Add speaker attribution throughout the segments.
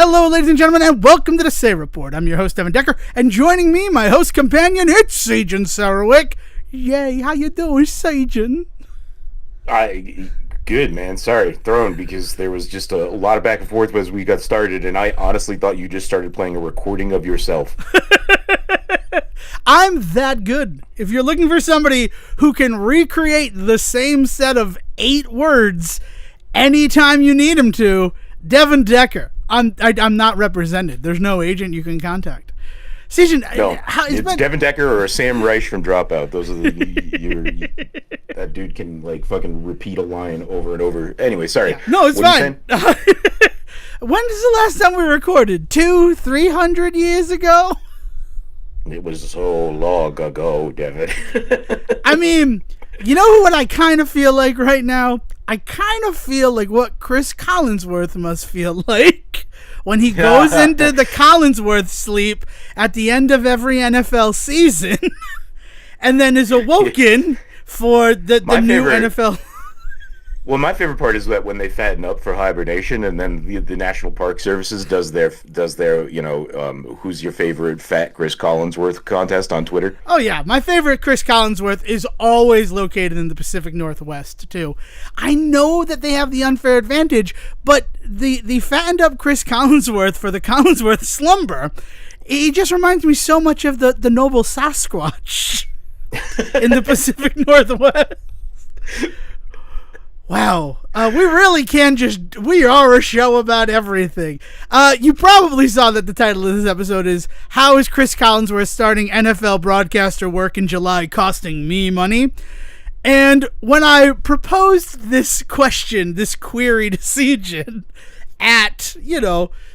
Speaker 1: Hello, ladies and gentlemen, and welcome to the Say Report. I'm your host, Devin Decker, and joining me, my host companion, it's Sajan Sarwick. Yay, how you doing, Sajan?
Speaker 2: Good, man. Sorry, thrown because there was just a lot of back and forth as we got started, and I honestly thought you just started playing a recording of yourself.
Speaker 1: I'm that good. If you're looking for somebody who can recreate the same set of 8 words anytime you need him to, Devin Decker. I'm not represented. There's no agent you can contact. Sajan,
Speaker 2: no, it's Devin Decker or Sam Reich from Dropout. Those are that dude can like fucking repeat a line over and over. Anyway, sorry.
Speaker 1: Yeah. No, it's fine. When is the last time we recorded? 200-300 years ago?
Speaker 2: It was so long ago, Devin.
Speaker 1: I mean, you know what I kind of feel like right now? I kind of feel like what Chris Collinsworth must feel like when he goes into the Collinsworth sleep at the end of every NFL season and then is awoken for the new NFL.
Speaker 2: Well, my favorite part is that when they fatten up for hibernation, and then the National Park Services does their who's your favorite fat Chris Collinsworth contest on Twitter.
Speaker 1: Oh yeah, my favorite Chris Collinsworth is always located in the Pacific Northwest too. I know that they have the unfair advantage, but the fattened up Chris Collinsworth for the Collinsworth slumber, he just reminds me so much of the noble Sasquatch in the Pacific Northwest. Wow, we really can we are a show about everything. You probably saw that the title of this episode is, How is Chris Collinsworth starting NFL broadcaster work in July costing me money? And when I proposed this question, this query to Sajan at,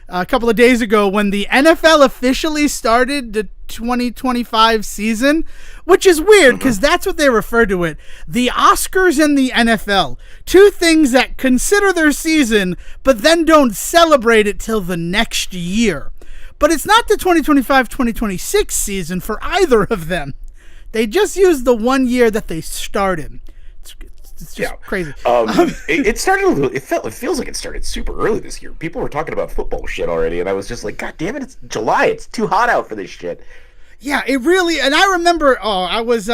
Speaker 1: a couple of days ago when the NFL officially started the 2025 season, which is weird because that's what they refer to it. The Oscars and the NFL, two things that consider their season but then don't celebrate it till the next year. But it's not the 2025-2026 season for either of them. They just use the 1 year that they started. It's just crazy.
Speaker 2: It started. It feels like it started super early this year. People were talking about football shit already, and I was just like, God damn it! It's July. It's too hot out for this shit.
Speaker 1: Yeah, it really. And I remember. I was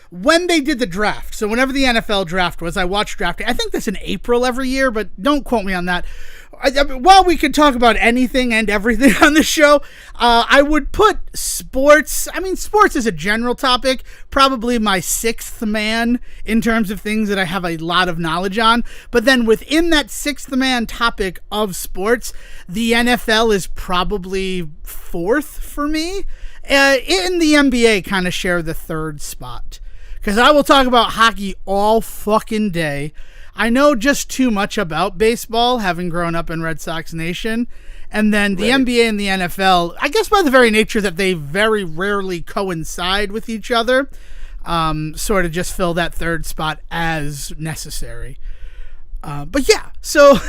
Speaker 1: when they did the draft. So whenever the NFL draft was, I watched draft. I think that's in April every year, but don't quote me on that. While we could talk about anything and everything on the show, I would put sports. I mean, sports is a general topic, probably my sixth man in terms of things that I have a lot of knowledge on. But then within that sixth man topic of sports, the NFL is probably fourth for me. In the NBA, kind of share the third spot. Because I will talk about hockey all fucking day. I know just too much about baseball, having grown up in Red Sox Nation. And then the NBA and the NFL, I guess by the very nature that they very rarely coincide with each other, sort of just fill that third spot as necessary. But yeah, so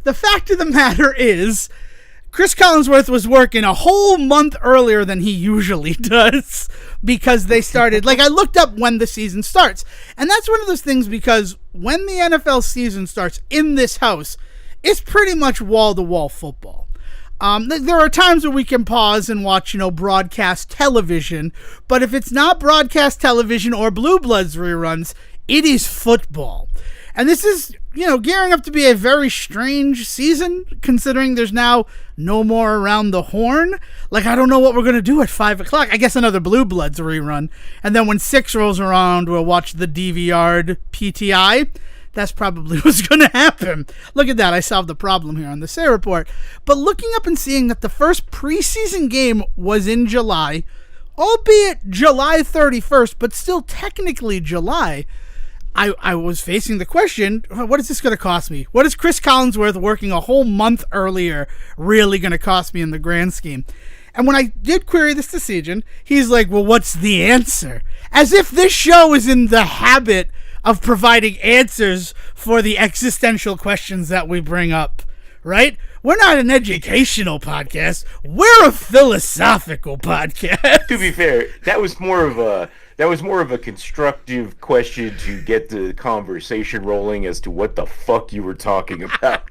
Speaker 1: the fact of the matter is, Chris Collinsworth was working a whole month earlier than he usually does because they started, I looked up when the season starts. And that's one of those things because when the NFL season starts in this house, it's pretty much wall-to-wall football. There are times where we can pause and watch, broadcast television. But if it's not broadcast television or Blue Bloods reruns, it is football. And this is, gearing up to be a very strange season, considering there's now no more Around the Horn. I don't know what we're going to do at 5 o'clock. I guess another Blue Bloods rerun. And then when 6 rolls around, we'll watch the DVR'd PTI. That's probably what's going to happen. Look at that. I solved the problem here on the Say Report. But looking up and seeing that the first preseason game was in July, albeit July 31st, but still technically July, I was facing the question, what is this going to cost me? What is Chris Collinsworth working a whole month earlier really going to cost me in the grand scheme? And when I did query this decision, he's like, well, what's the answer? As if this show is in the habit of providing answers for the existential questions that we bring up, right? We're not an educational podcast. We're a philosophical podcast.
Speaker 2: To be fair, that was more of a that was more of a constructive question to get the conversation rolling as to what the fuck you were talking about.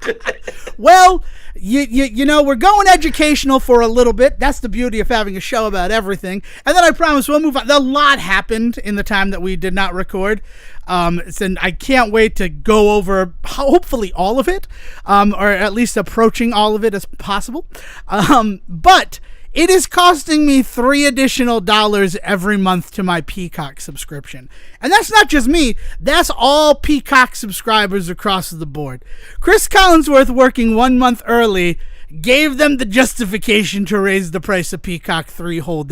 Speaker 1: Well, you know, we're going educational for a little bit. That's the beauty of having a show about everything. And then I promise we'll move on. A lot happened in the time that we did not record. And I can't wait to go over hopefully all of it, or at least approaching all of it as possible. But it is costing me $3 additional every month to my Peacock subscription. And that's not just me. That's all Peacock subscribers across the board. Chris Collinsworth, working 1 month early, gave them the justification to raise the price of Peacock $3 whole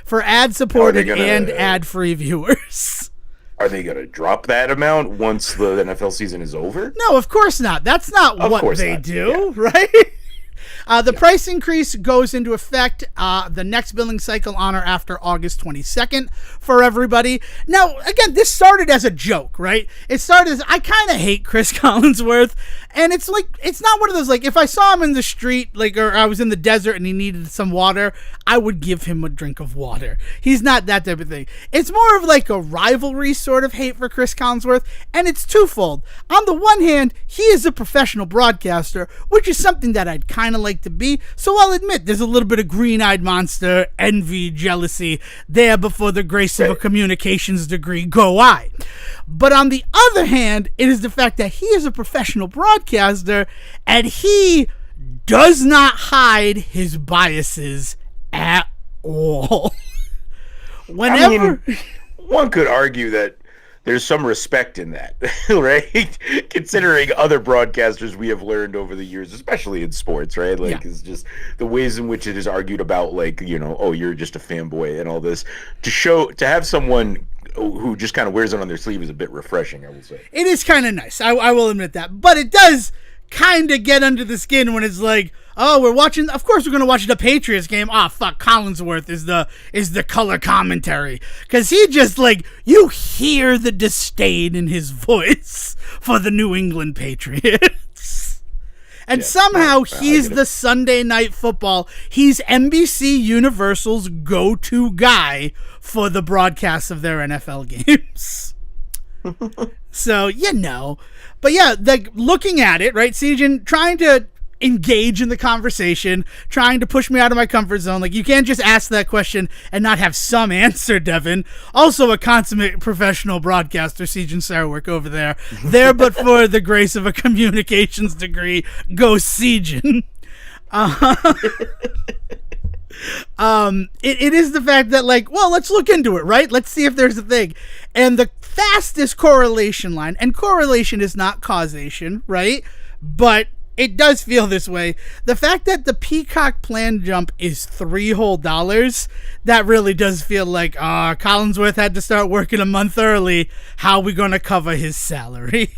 Speaker 1: for ad-supported and ad-free viewers.
Speaker 2: Are they going to drop that amount once the NFL season is over?
Speaker 1: No, of course not. That's not what they do, right? The price increase goes into effect the next billing cycle on or after August 22nd for everybody. Now, again, this started as a joke, right? It started as, I kind of hate Chris Collinsworth, and it's like, it's not one of those, like, if I saw him in the street, like, or I was in the desert and he needed some water, I would give him a drink of water. He's not that type of thing. It's more of like a rivalry sort of hate for Chris Collinsworth, and it's twofold. On the one hand, he is a professional broadcaster, which is something that I'd kind of like to be, so I'll admit there's a little bit of green-eyed monster, envy, jealousy there before the grace of a communications degree go I. But on the other hand, it is the fact that he is a professional broadcaster and he does not hide his biases at all. Whenever...
Speaker 2: I mean, one could argue that there's some respect in that, right? Considering other broadcasters we have learned over the years, especially in sports, right? Like, it's just the ways in which it is argued about, like, you know, oh, you're just a fanboy and all this. To have someone who just kind of wears it on their sleeve is a bit refreshing, I will say.
Speaker 1: It is kind of nice. I will admit that. But it does kind of get under the skin when it's like, oh, we're watching, of course we're going to watch the Patriots game. Ah, fuck, Collinsworth is the color commentary. Because he just, like, you hear the disdain in his voice for the New England Patriots. And somehow he's the Sunday Night Football. He's NBC Universal's go-to guy for the broadcast of their NFL games. So, you know. But yeah, like, looking at it, right, Sejin, trying to engage in the conversation, trying to push me out of my comfort zone. Like, you can't just ask that question and not have some answer, Devin. Also a consummate professional broadcaster, Sejin Sarwark over there. There but for the grace of a communications degree, go Sejin. It is the fact that, like, well, let's look into it, right? Let's see if there's a thing. And the fastest correlation line, and correlation is not causation, right? But it does feel this way. The fact that the Peacock plan jump is $3 whole, that really does feel like, Collinsworth had to start working a month early. How are we going to cover his salary?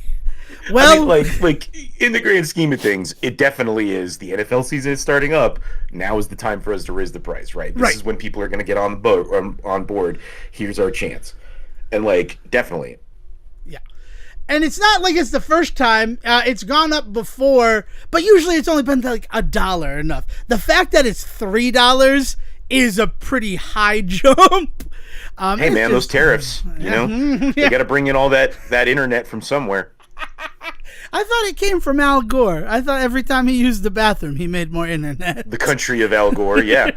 Speaker 1: Well,
Speaker 2: I mean, like in the grand scheme of things, it definitely is. The NFL season is starting up. Now is the time for us to raise the price, right? This is when people are going to get on the boat, on board. Here's our chance. And, like, definitely.
Speaker 1: Yeah. And it's not like it's the first time. It's gone up before, but usually it's only been like $1 enough. The fact that it's $3 is a pretty high jump.
Speaker 2: Hey, man, those tariffs, you know? They got to bring in all that internet from somewhere.
Speaker 1: I thought it came from Al Gore. I thought every time he used the bathroom, he made more internet.
Speaker 2: The country of Al Gore, yeah.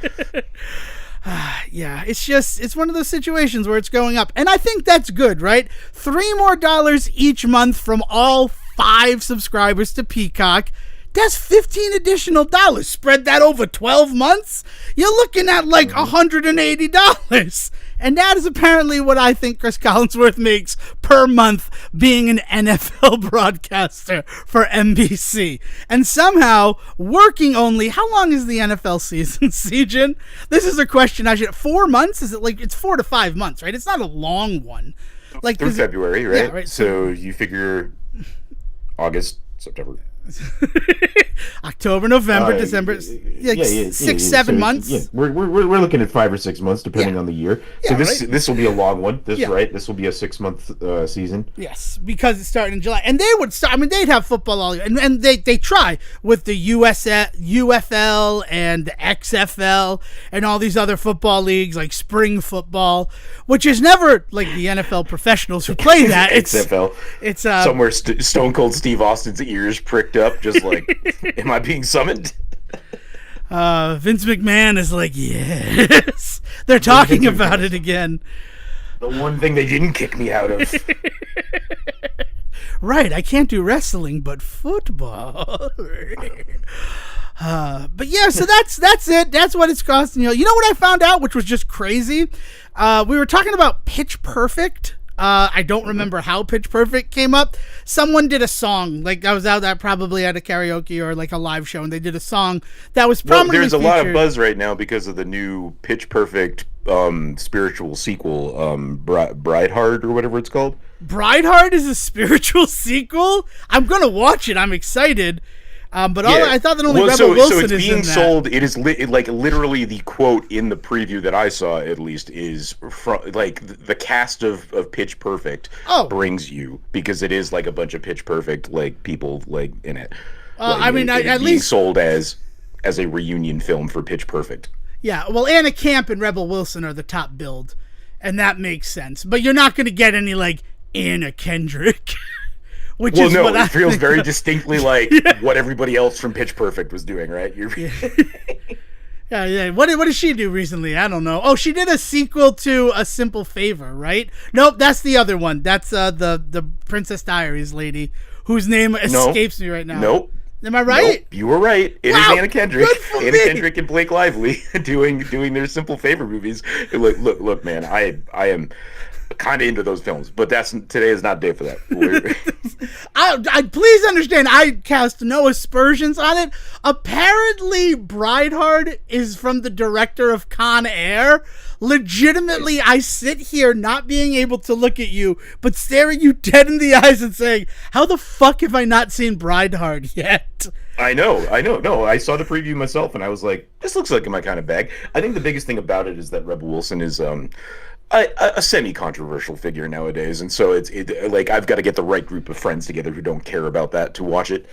Speaker 1: Yeah, it's one of those situations where it's going up. And I think that's good, right? $3 more each month from all 5 subscribers to Peacock. That's $15 additional. Spread that over 12 months. You're looking at like $180. And that is apparently what I think Chris Collinsworth makes per month being an NFL broadcaster for NBC. And somehow working only, how long is the NFL season, Sejin? This is a question I should, 4 months? Is it like, it's 4 to 5 months, right? It's not a long one. Like
Speaker 2: through February, right?
Speaker 1: Yeah, right.
Speaker 2: So you figure August, September.
Speaker 1: October, November, December, 6-7 months.
Speaker 2: Yeah, we're looking at 5 or 6 months depending on the year. So this will be a long one. This will be a 6-month season.
Speaker 1: Yes, because it's starting in July, and they would start. I mean, they'd have football all year, and they try with the UFL and the XFL and all these other football leagues like spring football, which is never like the NFL professionals who play that.
Speaker 2: XFL.
Speaker 1: It's
Speaker 2: somewhere Stone Cold Steve Austin's ears pricked up, just like, am I being summoned?
Speaker 1: Vince McMahon is like, yes, they're talking about it again.
Speaker 2: The one thing they didn't kick me out of.
Speaker 1: Right, I can't do wrestling, but football. But yeah, so that's it. That's what it's costing. You know what I found out, which was just crazy? We were talking about Pitch Perfect. I don't remember how Pitch Perfect came up. Someone did a song, like I was out there probably at a karaoke or like a live show, and they did a song that was prominently
Speaker 2: there's a
Speaker 1: featured.
Speaker 2: lot of buzz right now because of the new Pitch Perfect spiritual sequel, Brideheart or whatever it's called.
Speaker 1: Brideheart is a spiritual sequel? I'm gonna watch it. I'm excited. But I thought that only Rebel Wilson is in that.
Speaker 2: So it's being sold. It is like literally the quote in the preview that I saw, at least, is from like the cast of Pitch Perfect brings you, because it is like a bunch of Pitch Perfect like people like in it.
Speaker 1: I mean, at
Speaker 2: being
Speaker 1: least
Speaker 2: sold as a reunion film for Pitch Perfect.
Speaker 1: Yeah, well, Anna Camp and Rebel Wilson are the top billed, and that makes sense. But you're not going to get any like Anna Kendrick. Which is what
Speaker 2: it feels very distinctly like what everybody else from Pitch Perfect was doing, right?
Speaker 1: Yeah. What did she do recently? I don't know. Oh, she did a sequel to A Simple Favor, right? Nope, that's the other one. That's the Princess Diaries lady whose name escapes me right now.
Speaker 2: Nope.
Speaker 1: Am I right?
Speaker 2: Nope, you were right. It is Anna Kendrick.
Speaker 1: Anna
Speaker 2: Kendrick and Blake Lively doing their Simple Favor movies. Look, man, I am kind of into those films, but today is not a day for that.
Speaker 1: I please understand, I cast no aspersions on it. Apparently Brideheart is from the director of Con Air. Legitimately, I sit here not being able to look at you, but staring you dead in the eyes and saying, how the fuck have I not seen Brideheart yet?
Speaker 2: I know. No, I saw the preview myself and I was like, this looks like my kind of bag. I think the biggest thing about it is that Rebel Wilson is a semi-controversial figure nowadays, and so it's like I've got to get the right group of friends together who don't care about that to watch it.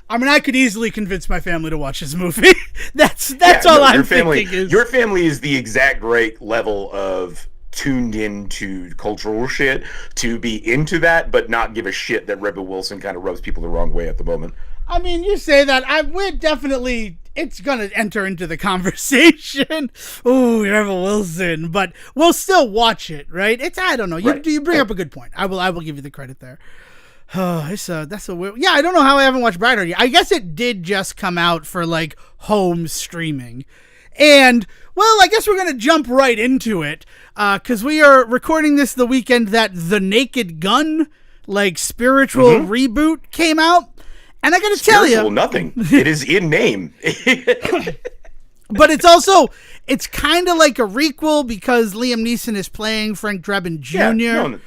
Speaker 1: I mean, I could easily convince my family to watch this movie. That's all I'm thinking is...
Speaker 2: Your family is the exact right level of tuned into cultural shit to be into that, but not give a shit that Rebel Wilson kind of rubs people the wrong way at the moment.
Speaker 1: I mean, you say that. We're definitely... It's going to enter into the conversation. Ooh, Rebel Wilson. But we'll still watch it, right? I don't know. You bring up a good point. I will give you the credit there. That's a weird... Yeah, I don't know how I haven't watched Brideheart yet. I guess it did just come out for, like, home streaming. And, well, I guess we're going to jump right into it. Because we are recording this the weekend that The Naked Gun, like, spiritual reboot came out. And I got to tell you...
Speaker 2: nothing. It is in name.
Speaker 1: But it's kind of like a requel because Liam Neeson is playing Frank Drebin Jr.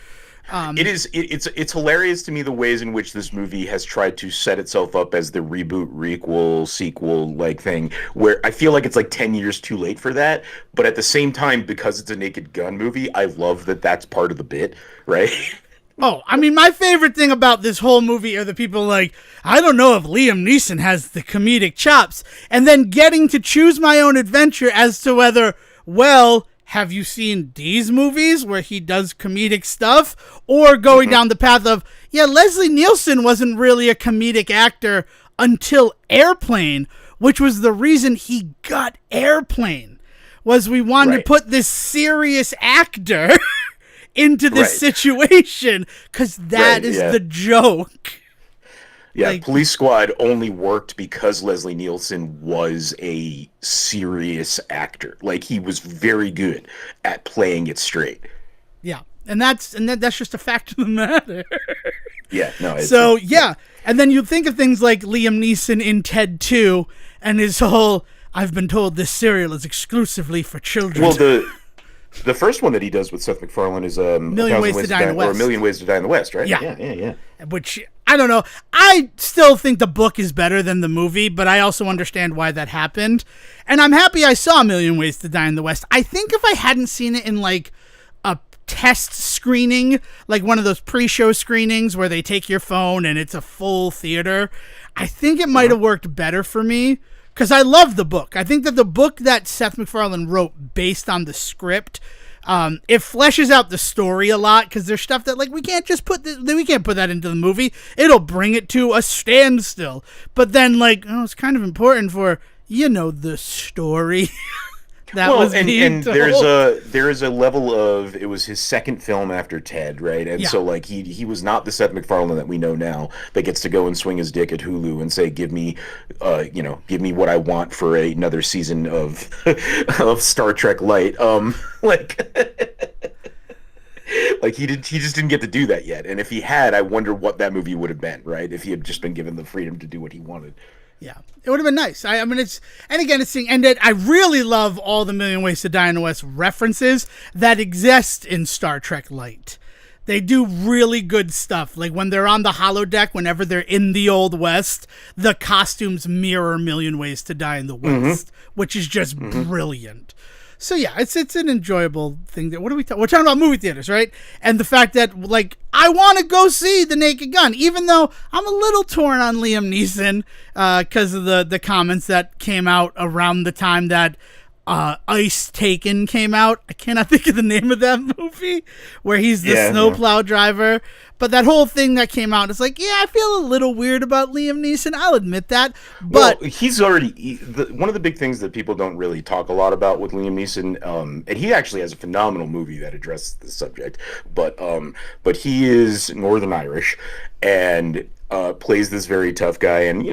Speaker 2: It's hilarious to me the ways in which this movie has tried to set itself up as the reboot, requel, sequel like thing, where I feel like it's like 10 years too late for that, but at the same time, because it's a Naked Gun movie, I love that that's part of the bit, right?
Speaker 1: Oh, I mean, my favorite thing about this whole movie are the people like, I don't know if Liam Neeson has the comedic chops, and then getting to choose my own adventure as to whether, well, have you seen these movies where he does comedic stuff? Or going down the path of, yeah, Leslie Nielsen wasn't really a comedic actor until Airplane, which was the reason he got Airplane, was we wanted to put this serious actor into this situation, because that is the joke.
Speaker 2: Yeah, like, Police Squad only worked because Leslie Nielsen was a serious actor. Like, he was very good at playing it straight.
Speaker 1: Yeah, and that's just a fact of the matter.
Speaker 2: Yeah, no.
Speaker 1: And then you think of things like Liam Neeson in Ted 2 and his whole, I've been told this cereal is exclusively for children.
Speaker 2: Well, the first one that he does with Seth MacFarlane is A Million Ways to Die in the West, right?
Speaker 1: Yeah. Which I don't know. I still think the book is better than the movie, but I also understand why that happened. And I'm happy I saw A Million Ways to Die in the West. I think if I hadn't seen it in like a test screening, like one of those pre-show screenings where they take your phone and it's a full theater, I think it might have worked better for me because I love the book. I think that the book that Seth MacFarlane wrote based on the script, it fleshes out the story a lot because there's stuff that like we can't put that into the movie. It'll bring it to a standstill. But then like, oh, it's kind of important for, the story.
Speaker 2: And there is a level of, it was his second film after Ted, right? And so like he was not the Seth MacFarlane that we know now that gets to go and swing his dick at Hulu and say, give me what I want for another season of of Star Trek Light. Like he just didn't get to do that yet. And if he had, I wonder what that movie would have been, right? If he had just been given the freedom to do what he wanted.
Speaker 1: Yeah, it would have been nice. I mean, I really love all the Million Ways to Die in the West references that exist in Star Trek Light. They do really good stuff. Like when they're on the holodeck, whenever they're in the Old West, the costumes mirror Million Ways to Die in the West, which is just brilliant. So yeah, it's an enjoyable thing. We're talking about movie theaters, right? And the fact that like I want to go see The Naked Gun, even though I'm a little torn on Liam Neeson because of the comments that came out around the time that Ice Taken came out. I cannot think of the name of that movie where he's the snowplow driver. But that whole thing that came out, it's like, I feel a little weird about Liam Neeson. I'll admit that. But
Speaker 2: he's already one of the big things that people don't really talk a lot about with Liam Neeson, and he actually has a phenomenal movie that addresses this subject. But he is Northern Irish and plays this very tough guy, and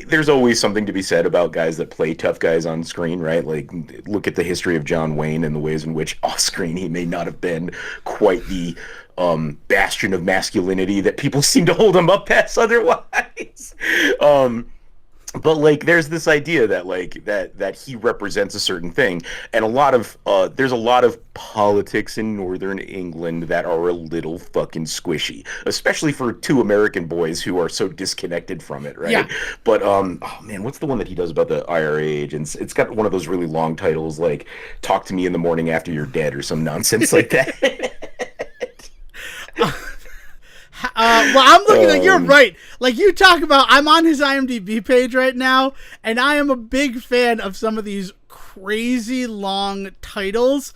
Speaker 2: there's always something to be said about guys that play tough guys on screen, right? Like look at the history of John Wayne and the ways in which off screen he may not have been quite the bastion of masculinity that people seem to hold him up as otherwise. But like there's this idea that like that he represents a certain thing, and there's a lot of politics in Northern England that are a little fucking squishy, especially for two American boys who are so disconnected from it, right? Yeah. But oh man, what's the one that he does about the IRA agents? It's got one of those really long titles like "Talk to Me in the Morning After You're Dead" or some nonsense like that.
Speaker 1: Well, I'm looking at, you're right. Like you talk about, I'm on his IMDb page right now, and I am a big fan of some of these crazy long titles.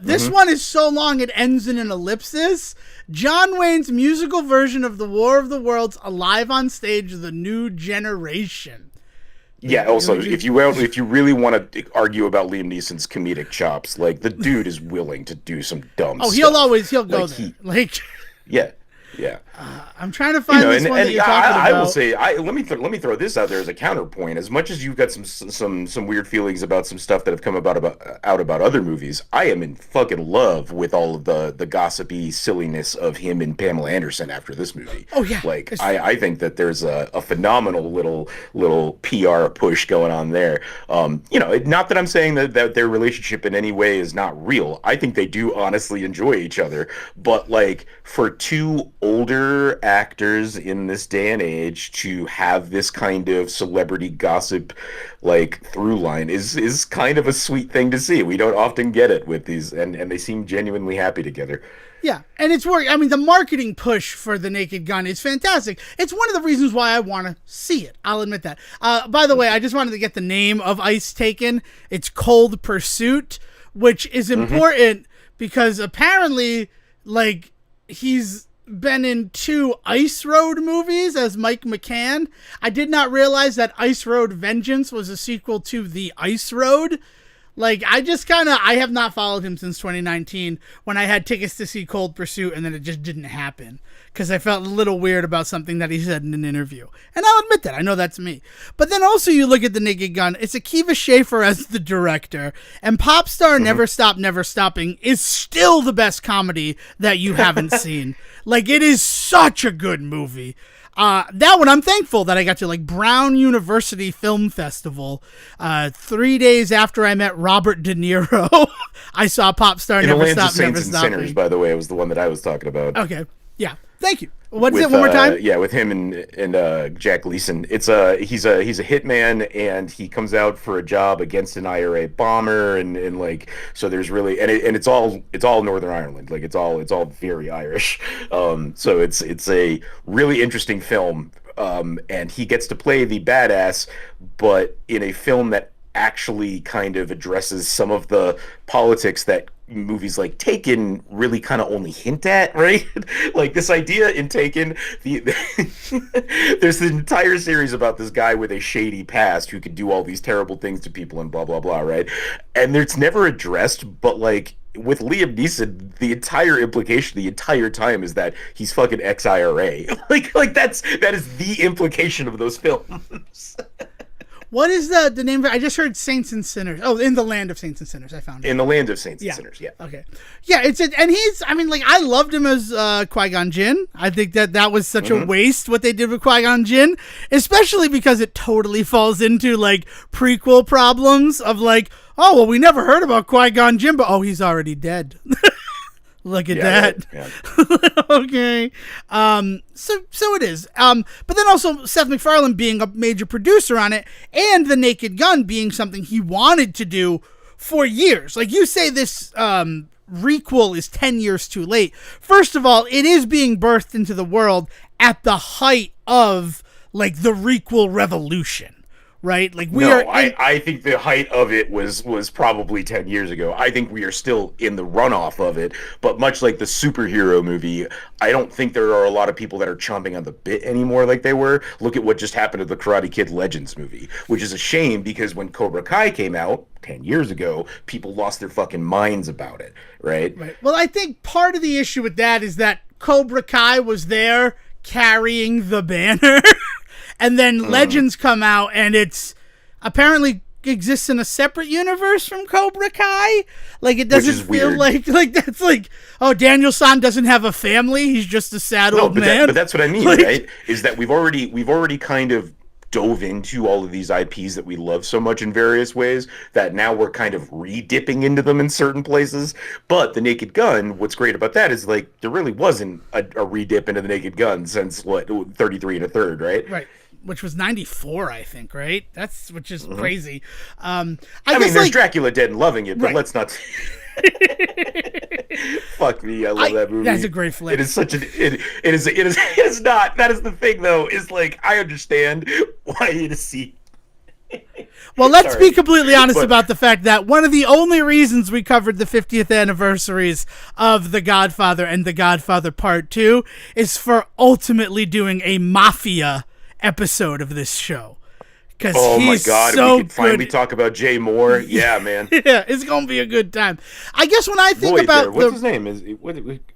Speaker 1: This one is so long it ends in an ellipsis. John Wayne's musical version of The War of the Worlds, alive on stage, The New Generation.
Speaker 2: Yeah. Also, if you really want to argue about Liam Neeson's comedic chops, like the dude is willing to do some dumb stuff.
Speaker 1: He'll go there.
Speaker 2: Yeah.
Speaker 1: I'm trying to find this one that you're talking about.
Speaker 2: I will say, let me throw this out there as a counterpoint. As much as you've got some weird feelings about some stuff that have come about other movies, I am in fucking love with all of the gossipy silliness of him and Pamela Anderson after this movie.
Speaker 1: Oh yeah,
Speaker 2: like I think that there's a phenomenal little PR push going on there. Not that I'm saying that their relationship in any way is not real. I think they do honestly enjoy each other, but like for two older actors in this day and age to have this kind of celebrity gossip like through line is kind of a sweet thing to see. We don't often get it with these, and they seem genuinely happy together.
Speaker 1: Yeah, and it's working. I mean, the marketing push for The Naked Gun is fantastic. It's one of the reasons why I want to see it. I'll admit that. By the way, I just wanted to get the name of Ice Taken. It's Cold Pursuit, which is important because apparently, like, he's been in 2 Ice Road movies as Mike McCann. I did not realize that Ice Road Vengeance was a sequel to The Ice Road. Like, I have not followed him since 2019 when I had tickets to see Cold Pursuit and then it just didn't happen because I felt a little weird about something that he said in an interview. And I'll admit that. I know that's me. But then also you look at The Naked Gun, it's Akiva Schaffer as the director, and Popstar Never Stop, Never Stopping is still the best comedy that you haven't seen. Like, it is such a good movie. That one, I'm thankful that I got to, like, Brown University Film Festival. 3 days after I met Robert De Niro, I saw Popstar Never Stop, Never Stopping.
Speaker 2: Sinners, by the way, was the one that I was talking about.
Speaker 1: Okay, yeah. Thank you. What's it one more time?
Speaker 2: Yeah, with him and Jack Gleason. He's a hitman, and he comes out for a job against an IRA bomber, and like, so there's really, and it's all Northern Ireland, like it's all very Irish. So it's a really interesting film. And he gets to play the badass, but in a film that actually kind of addresses some of the politics that movies like Taken really kind of only hint at, right? Like this idea in Taken, there's an entire series about this guy with a shady past who could do all these terrible things to people and blah blah blah, right? And it's never addressed, but like with Liam Neeson, the entire implication the entire time is that he's fucking ex-IRA. like that is the implication of those films.
Speaker 1: What is the name of it? I just heard Saints and Sinners. Oh, In the Land of Saints and Sinners. I found it.
Speaker 2: In the Land of Saints and Sinners, yeah.
Speaker 1: Okay. Yeah, and he's, I mean, like, I loved him as Qui-Gon Jinn. I think that was such a waste, what they did with Qui-Gon Jinn, especially because it totally falls into, like, prequel problems of, like, oh, well, we never heard about Qui-Gon Jinn, but, oh, he's already dead. Look at that. Right, yeah. Okay. So it is. But then also Seth MacFarlane being a major producer on it, and The Naked Gun being something he wanted to do for years. Like you say, this requel is 10 years too late. First of all, it is being birthed into the world at the height of like the requel revolution. Right? Like
Speaker 2: I think the height of it was probably 10 years ago. I think we are still in the runoff of it, but much like the superhero movie, I don't think there are a lot of people that are chomping on the bit anymore like they were. Look at what just happened to the Karate Kid Legends movie, which is a shame because when Cobra Kai came out 10 years ago, people lost their fucking minds about it, right?
Speaker 1: Right. Well, I think part of the issue with that is that Cobra Kai was there carrying the banner. And then Legends come out, and it's apparently exists in a separate universe from Cobra Kai. Like, it doesn't feel like that's like, oh, Daniel San doesn't have a family. He's just a sad old man.
Speaker 2: But that's what I mean, like, right? Is that we've already kind of dove into all of these IPs that we love so much in various ways that now we're kind of re-dipping into them in certain places. But The Naked Gun, what's great about that is like there really wasn't a re-dip into The Naked Gun since 33 1/3, right?
Speaker 1: Right. Which was 94, I think, right? Which is crazy. I
Speaker 2: mean,
Speaker 1: guess,
Speaker 2: there's Dracula Dead and Loving It, but let's not. Fuck me, I love that movie.
Speaker 1: That's a great flick.
Speaker 2: It is such an. It is not. That is the thing, though. Is like I understand why it is see.
Speaker 1: Well, let's be completely honest about the fact that one of the only reasons we covered the 50th anniversaries of The Godfather and The Godfather Part 2 is for ultimately doing a mafia episode of this show.
Speaker 2: Oh my god, so we can finally talk about Jay Moore. Yeah, man.
Speaker 1: Yeah, it's gonna be a good time. I guess when I think about
Speaker 2: what's his name?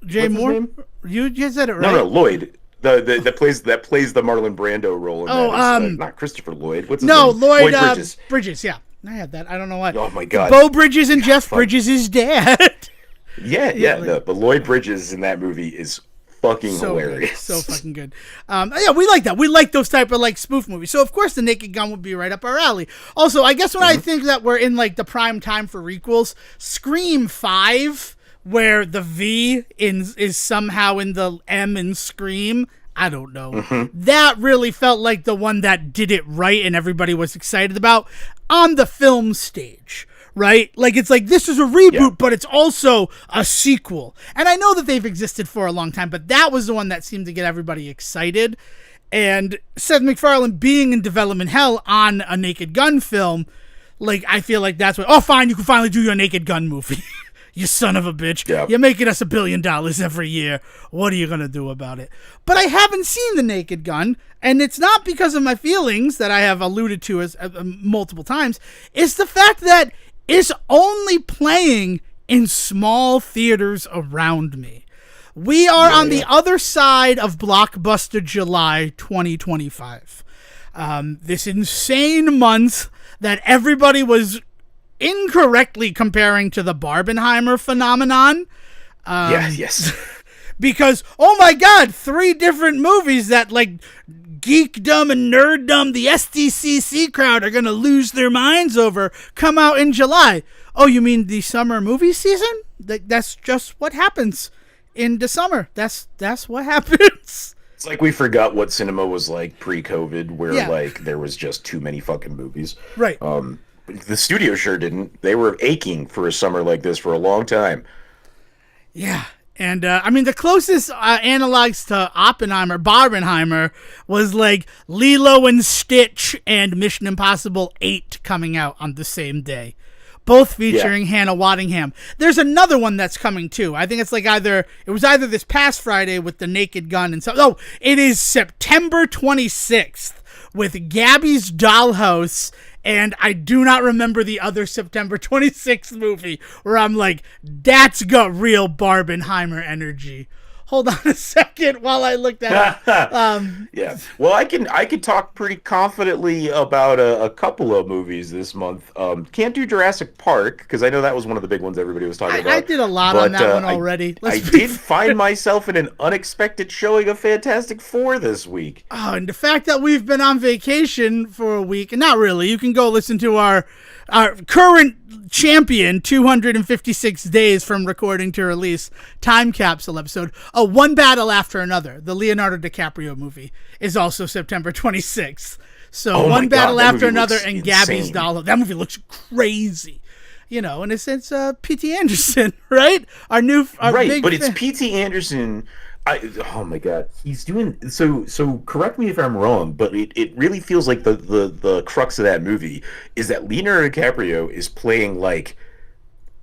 Speaker 1: Jay Moore? You just said it right.
Speaker 2: No, Lloyd. That plays the Marlon Brando role in not Christopher Lloyd. What's his name?
Speaker 1: Lloyd Bridges. Bridges, yeah. I had that. I don't know why.
Speaker 2: Oh my god.
Speaker 1: Bo Bridges and Jeff Bridges' dad.
Speaker 2: Yeah, but Lloyd Bridges in that movie is fucking hilarious.
Speaker 1: Good. So fucking good. Yeah, we like that. We like those type of like spoof movies. So of course The Naked Gun would be right up our alley. Also, I guess when I think that we're in like the prime time for requels, Scream 5, where the V is somehow in the M in Scream, I don't know. That really felt like the one that did it right and everybody was excited about on the film stage. Right? Like, it's like, this is a reboot, but it's also a sequel. And I know that they've existed for a long time, but that was the one that seemed to get everybody excited. And Seth MacFarlane being in development hell on a Naked Gun film, like, I feel like that's what, oh, fine, you can finally do your Naked Gun movie. You son of a bitch. Yep. You're making us $1 billion every year. What are you going to do about it? But I haven't seen The Naked Gun, and it's not because of my feelings that I have alluded to as multiple times. It's the fact that is only playing in small theaters around me. We are on the other side of Blockbuster July 2025. This insane month that everybody was incorrectly comparing to the Barbenheimer phenomenon.
Speaker 2: Yes.
Speaker 1: Because, oh my god, 3 different movies that, like, geekdom and nerddom, the SDCC crowd are going to lose their minds over, come out in July. Oh, you mean the summer movie season? That's just what happens in the summer. That's what happens.
Speaker 2: It's like we forgot what cinema was like pre-COVID, where like there was just too many fucking movies.
Speaker 1: Right.
Speaker 2: The studio sure didn't. They were aching for a summer like this for a long time.
Speaker 1: Yeah. And, I mean, the closest analogs to Barbenheimer was, like, Lilo and Stitch and Mission Impossible 8 coming out on the same day. Both featuring Hannah Waddingham. There's another one that's coming, too. I think it's, like, it was either this past Friday with the Naked Gun and so. Oh, it is September 26th with Gabby's Dollhouse. And I do not remember the other September 26th movie where I'm like, that's got real Barbenheimer energy. Hold on a second while I look that up.
Speaker 2: Yeah. Well, I can talk pretty confidently about a couple of movies this month. Can't do Jurassic Park because I know that was one of the big ones everybody was talking about.
Speaker 1: I did a lot on that one already.
Speaker 2: I did find myself in an unexpected showing of Fantastic Four this week.
Speaker 1: Oh, and the fact that we've been on vacation for a week, and not really, you can go listen to our current champion 256 days from recording to release time capsule episode. One Battle After Another, the Leonardo DiCaprio movie, is also September 26th. So One Battle After Another and insane. Gabby's Doll. That movie looks crazy. You know, and it's P.T. Anderson, right? Our
Speaker 2: right, but it's P.T. Anderson. Oh my God, he's doing so. Correct me if I'm wrong, but it really feels like the crux of that movie is that Leonardo DiCaprio is playing like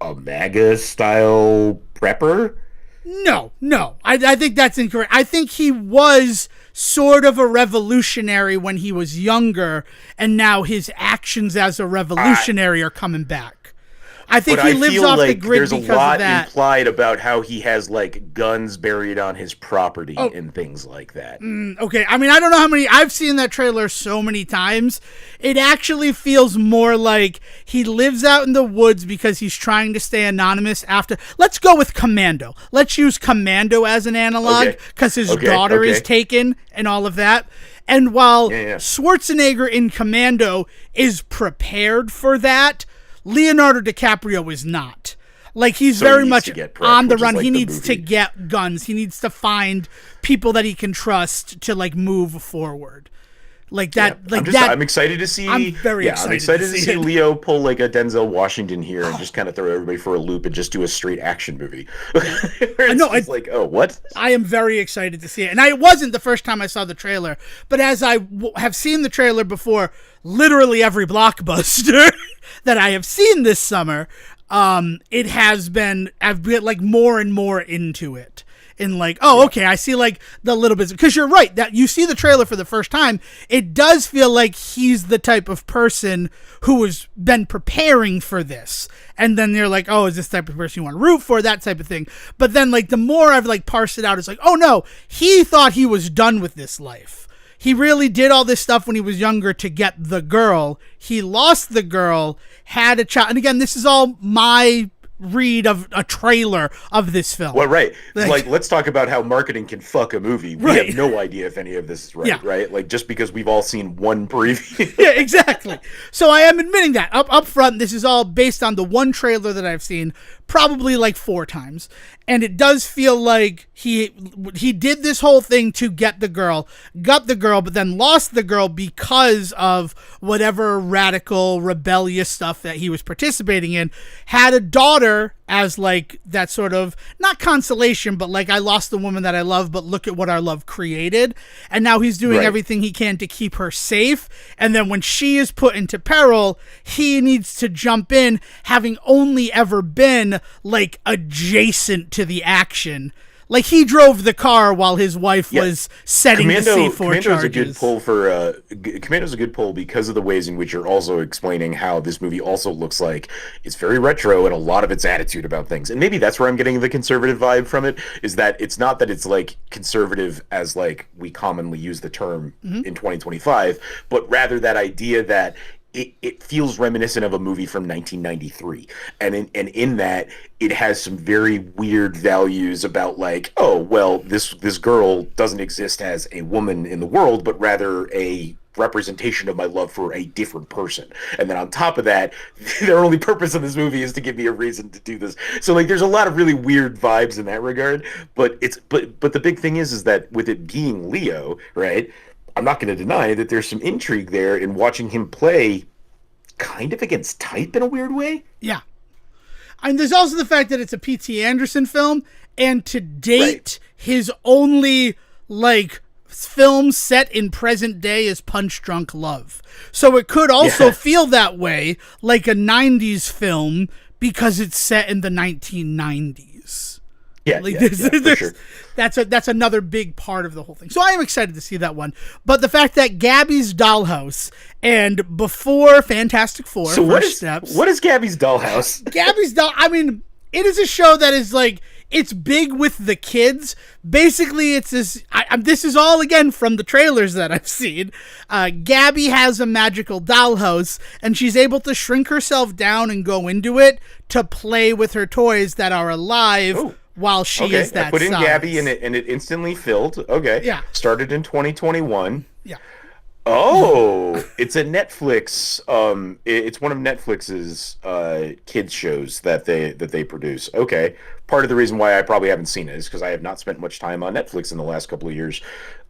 Speaker 2: a MAGA style prepper.
Speaker 1: No, I think that's incorrect. I think he was sort of a revolutionary when he was younger, and now his actions as a revolutionary are coming back. I think he lives off the grid because of that. There's a lot
Speaker 2: implied about how he has like guns buried on his property and things like that.
Speaker 1: Okay, I mean, I don't know how many. I've seen that trailer so many times. It actually feels more like he lives out in the woods because he's trying to stay anonymous after. Let's go with Commando. Let's use Commando as an analog because his daughter is taken and all of that. And while Schwarzenegger in Commando is prepared for that, Leonardo DiCaprio is not. Like, he's very much on the run. He needs to get guns. He needs to find people that he can trust to, like, move forward. Like that.
Speaker 2: I'm excited to see. I'm excited to see Leo pull like a Denzel Washington here and just kind of throw everybody for a loop and just do a straight action movie. It's like, oh, what?
Speaker 1: I am very excited to see it, and it wasn't the first time I saw the trailer, but as I have seen the trailer before, literally every blockbuster that I have seen this summer, it has been. I've been like more and more into it. In like, okay, I see like the little bit, because you're right that you see the trailer for the first time, it does feel like he's the type of person who has been preparing for this, and then they're like, oh, is this the type of person you want to root for, that type of thing. But then like the more I've like parsed it out, it's like, oh no, he thought he was done with this life. He really did all this stuff when he was younger to get the girl. He lost the girl, had a child, and again, this is all my read of a trailer of this film.
Speaker 2: Well, right. Like, let's talk about how marketing can fuck a movie. We have no idea if any of this is right, right? Like, just because we've all seen one preview.
Speaker 1: Yeah, exactly. So I am admitting that. Up front, this is all based on the one trailer that I've seen probably like 4 times. And it does feel like he did this whole thing to get the girl, got the girl, but then lost the girl because of whatever radical, rebellious stuff that he was participating in, had a daughter as like that sort of, not consolation, but like, I lost the woman that I love, but look at what our love created. And now he's doing everything he can to keep her safe. And then when she is put into peril, he needs to jump in, having only ever been like adjacent to the action. Like, he drove the car while his wife was setting the C4 charges.
Speaker 2: Commando's a good pull because of the ways in which you're also explaining how this movie also looks like it's very retro and a lot of its attitude about things. And maybe that's where I'm getting the conservative vibe from it, is that it's not that it's like conservative as like we commonly use the term in 2025, but rather that idea that it feels reminiscent of a movie from 1993, and in that it has some very weird values about like, oh well, this girl doesn't exist as a woman in the world, but rather a representation of my love for a different person. And then on top of that, their only purpose in this movie is to give me a reason to do this. So like there's a lot of really weird vibes in that regard, but the big thing is that with it being Leo, right? I'm not going to deny that there's some intrigue there in watching him play kind of against type in a weird way.
Speaker 1: Yeah. And there's also the fact that it's a P.T. Anderson film, and to date, his only, like, film set in present day is Punch Drunk Love. So it could also feel that way, like a 90s film, because it's set in the 1990s.
Speaker 2: Yeah,
Speaker 1: like
Speaker 2: for sure.
Speaker 1: That's another big part of the whole thing. So I am excited to see that one. But the fact that Gabby's Dollhouse and before Fantastic Four,
Speaker 2: so
Speaker 1: what is
Speaker 2: Gabby's Dollhouse?
Speaker 1: I mean, it is a show that is like, it's big with the kids. Basically, it's this. This is all again from the trailers that I've seen. Gabby has a magical dollhouse, and she's able to shrink herself down and go into it to play with her toys that are alive.
Speaker 2: Ooh.
Speaker 1: While she is that
Speaker 2: I put in
Speaker 1: size.
Speaker 2: Gabby and it instantly filled. Okay.
Speaker 1: Yeah.
Speaker 2: Started in 2021.
Speaker 1: Yeah.
Speaker 2: Oh, it's a Netflix. It's one of Netflix's kids shows that they produce. Okay. Part of the reason why I probably haven't seen it is because I have not spent much time on Netflix in the last couple of years.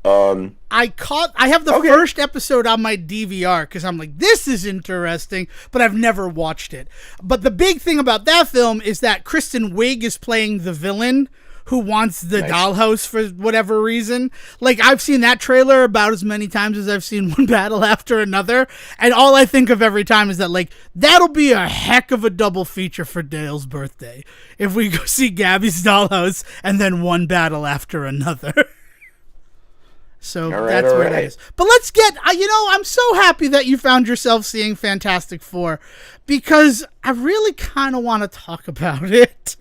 Speaker 1: I have the first episode on my DVR because I'm like, this is interesting, but I've never watched it. But the big thing about that film is that Kristen Wiig is playing the villain who wants the dollhouse for whatever reason. Like, I've seen that trailer about as many times as I've seen One Battle After Another, and all I think of every time is that, like, that'll be a heck of a double feature for Dale's birthday if we go see Gabby's Dollhouse and then One Battle After Another. So that's where that is. But let's get, I'm so happy that you found yourself seeing Fantastic Four because I really kind of want to talk about it.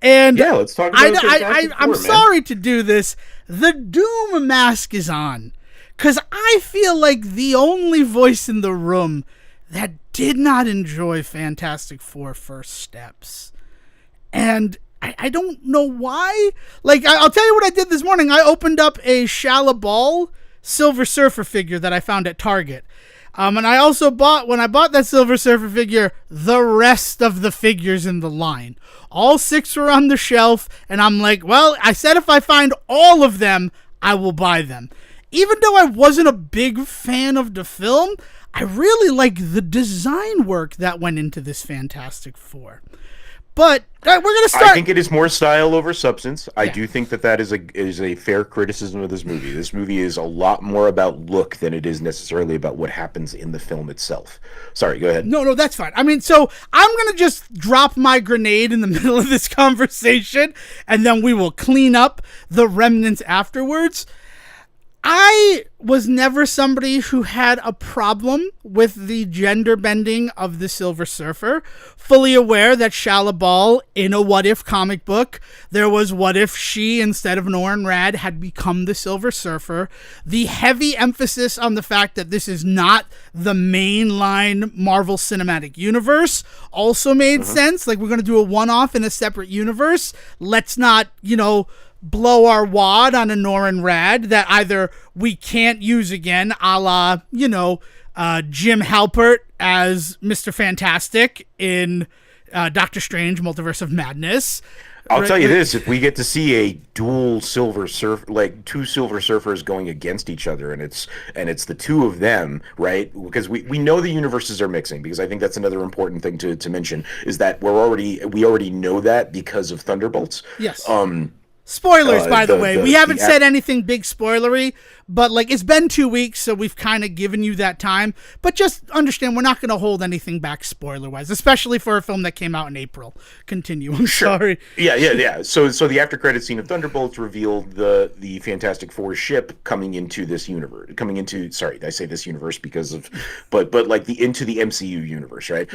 Speaker 1: And
Speaker 2: yeah, let's talk about Fantastic Four,
Speaker 1: I'm sorry to do this. The Doom mask is on because I feel like the only voice in the room that did not enjoy Fantastic Four First Steps. And I don't know why. Like, I'll tell you what I did this morning. I opened up a Shalla-Bal Silver Surfer figure that I found at Target. And I also when I bought that Silver Surfer figure, the rest of the figures in the line. All 6 were on the shelf, and I'm like, well, I said if I find all of them, I will buy them. Even though I wasn't a big fan of the film, I really like the design work that went into this Fantastic Four. But we're going to start.
Speaker 2: I think it is more style over substance. I do think that is a fair criticism of this movie. This movie is a lot more about look than it is necessarily about what happens in the film itself. Sorry, go ahead.
Speaker 1: No, that's fine. I mean, so I'm going to just drop my grenade in the middle of this conversation, and then we will clean up the remnants afterwards. I was never somebody who had a problem with the gender bending of the Silver Surfer, fully aware that Shalla-Bal, in a What If comic book, there was what if she, instead of Norrin Radd, had become the Silver Surfer. The heavy emphasis on the fact that this is not the mainline Marvel Cinematic Universe also made sense. Like, we're going to do a one-off in a separate universe. Let's not, blow our wad on a Norrin Radd that either we can't use again, a la, Jim Halpert as Mr. Fantastic in Doctor Strange, Multiverse of Madness.
Speaker 2: I'll tell you this, if we get to see a dual Silver Surfer, like 2 Silver Surfers going against each other, and it's the 2 of them, right? Because we know the universes are mixing, because I think that's another important thing to mention, is that we already know that because of Thunderbolts.
Speaker 1: Yes. Spoilers, by the way. We haven't said anything big spoilery, but like it's been 2 weeks, so we've kind of given you that time. But just understand, we're not going to hold anything back spoiler-wise, especially for a film that came out in April. Continue. I'm sorry.
Speaker 2: Yeah. So the after-credit scene of Thunderbolts revealed the Fantastic Four ship coming into this universe. Sorry, I say this universe because of, but like into the MCU universe, right?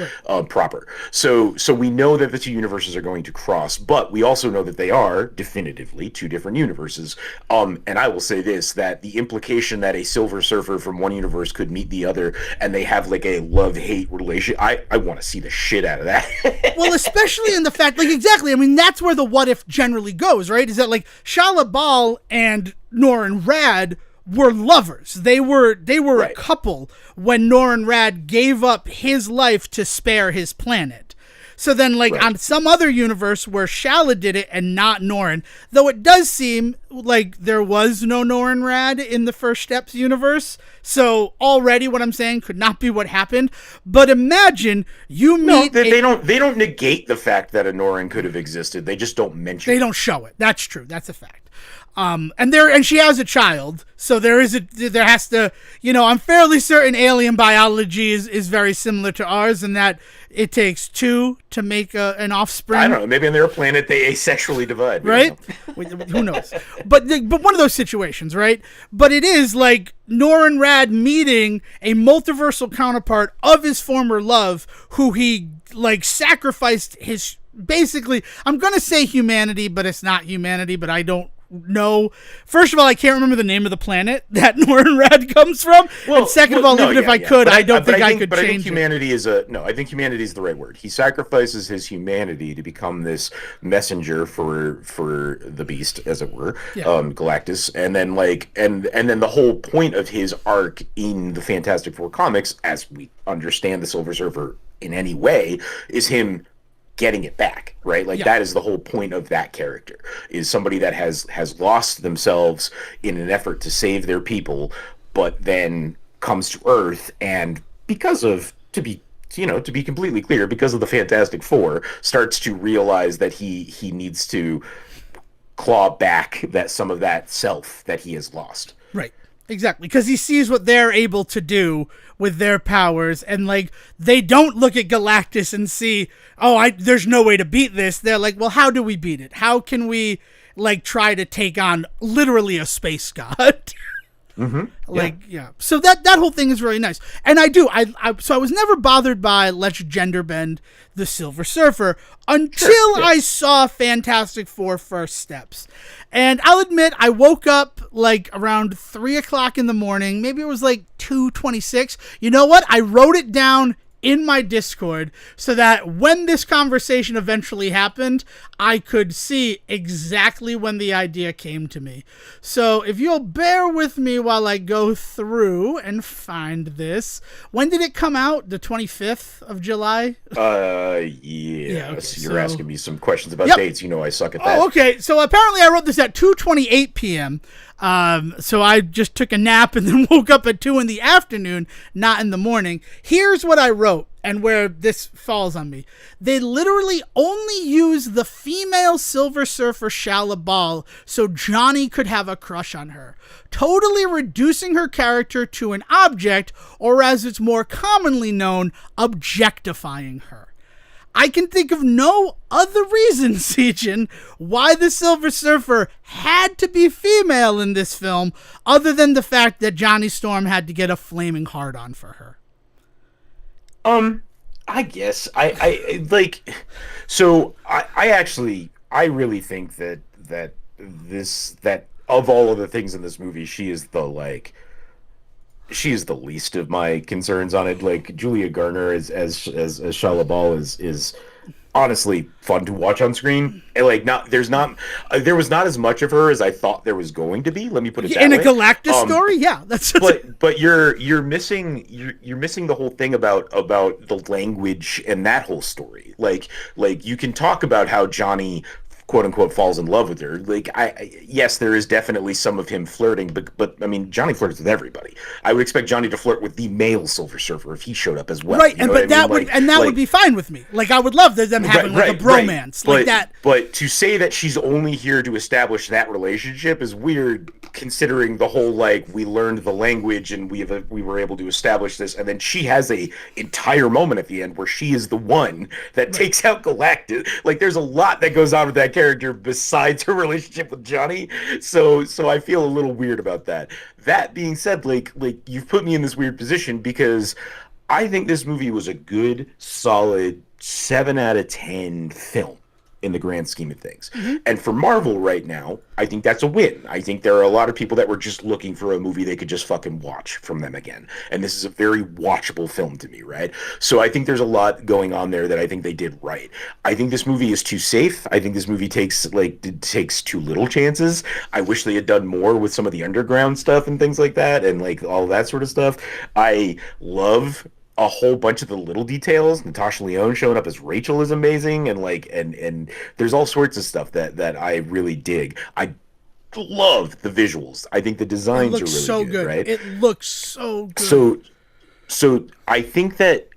Speaker 2: Proper. So we know that the 2 universes are going to cross, but we also know that they are definitive. definitively two different universes. And I will say this, that the implication that a Silver Surfer from one universe could meet the other and they have like a love-hate relation, I want to see the shit out of that.
Speaker 1: Well, especially in the fact, like, exactly, I mean, that's where the what if generally goes, right? Is that, like, Shalla-Bal and Norrin Radd were lovers. They were right. A couple when Norrin Radd gave up his life to spare his planet. So then, like, right. On some other universe where Shala did it and not Norrin, though it does seem like there was no Norrin Radd in the First Steps universe, so already what I'm saying could not be what happened. But imagine you meet...
Speaker 2: No, they don't negate the fact that a Norrin could have existed. They just don't mention it.
Speaker 1: They don't show it. That's true. That's a fact. And she has a child, so there has to, I'm fairly certain alien biology is very similar to ours, in that it takes two to make an offspring.
Speaker 2: I don't know. Maybe on their planet they asexually divide.
Speaker 1: Right? Who knows? But one of those situations, right? But it is like Norrin Radd meeting a multiversal counterpart of his former love, who he like sacrificed his, basically, I'm going to say humanity, but it's not humanity, but I don't know. First of all, I can't remember the name of the planet that Norrin Radd comes from. Well, and second of all, even if I could, I don't think I could change it.
Speaker 2: I think humanity is I think humanity is the right word. He sacrifices his humanity to become this messenger for the beast, as it were, Galactus, and then and then the whole point of his arc in the Fantastic Four comics, as we understand the Silver Surfer in any way, is him getting it back, right? Like, that is the whole point of that character, is somebody that has lost themselves in an effort to save their people, but then comes to Earth, and because of, to be completely clear, because of the Fantastic Four, starts to realize that he needs to claw back some of that self that he has lost.
Speaker 1: Right. Exactly, because he sees what they're able to do with their powers, and like, they don't look at Galactus and see, there's no way to beat this. They're like, well, how do we beat it? How can we like try to take on literally a space god? Mm-hmm. So that whole thing is really nice, and I was never bothered by let's gender bend the Silver Surfer until I saw Fantastic Four First Steps. And I'll admit, I woke up like around 3:00 in the morning. Maybe it was like 2:26. You know what? I wrote it down in my Discord so that when this conversation eventually happened, I could see exactly when the idea came to me. So if you'll bear with me while I go through and find this. When did it come out? The 25th of July?
Speaker 2: Yes. You're asking me some questions about dates. I suck at that.
Speaker 1: Oh, okay. So apparently I wrote this at 2:28 p.m. So I just took a nap and then woke up at 2 in the afternoon, not in the morning. Here's what I wrote, and where this falls on me. They literally only used the female Silver Surfer Shalla-Bal so Johnny could have a crush on her, totally reducing her character to an object, or as it's more commonly known, objectifying her. I can think of no other reason, Seachin, why the Silver Surfer had to be female in this film, other than the fact that Johnny Storm had to get a flaming hard-on for her.
Speaker 2: I guess I like. So I really think that of all of the things in this movie, she is the least of my concerns on it. Like, Julia Garner as Shalla-Bal is honestly fun to watch on screen. And there was not as much of her as I thought there was going to be. Let me put it that way.
Speaker 1: In a Galactus story, that's.
Speaker 2: But you're missing the whole thing about the language and that whole story. Like you can talk about how Johnny, quote unquote, falls in love with her. Yes, there is definitely some of him flirting, but I mean, Johnny flirts with everybody. I would expect Johnny to flirt with the male Silver Surfer if he showed up as well.
Speaker 1: Right, that would be fine with me. Like, I would love them having a bromance like that.
Speaker 2: But to say that she's only here to establish that relationship is weird, considering the whole we learned the language and we were able to establish this, and then she has a entire moment at the end where she is the one that takes out Galactus. Like, there's a lot that goes on with that character besides her relationship with Johnny, so I feel a little weird about that. That being said, like you've put me in this weird position, because I think this movie was a good, solid 7 out of 10 film. in the grand scheme of things. And for Marvel right now, I think that's a win. I think there are a lot of people that were just looking for a movie they could just fucking watch from them again. And this is a very watchable film to me, right? So I think there's a lot going on there that I think they did right. I think this movie is too safe. I think this movie takes too little chances. I wish they had done more with some of the underground stuff and things like that, and like all that sort of stuff. I love a whole bunch of the little details. Natasha Lyonne showing up as Rachel is amazing, and there's all sorts of stuff that I really dig. I love the visuals. I think the designs are really
Speaker 1: so good.
Speaker 2: Right?
Speaker 1: It looks so good.
Speaker 2: So I think that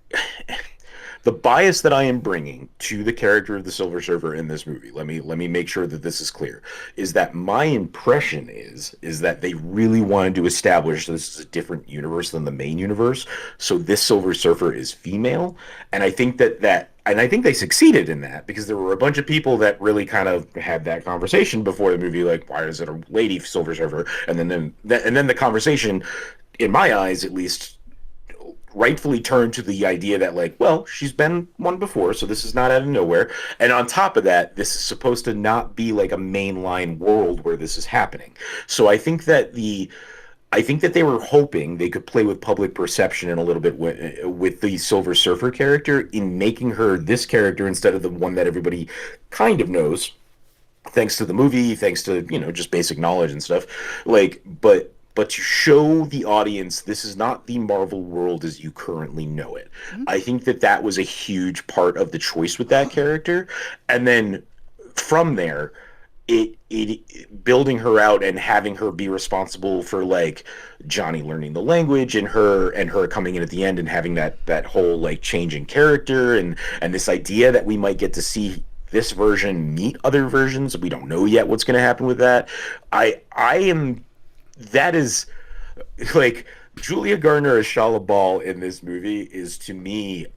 Speaker 2: the bias that I am bringing to the character of the Silver Surfer in this movie, let me make sure that this is clear, is that my impression is that they really wanted to establish this is a different universe than the main universe. So this Silver Surfer is female, and I think and I think they succeeded in that, because there were a bunch of people that really kind of had that conversation before the movie, like, why is it a lady Silver Surfer? And then the conversation, in my eyes at least, rightfully turned to the idea that, like, well, she's been one before, so this is not out of nowhere. And on top of that, this is supposed to not be like a mainline world where this is happening. So I think that they were hoping they could play with public perception in a little bit with the Silver Surfer character, in making her this character instead of the one that everybody kind of knows, thanks to the movie, thanks to, just basic knowledge and stuff. But to show the audience this is not the Marvel world as you currently know it. I think that was a huge part of the choice with that character. And then from there, it building her out and having her be responsible for, like, Johnny learning the language, and her coming in at the end and having that whole, like, change in character, and this idea that we might get to see this version meet other versions. We don't know yet what's going to happen with that. That is, like, Julia Garner as Shalla-Bal in this movie is, to me,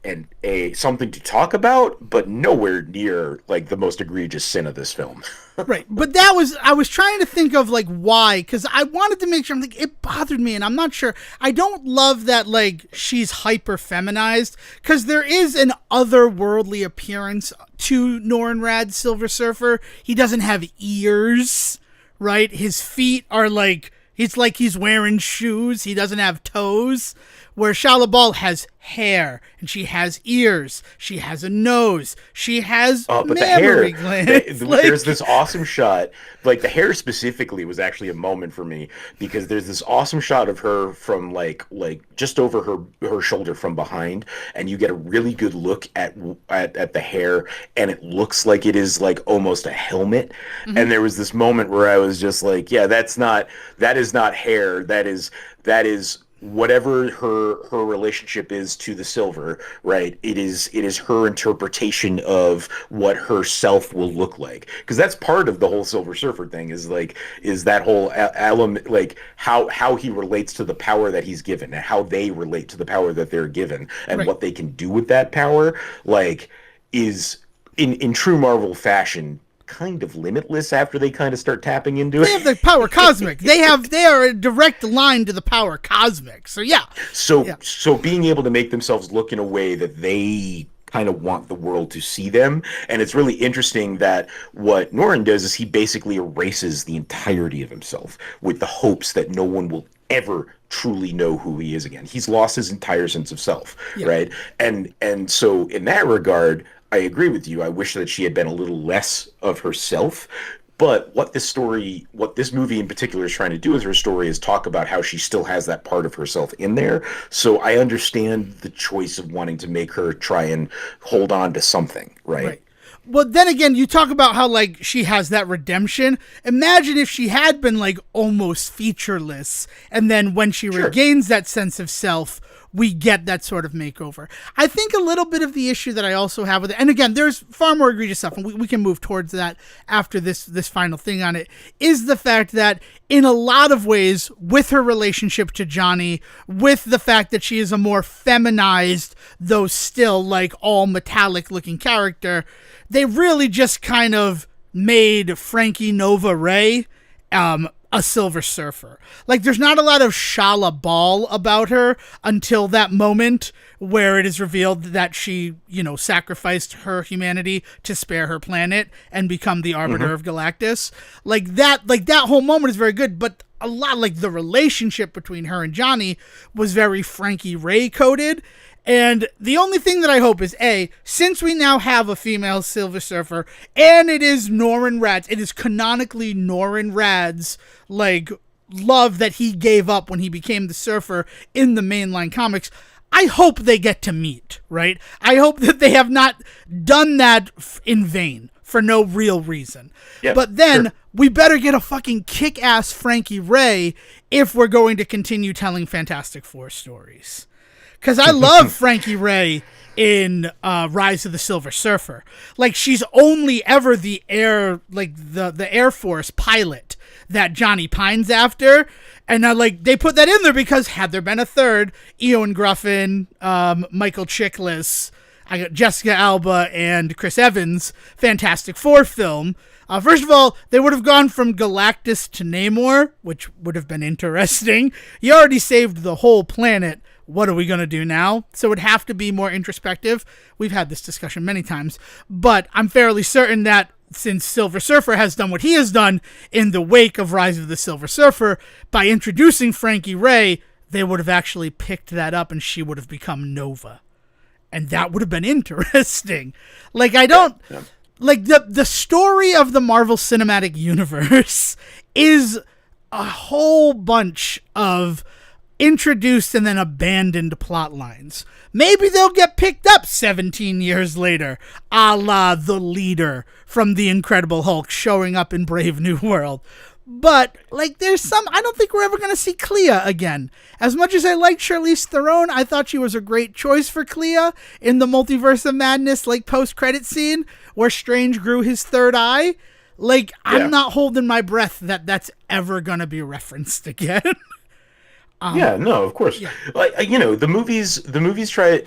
Speaker 2: something to talk about, but nowhere near, like, the most egregious sin of this film.
Speaker 1: Right. But I was trying to think of, like, why, because I wanted to make sure, I'm like, it bothered me, and I'm not sure. I don't love that, like, she's hyper feminized, because there is an otherworldly appearance to Norrin Radd's Silver Surfer. He doesn't have ears, right? His feet are like, it's like he's wearing shoes. He doesn't have toes. Where Shalla-Bal has hair, and she has ears. She has a nose. She has mammary glands.
Speaker 2: There's this awesome shot. Like, the hair specifically was actually a moment for me, because there's this awesome shot of her from like just over her shoulder from behind, and you get a really good look at the hair, and it looks like it is, like, almost a helmet. And there was this moment where I was just like, yeah, that is not hair. That is whatever her relationship is to the Silver, right? It is her interpretation of what her self will look like, because that's part of the whole Silver Surfer thing, is that whole element, like how he relates to the power that he's given, and how they relate to the power that they're given, and what they can do with that power, like, is in true Marvel fashion kind of limitless after they kind of start tapping into it.
Speaker 1: They have the power cosmic. They are a direct line to the power cosmic. So yeah.
Speaker 2: So being able to make themselves look in a way that they kind of want the world to see them. And it's really interesting that what Norrin does is he basically erases the entirety of himself with the hopes that no one will ever truly know who he is again. He's lost his entire sense of self, right? And so in that regard, I agree with you. I wish that she had been a little less of herself. But what this movie in particular is trying to do with her story is talk about how she still has that part of herself in there. So I understand the choice of wanting to make her try and hold on to something, right?
Speaker 1: Well, then again, you talk about how, like, she has that redemption. Imagine if she had been, like, almost featureless, and then when she regains that sense of self, we get that sort of makeover. I think a little bit of the issue that I also have with it, and again, there's far more egregious stuff, and we can move towards that after this final thing on it, is the fact that in a lot of ways, with her relationship to Johnny, with the fact that she is a more feminized, though still, like, all metallic looking character, they really just kind of made Frankie Nova Ray a a Silver Surfer. Like, there's not a lot of Shalla-Bal about her until that moment where it is revealed that she, sacrificed her humanity to spare her planet and become the Arbiter of Galactus. Like that whole moment is very good, but a lot, like, the relationship between her and Johnny was very Frankie Ray coded. And the only thing that I hope is, since we now have a female Silver Surfer, and it is Norrin Radd's, it is canonically Norrin Radd's, like, love that he gave up when he became the Surfer in the mainline comics, I hope they get to meet, right? I hope that they have not done that in vain for no real reason. Yep, but then we better get a fucking kick-ass Frankie Ray if we're going to continue telling Fantastic Four stories. Because I love Frankie Ray in Rise of the Silver Surfer. Like, she's only ever the Air Force pilot that Johnny pines after. And they put that in there because had there been a third, Eoin Gruffin, Michael Chiklis, I got Jessica Alba, and Chris Evans, Fantastic Four film. First of all, they would have gone from Galactus to Namor, which would have been interesting. You already saved the whole planet. What are we going to do now? So it would have to be more introspective. We've had this discussion many times, but I'm fairly certain that since Silver Surfer has done what he has done in the wake of Rise of the Silver Surfer, by introducing Frankie Ray, they would have actually picked that up and she would have become Nova. And that would have been interesting. Like, like, the story of the Marvel Cinematic Universe is a whole bunch of introduced and then abandoned plot lines. Maybe they'll get picked up 17 years later, a la the Leader from The Incredible Hulk showing up in Brave New World. But, like, I don't think we're ever going to see Clea again. As much as I liked Charlize Theron, I thought she was a great choice for Clea in the Multiverse of Madness, like, post-credit scene where Strange grew his third eye. Like, I'm not holding my breath that that's ever going to be referenced again.
Speaker 2: No, of course. Yeah. Like, the movies try.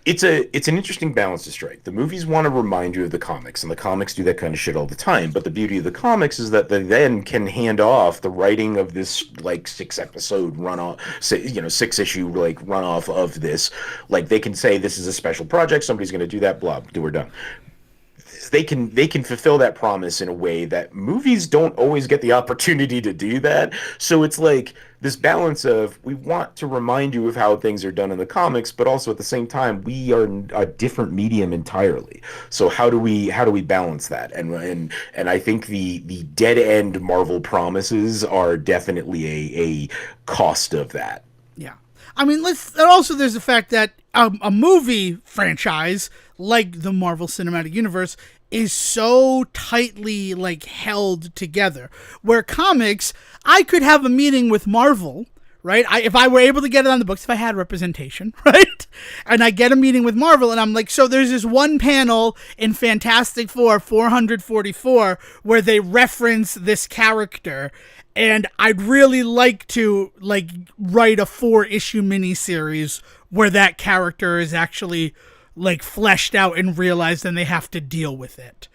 Speaker 2: It's an interesting balance to strike. The movies want to remind you of the comics, and the comics do that kind of shit all the time. But the beauty of the comics is that they then can hand off the writing of this, like, 6-episode runoff, 6-issue like runoff of this. Like, they can say this is a special project. Somebody's going to do that. Blah. We're done. They can fulfill that promise in a way that movies don't always get the opportunity to do that. So it's like this balance of, we want to remind you of how things are done in the comics, but also at the same time we are a different medium entirely. So how do we balance that? And I think the dead end Marvel promises are definitely a cost of that.
Speaker 1: Yeah. I mean, also there's the fact that a movie franchise like the Marvel Cinematic Universe is so tightly, like, held together. Where comics, I could have a meeting with Marvel, right? If I were able to get it on the books, if I had representation, right? And I get a meeting with Marvel, and I'm like, so there's this one panel in Fantastic Four 444 where they reference this character, and I'd really like to, like, write a 4-issue miniseries where that character is actually, like, fleshed out and realized, and they have to deal with it.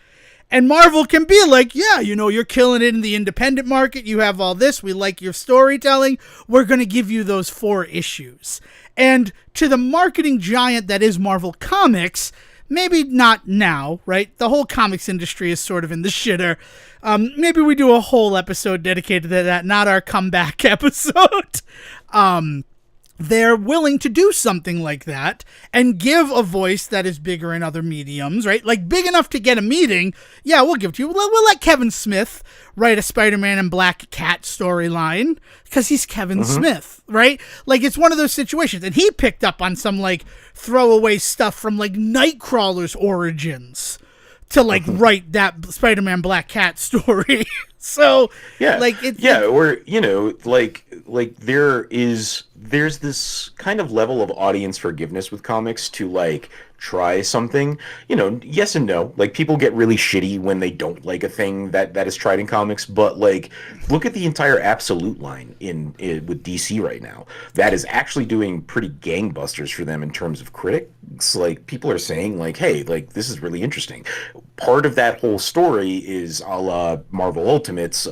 Speaker 1: And Marvel can be like, yeah, you're killing it in the independent market. You have all this. We like your storytelling. We're going to give you those 4 issues. And to the marketing giant that is Marvel Comics, maybe not now, right? The whole comics industry is sort of in the shitter. Maybe we do a whole episode dedicated to that, not our comeback episode. They're willing to do something like that and give a voice that is bigger in other mediums, right? Like, big enough to get a meeting. Yeah, we'll give it to you. We'll let Kevin Smith write a Spider-Man and Black Cat storyline because he's Kevin Smith, right? Like, it's one of those situations. And he picked up on some, like, throwaway stuff from, like, Nightcrawler's origins to, like, write that Spider-Man Black Cat story. So, like, it's...
Speaker 2: Yeah, or, like there's this kind of level of audience forgiveness with comics to, like, try something, yes and no. Like, people get really shitty when they don't like a thing that is tried in comics, but, like, look at the entire Absolute line in with DC right now. That is actually doing pretty gangbusters for them in terms of critics. Like, people are saying, like, hey, like, this is really interesting. Part of that whole story is a la Marvel Ultimates,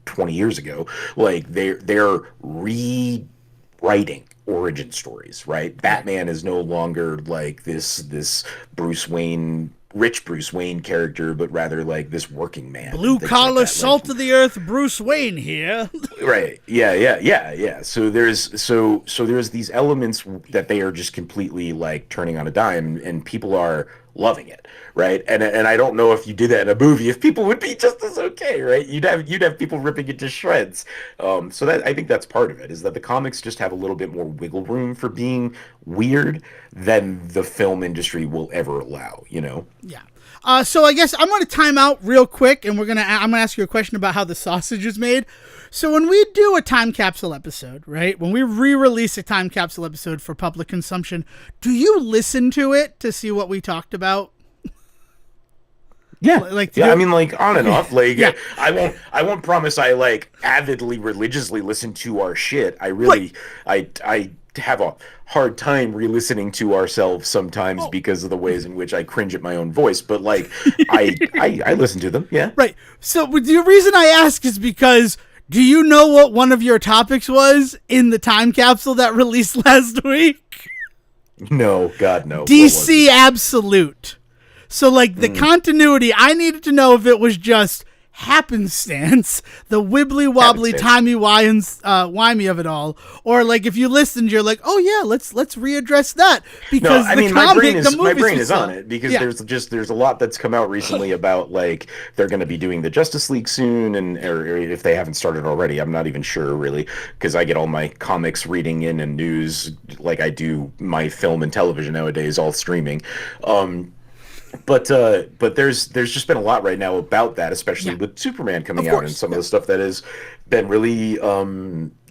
Speaker 2: 20 years ago. Like they're rewriting origin stories, right? Batman is no longer like this Bruce Wayne, rich Bruce Wayne character, but rather like this working man.
Speaker 1: Blue collar, like salt of the earth Bruce Wayne here.
Speaker 2: Right. Yeah. So there's these elements that they are just completely like turning on a dime, and people are loving it, right? And I don't know if you did that in a movie, if people would be just as okay, right? You'd have people ripping it to shreds. So that, I think that's part of it, is that the comics just have a little bit more wiggle room for being weird than the film industry will ever allow, you know?
Speaker 1: Yeah. So I guess I'm going to time out real quick, and I'm going to ask you a question about how the sausage is made. So when we do a time capsule episode, right? When we re-release a time capsule episode for public consumption, do you listen to it to see what we talked about?
Speaker 2: Yeah. I mean, like, on and off. Like, yeah. I won't promise I like avidly religiously listen to our shit. I really I have a hard time re-listening to ourselves sometimes because of the ways in which I cringe at my own voice, but like I listen to them. Yeah.
Speaker 1: Right. So the reason I ask is because, do you know what one of your topics was in the time capsule that released last week?
Speaker 2: No, God, no.
Speaker 1: DC Absolute. So like the continuity, I needed to know if it was just happenstance, the wibbly wobbly timey wimey of it all, or like if you listened, you're like, oh yeah, let's readdress that, because
Speaker 2: my brain is on it, because there's a lot that's come out recently about like they're going to be doing the Justice League soon, and or if they haven't started already, I'm not even sure really, because I get all my comics reading in and news like I do my film and television nowadays, all streaming. But there's just been a lot right now about that, especially with Superman coming out and some of the stuff that has been really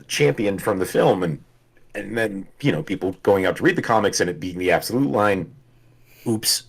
Speaker 2: championed from the film, and then, you know, people going out to read the comics and it being the absolute line, oops.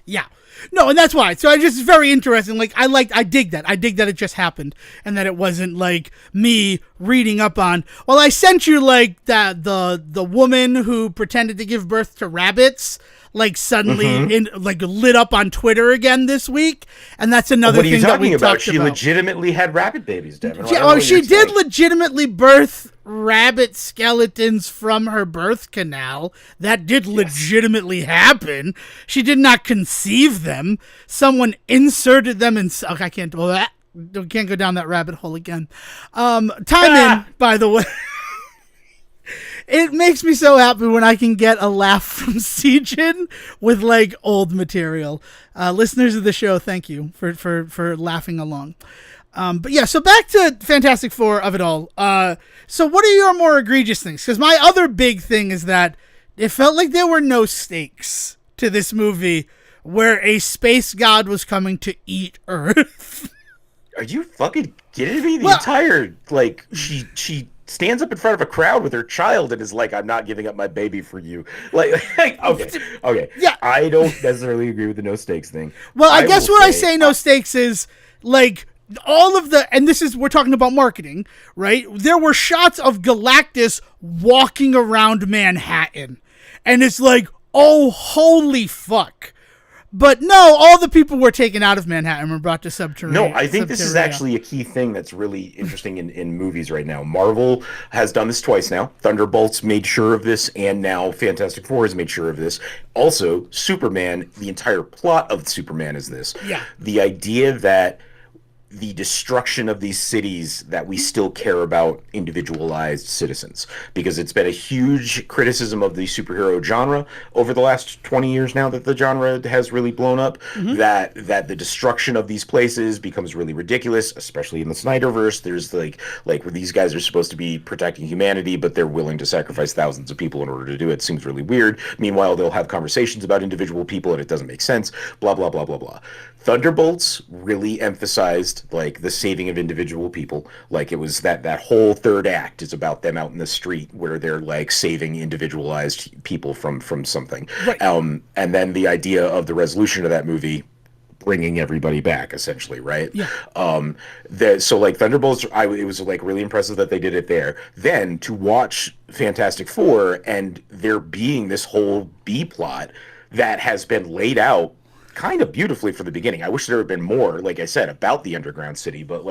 Speaker 1: Yeah. No, and that's why. So I just very interesting. Like I dig that. I dig that it just happened, and that it wasn't like me reading up on. Well, I sent you like that the woman who pretended to give birth to rabbits, like suddenly lit up on Twitter again this week, and that's another thing that we talked about.
Speaker 2: She legitimately had rabbit babies, Devin.
Speaker 1: Yeah, she did legitimately birth rabbit skeletons from her birth canal. That did legitimately happen. She did not conceive them. Someone inserted them in. Okay, I can't go down that rabbit hole again. In, by the way. It makes me so happy when I can get a laugh from Sejin with like old material. Listeners of the show, thank you for laughing along. But yeah, so back to Fantastic Four of it all. So what are your more egregious things? Because my other big thing is that it felt like there were no stakes to this movie, where a space god was coming to eat Earth.
Speaker 2: Are you fucking kidding me? The entire, like, she stands up in front of a crowd with her child and is like, I'm not giving up my baby for you. Like okay. Yeah. I don't necessarily agree with the no stakes thing.
Speaker 1: Well, I guess when I say no stakes is, like, all of the, and this is, we're talking about marketing, right? There were shots of Galactus walking around Manhattan, and it's like, oh, holy fuck. But no, all the people were taken out of Manhattan and were brought to subterranean.
Speaker 2: No, I think this is actually a key thing that's really interesting in movies right now. Marvel has done this twice now. Thunderbolts made sure of this, and now Fantastic Four has made sure of this. Also, Superman, the entire plot of Superman is this.
Speaker 1: Yeah.
Speaker 2: The idea that the destruction of these cities, that we still care about individualized citizens, because it's been a huge criticism of the superhero genre over the last 20 years now that the genre has really blown up, that the destruction of these places becomes really ridiculous, especially in the Snyderverse. There's like where these guys are supposed to be protecting humanity, but they're willing to sacrifice thousands of people in order to do it. Seems really weird. Meanwhile, they'll have conversations about individual people and it doesn't make sense, blah, blah, blah, blah, blah. Thunderbolts really emphasized like the saving of individual people. Like it was that whole third act is about them out in the street where they're like saving individualized people from something.
Speaker 1: Right.
Speaker 2: And then the idea of the resolution of that movie, bringing everybody back, essentially, right?
Speaker 1: Yeah.
Speaker 2: So like Thunderbolts, it was like really impressive that they did it there. Then to watch Fantastic Four and there being this whole B plot that has been laid out kind of beautifully for the beginning. I wish there had been more, like I said, about the underground city, but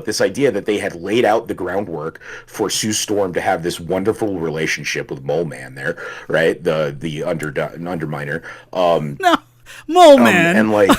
Speaker 2: this idea that they had laid out the groundwork for Sue Storm to have this wonderful relationship with Mole Man there, right? The Underminer.
Speaker 1: No, Mole Man.
Speaker 2: And like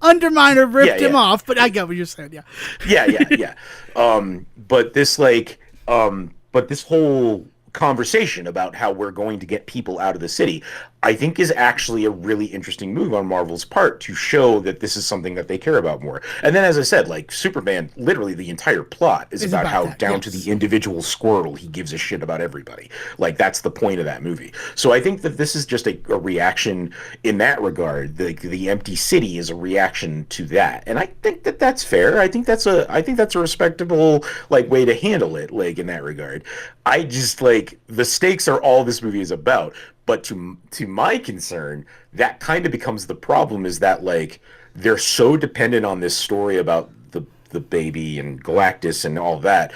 Speaker 1: Underminer ripped him off, but I get what you're saying,
Speaker 2: yeah. But this whole conversation about how we're going to get people out of the city, I think is actually a really interesting move on Marvel's part to show that this is something that they care about more. And then, as I said, like Superman, literally the entire plot is about how
Speaker 1: that,
Speaker 2: down to the individual squirrel he gives a shit about everybody. Like, that's the point of that movie. So I think that this is just a reaction in that regard. The empty city is a reaction to that, and I think that that's fair. I think that's a respectable like way to handle it. Like in that regard, I just like the stakes are all this movie is about. But to my concern, that kind of becomes the problem, is that like they're so dependent on this story about the baby and Galactus and all that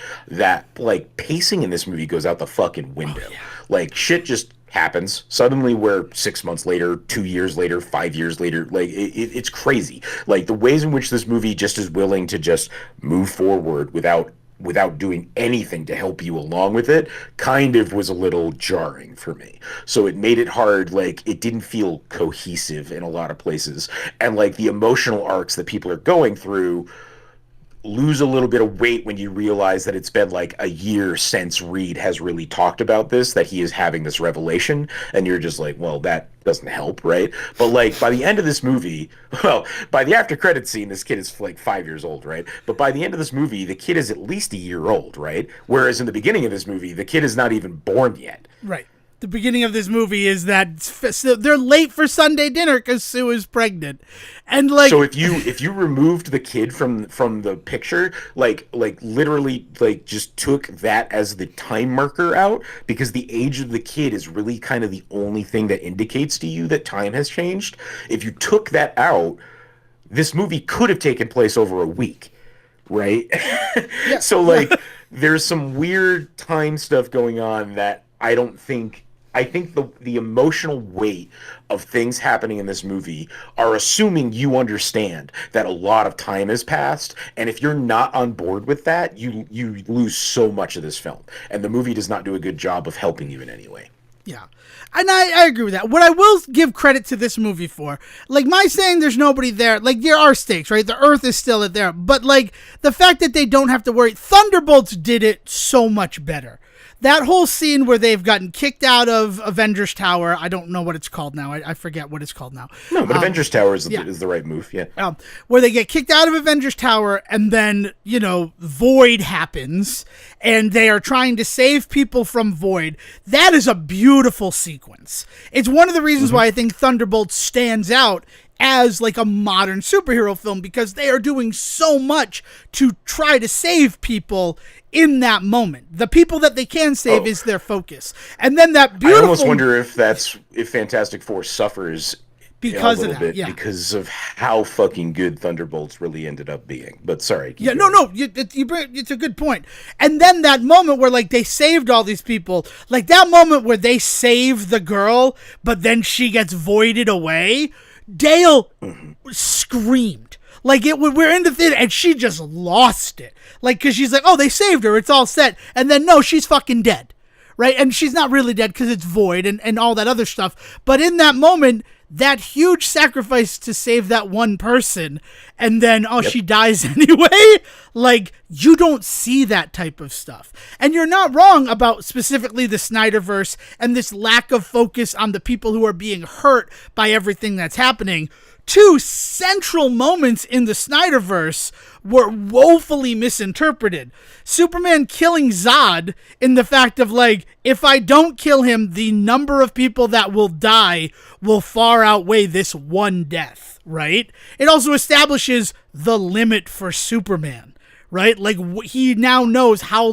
Speaker 2: like pacing in this movie goes out the fucking window. Oh, yeah. Like shit just happens suddenly. We're 6 months later, 2 years later, 5 years later. Like it's crazy. Like the ways in which this movie just is willing to just move forward without doing anything to help you along with it kind of was a little jarring for me. So it made it hard. Like it didn't feel cohesive in a lot of places, and like the emotional arcs that people are going through lose a little bit of weight when you realize that it's been like a year since Reed has really talked about this, that he is having this revelation, and you're just like, well, that doesn't help, right? But like by the end of this movie, well, by the after credit scene, this kid is like 5 years old, right? But by the end of this movie, the kid is at least a year old, right? Whereas in the beginning of this movie, the kid is not even born yet.
Speaker 1: Right. The beginning of this movie is that they're late for Sunday dinner because Sue is pregnant, and like. So
Speaker 2: if you removed the kid from the picture, like literally like just took that as the time marker out, because the age of the kid is really kind of the only thing that indicates to you that time has changed. If you took that out, this movie could have taken place over a week, right? Yeah, so like there's some weird time stuff going on that I think the emotional weight of things happening in this movie are assuming you understand that a lot of time has passed, and if you're not on board with that, you lose so much of this film, and the movie does not do a good job of helping you in any way.
Speaker 1: Yeah. And I agree with that. What I will give credit to this movie for, like my saying there's nobody there, like there are stakes, right? The Earth is still there, but like the fact that they don't have to worry, Thunderbolts did it so much better. That whole scene where they've gotten kicked out of Avengers Tower, I don't know what it's called now. I forget what it's called now.
Speaker 2: No, but Avengers Tower is the right move, yeah.
Speaker 1: Where they get kicked out of Avengers Tower, and then, Void happens, and they are trying to save people from Void. That is a beautiful sequence. It's one of the reasons why I think Thunderbolts stands out as like a modern superhero film, because they are doing so much to try to save people in that moment. The people that they can save is their focus. And then that beautiful... I
Speaker 2: almost wonder if Fantastic Four suffers
Speaker 1: because
Speaker 2: a little
Speaker 1: of that,
Speaker 2: bit because of how fucking good Thunderbolts really ended up being. But sorry.
Speaker 1: It's a good point. And then that moment where like they saved all these people, like that moment where they save the girl, but then she gets voided away, Dale screamed. Like we're in the theater and she just lost it. Like, cause she's like, oh, they saved her. It's all set. And then no, she's fucking dead. Right. And she's not really dead cause it's Void and all that other stuff. But in that moment, that huge sacrifice to save that one person, and then, she dies anyway. Like, you don't see that type of stuff. And you're not wrong about specifically the Snyderverse and this lack of focus on the people who are being hurt by everything that's happening. Two central moments in the Snyderverse were woefully misinterpreted. Superman killing Zod, in the fact of like, if I don't kill him, the number of people that will die will far outweigh this one death, right? It also establishes the limit for Superman, right? Like he now knows how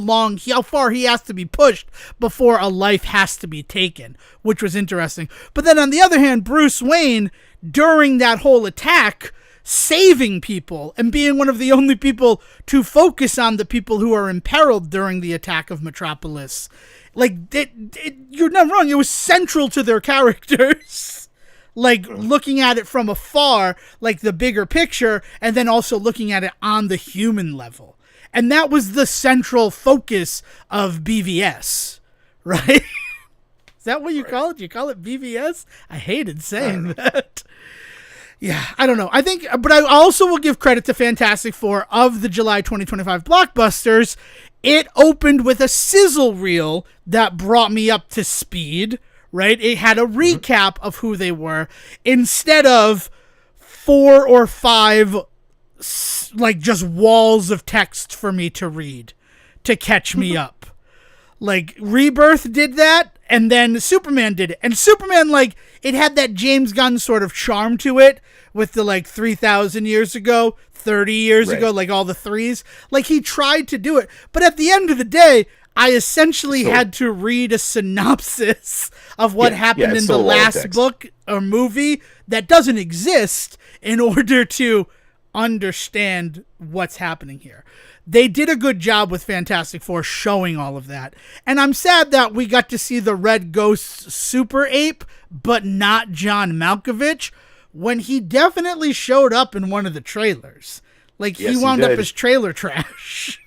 Speaker 1: far he has to be pushed before a life has to be taken, which was interesting. But then on the other hand, Bruce Wayne, during that whole attack, saving people and being one of the only people to focus on the people who are imperiled during the attack of Metropolis. Like, you're not wrong. It was central to their characters. like looking at it from afar, like the bigger picture, and then also looking at it on the human level. And that was the central focus of BVS, right? Is that what you call it? You call it BVS? I hated saying that. Yeah, I don't know. I think, but I also will give credit to Fantastic Four of the July 2025 blockbusters. It opened with a sizzle reel that brought me up to speed, right? It had a recap of who they were instead of 4 or 5, like, just walls of text for me to read to catch me up. Like, Rebirth did that, and then Superman did it. And Superman, like, it had that James Gunn sort of charm to it with the, like, 3,000 years ago, 30 years ago, like, all the threes. Like, he tried to do it. But at the end of the day, I essentially had to read a synopsis of what happened in the last book or movie that doesn't exist in order to understand what's happening here. They did a good job with Fantastic Four showing all of that. And I'm sad that we got to see the Red Ghost Super Ape, but not John Malkovich, when he definitely showed up in one of the trailers. Like, he wound up as trailer trash.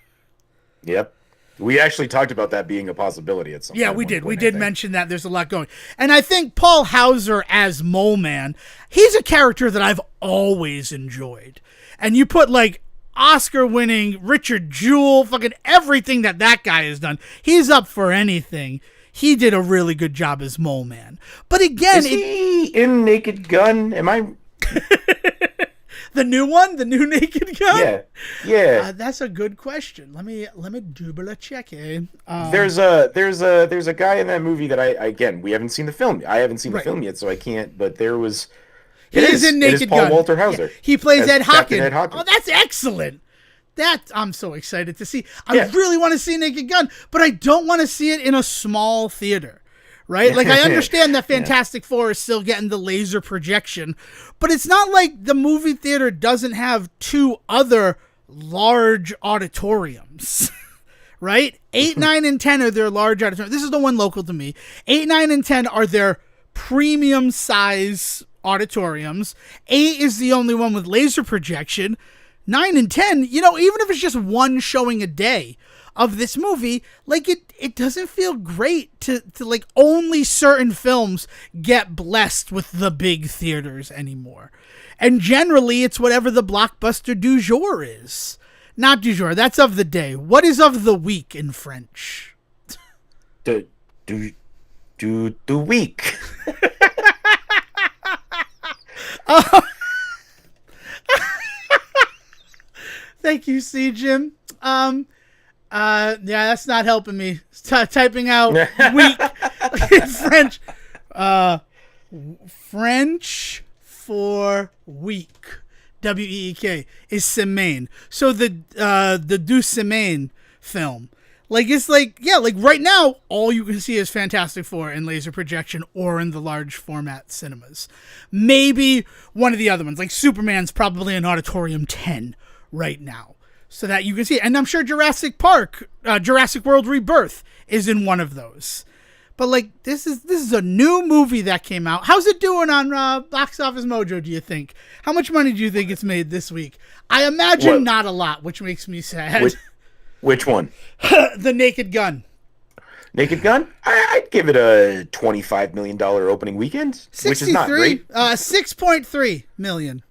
Speaker 2: Yep. We actually talked about that being a possibility at some point.
Speaker 1: Yeah, we did. We did mention that there's a lot going. And I think Paul Hauser as Mole Man, he's a character that I've always enjoyed. And you put, like, Oscar-winning Richard Jewell, fucking everything that guy has done. He's up for anything. He did a really good job as Mole Man. But again...
Speaker 2: Is he in Naked Gun? Am I...
Speaker 1: The new one? The new Naked Gun?
Speaker 2: Yeah.
Speaker 1: That's a good question. Let me double check it.
Speaker 2: There's a guy in that movie that we haven't seen the film. I haven't seen the film yet, so I can't. But there was.
Speaker 1: He's in Naked
Speaker 2: Gun.
Speaker 1: Gun.
Speaker 2: Paul Walter Hauser.
Speaker 1: Yeah. He plays Ed Hawkins.
Speaker 2: Ed Hawkins.
Speaker 1: Oh, that's excellent. I'm so excited to see. I really want to see Naked Gun, but I don't want to see it in a small theater. Right? Like, I understand that Fantastic Four is still getting the laser projection, but it's not like the movie theater doesn't have 2 other large auditoriums, right? 8, 9, and 10 are their large auditoriums. This is the one local to me. 8, 9, and 10 are their premium size auditoriums. 8 is the only one with laser projection. 9 and 10, even if it's just one showing a day of this movie, like, it doesn't feel great to like, only certain films get blessed with the big theaters anymore. And generally it's whatever the blockbuster du jour is. Not du jour, that's of the day. What is of the week in French?
Speaker 2: The week.
Speaker 1: Thank you, C. Jim. Yeah, that's not helping me. Typing out week in French. French for week. W-E-E-K is semaine. So the deux semaines film. Like, it's like, like right now, all you can see is Fantastic Four in laser projection or in the large format cinemas. Maybe one of the other ones, like Superman's probably in Auditorium 10 right now. So that you can see it. And I'm sure Jurassic World Rebirth is in one of those. But, like, this is a new movie that came out. How's it doing on Box Office Mojo, do you think? How much money do you think it's made this week? I imagine not a lot, which makes me sad.
Speaker 2: Which one?
Speaker 1: The Naked Gun.
Speaker 2: Naked Gun? I'd give it a $25 million opening weekend, which is not great.
Speaker 1: 6.3 million.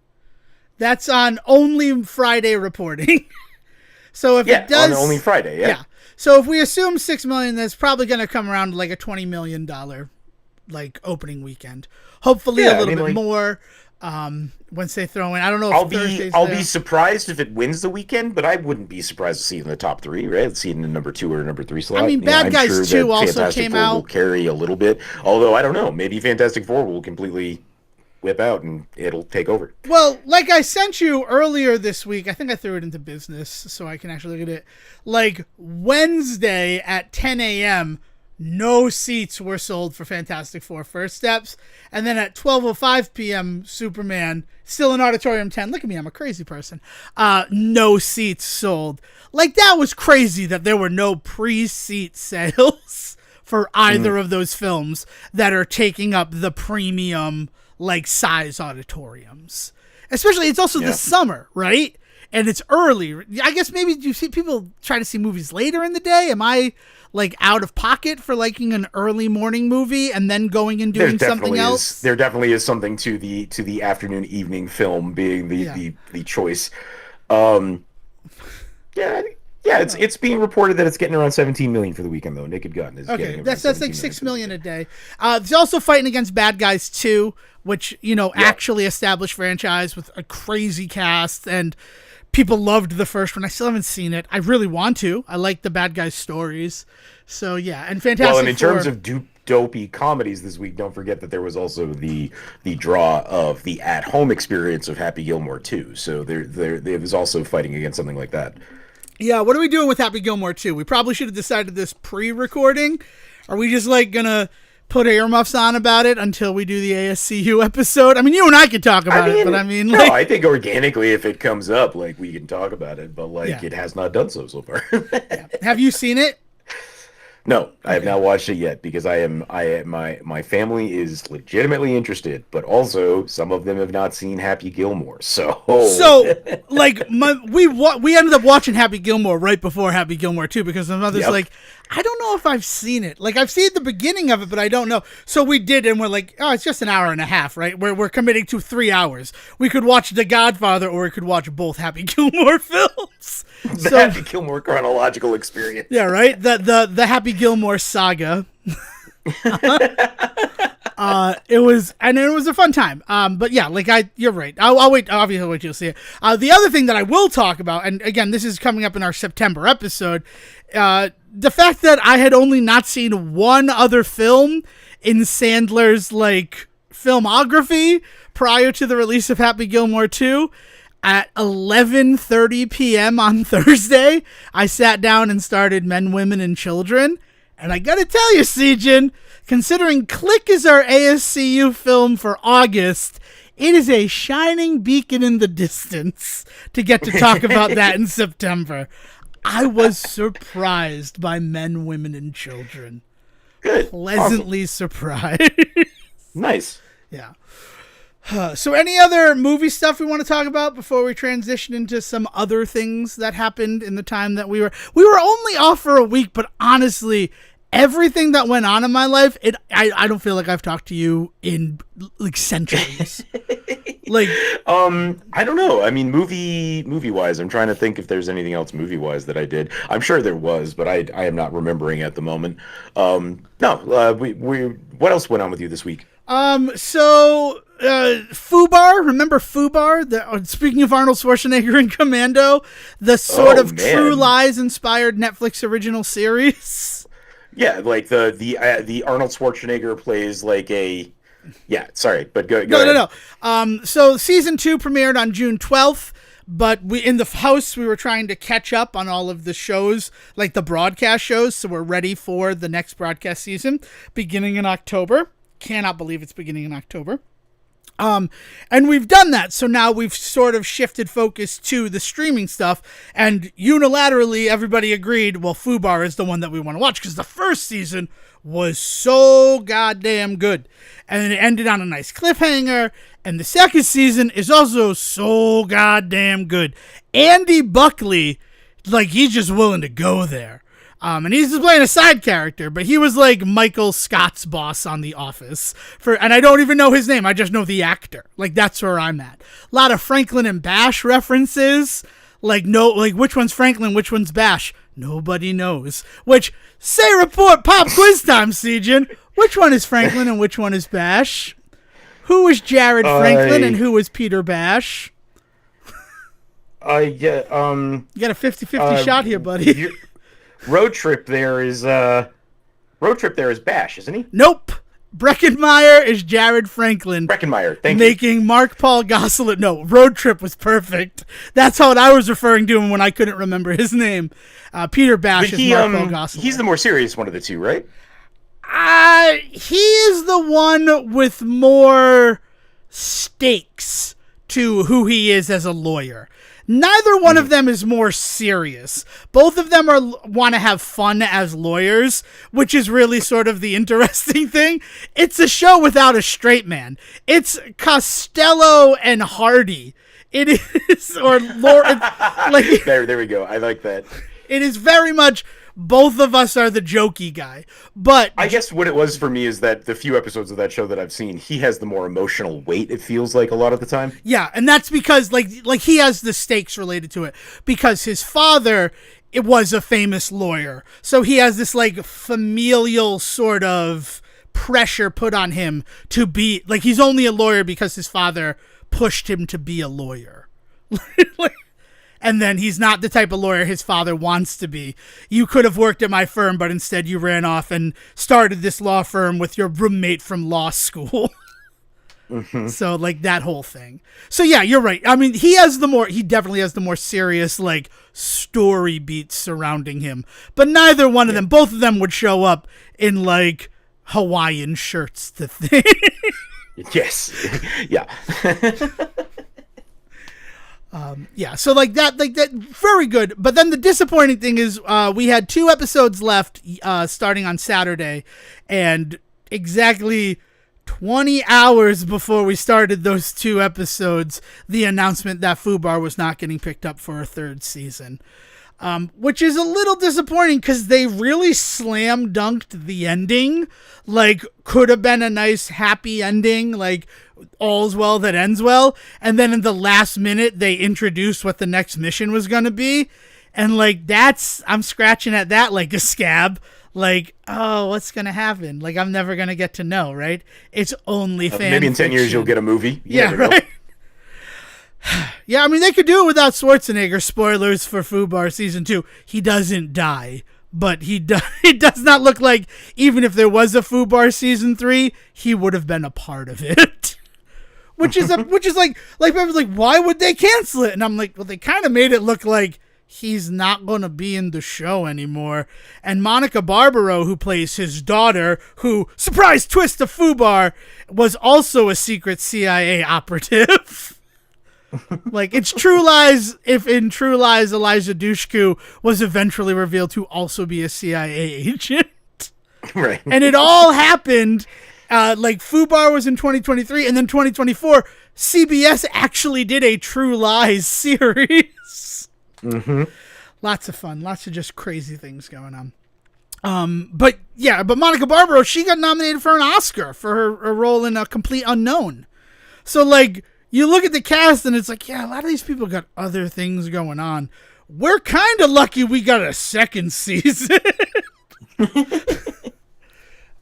Speaker 1: That's on only Friday reporting. So if it does...
Speaker 2: on only Friday, yeah.
Speaker 1: So if we assume $6 million, that's probably going to come around to like a $20 million like opening weekend. Hopefully a little bit more once they throw in. I don't know if
Speaker 2: I'll be surprised if it wins the weekend, but I wouldn't be surprised to see it in the top 3, right? See it in the number 2 or number 3 slot.
Speaker 1: I mean, Bad Guys 2 also
Speaker 2: Fantastic
Speaker 1: came
Speaker 2: Four
Speaker 1: out.
Speaker 2: Will carry a little bit, although I don't know. Maybe Fantastic Four will completely whip out and it'll take over.
Speaker 1: Well, like I sent you earlier this week, I think I threw it into business so I can actually look at it. Like Wednesday at 10 a.m., no seats were sold for Fantastic Four First Steps. And then at 12:05 p.m., Superman, still in Auditorium 10. Look at me, I'm a crazy person. No seats sold. Like, that was crazy that there were no pre-seat sales for either of those films that are taking up the premium like size auditoriums. Especially, it's also the summer, right? And it's early. I guess maybe you see people try to see movies later in the day. Am I like out of pocket for liking an early morning movie and then going and doing something else?
Speaker 2: There definitely is something to the afternoon evening film being the choice. It's being reported that it's getting around 17 million for the weekend though. Naked Gun is getting
Speaker 1: that's like 6 million a day. It's also fighting against Bad Guys 2, which actually established franchise with a crazy cast, and people loved the first one. I still haven't seen it. I really want to. I like the Bad Guys stories. So yeah, and Fantastic
Speaker 2: Well, and in
Speaker 1: Four,
Speaker 2: terms of dopey comedies this week, don't forget that there was also the draw of the at-home experience of Happy Gilmore 2. So there was also fighting against something like that.
Speaker 1: Yeah, what are we doing with Happy Gilmore 2? We probably should have decided this pre-recording. Are we just like gonna put earmuffs on about it until we do the ASCU episode? I mean, you and I could talk about it, but
Speaker 2: I think organically, if it comes up, like we can talk about it, but it has not done so far.
Speaker 1: Have you seen it?
Speaker 2: No, I have not watched it yet because my family is legitimately interested, but also some of them have not seen Happy Gilmore. So
Speaker 1: like we ended up watching Happy Gilmore right before Happy Gilmore 2 because my mother's like, I don't know if I've seen it. Like I've seen the beginning of it, but I don't know. So we did, and we're like, oh, it's just an hour and a half, right? We're committing to 3 hours. We could watch The Godfather, or we could watch both Happy Gilmore films.
Speaker 2: The Happy Gilmore chronological experience.
Speaker 1: Yeah, right. The Happy Gilmore saga. It was a fun time. But yeah, you're right. I'll wait. Obviously, wait till you see it. The other thing that I will talk about, and again, this is coming up in our September episode, the fact that I had only not seen one other film in Sandler's filmography prior to the release of Happy Gilmore 2. At 11:30 p.m. on Thursday, I sat down and started Men, Women, and Children. And I gotta tell you, Sejin, considering Click is our ASCU film for August, it is a shining beacon in the distance to get to talk about that in September. I was surprised by Men, Women, and Children.
Speaker 2: Good.
Speaker 1: Pleasantly surprised.
Speaker 2: Nice.
Speaker 1: Yeah. So any other movie stuff we want to talk about before we transition into some other things that happened in the time that we were only off for a week, but honestly, everything that went on in my life, I don't feel like I've talked to you in centuries.
Speaker 2: I don't know. I mean, movie wise, I'm trying to think if there's anything else movie wise that I did. I'm sure there was, but I am not remembering at the moment. What else went on with you this week?
Speaker 1: Fubar, remember Fubar? Speaking of Arnold Schwarzenegger in Commando, the sort of True Lies inspired Netflix original series.
Speaker 2: Yeah, like the Arnold Schwarzenegger plays like a. Yeah, sorry, but go ahead.
Speaker 1: No. So season 2 premiered on June 12th. But in the house, we were trying to catch up on all of the shows, like the broadcast shows. So we're ready for the next broadcast season beginning in October. Cannot believe it's beginning in October. And we've done that. So now we've sort of shifted focus to the streaming stuff. And unilaterally, everybody agreed, well, Fubar is the one that we want to watch because the first season was so goddamn good. And it ended on a nice cliffhanger. And the second season is also so goddamn good. Andy Buckley, he's just willing to go there. And he's just playing a side character, but he was like Michael Scott's boss on The Office. And I don't even know his name. I just know the actor. That's where I'm at. A lot of Franklin and Bash references. Which one's Franklin, which one's Bash? Nobody knows. Say report, pop quiz time, Sejin. Which one is Franklin and which one is Bash? Who is Jared Franklin and who is Peter Bash?
Speaker 2: You
Speaker 1: got a 50-50 shot here, buddy.
Speaker 2: Road Trip there is Bash, isn't he?
Speaker 1: Nope. Breckenmeyer is Jared Franklin.
Speaker 2: Breckenmeyer, thank you.
Speaker 1: Making Mark Paul Gosselaar. No, Road Trip was perfect. That's how I was referring to him when I couldn't remember his name. Peter Bash is Mark Paul Gosselaar.
Speaker 2: He's the more serious one of the two, right?
Speaker 1: He is the one with more stakes to who he is as a lawyer. Neither one of them is more serious. Both of them want to have fun as lawyers, which is really sort of the interesting thing. It's a show without a straight man. It's Costello and Hardy. It is, or Lauren. Like
Speaker 2: there we go. I like that.
Speaker 1: It is very much both of us are the jokey guy. But
Speaker 2: I guess what it was for me is that the few episodes of that show that I've seen, he has the more emotional weight, it feels like, a lot of the time.
Speaker 1: Yeah, and that's because like he has the stakes related to it because his father was a famous lawyer. So he has this like familial sort of pressure put on him to be like he's only a lawyer because his father pushed him to be a lawyer. And then he's not the type of lawyer his father wants to be. You could have worked at my firm, but instead you ran off and started this law firm with your roommate from law school. Mm-hmm. So, like, that whole thing. So, yeah, you're right. I mean, he definitely has the more serious, like, story beats surrounding him. But neither one of them, both of them would show up in, like, Hawaiian shirts to think.
Speaker 2: Yes. Yeah.
Speaker 1: So like that, very good. But then the disappointing thing is, we had 2 episodes left, starting on Saturday, and exactly 20 hours before we started those 2 episodes, the announcement that Fubar was not getting picked up for a 3rd season. Which is a little disappointing because they really slam dunked the ending. Like, could have been a nice happy ending, like all's well that ends well. And then in the last minute, they introduced what the next mission was going to be. And like, I'm scratching at that like a scab. Like, oh, what's going to happen? Like, I'm never going to get to know, right? It's only fan
Speaker 2: maybe in 10 years you'll get a movie.
Speaker 1: Yeah, right? Yeah, I mean, they could do it without Schwarzenegger. Spoilers for Fubar Season 2. He doesn't die, but it does not look like, even if there was a Fubar Season 3, he would have been a part of it. Which is like everyone's like, why would they cancel it? And I'm like, well, they kind of made it look like he's not going to be in the show anymore. And Monica Barbaro, who plays his daughter, who, surprise twist of Fubar, was also a secret CIA operative. Like, it's True Lies if in True Lies Eliza Dushku was eventually revealed to also be a CIA agent.
Speaker 2: Right.
Speaker 1: And it all happened, like, Fubar was in 2023, and then 2024, CBS actually did a True Lies series.
Speaker 2: Mm-hmm.
Speaker 1: Lots of fun. Lots of just crazy things going on. But Monica Barbaro, she got nominated for an Oscar for her role in A Complete Unknown. So, like, you look at the cast and it's like, yeah, a lot of these people got other things going on. We're kind of lucky we got a 2nd season.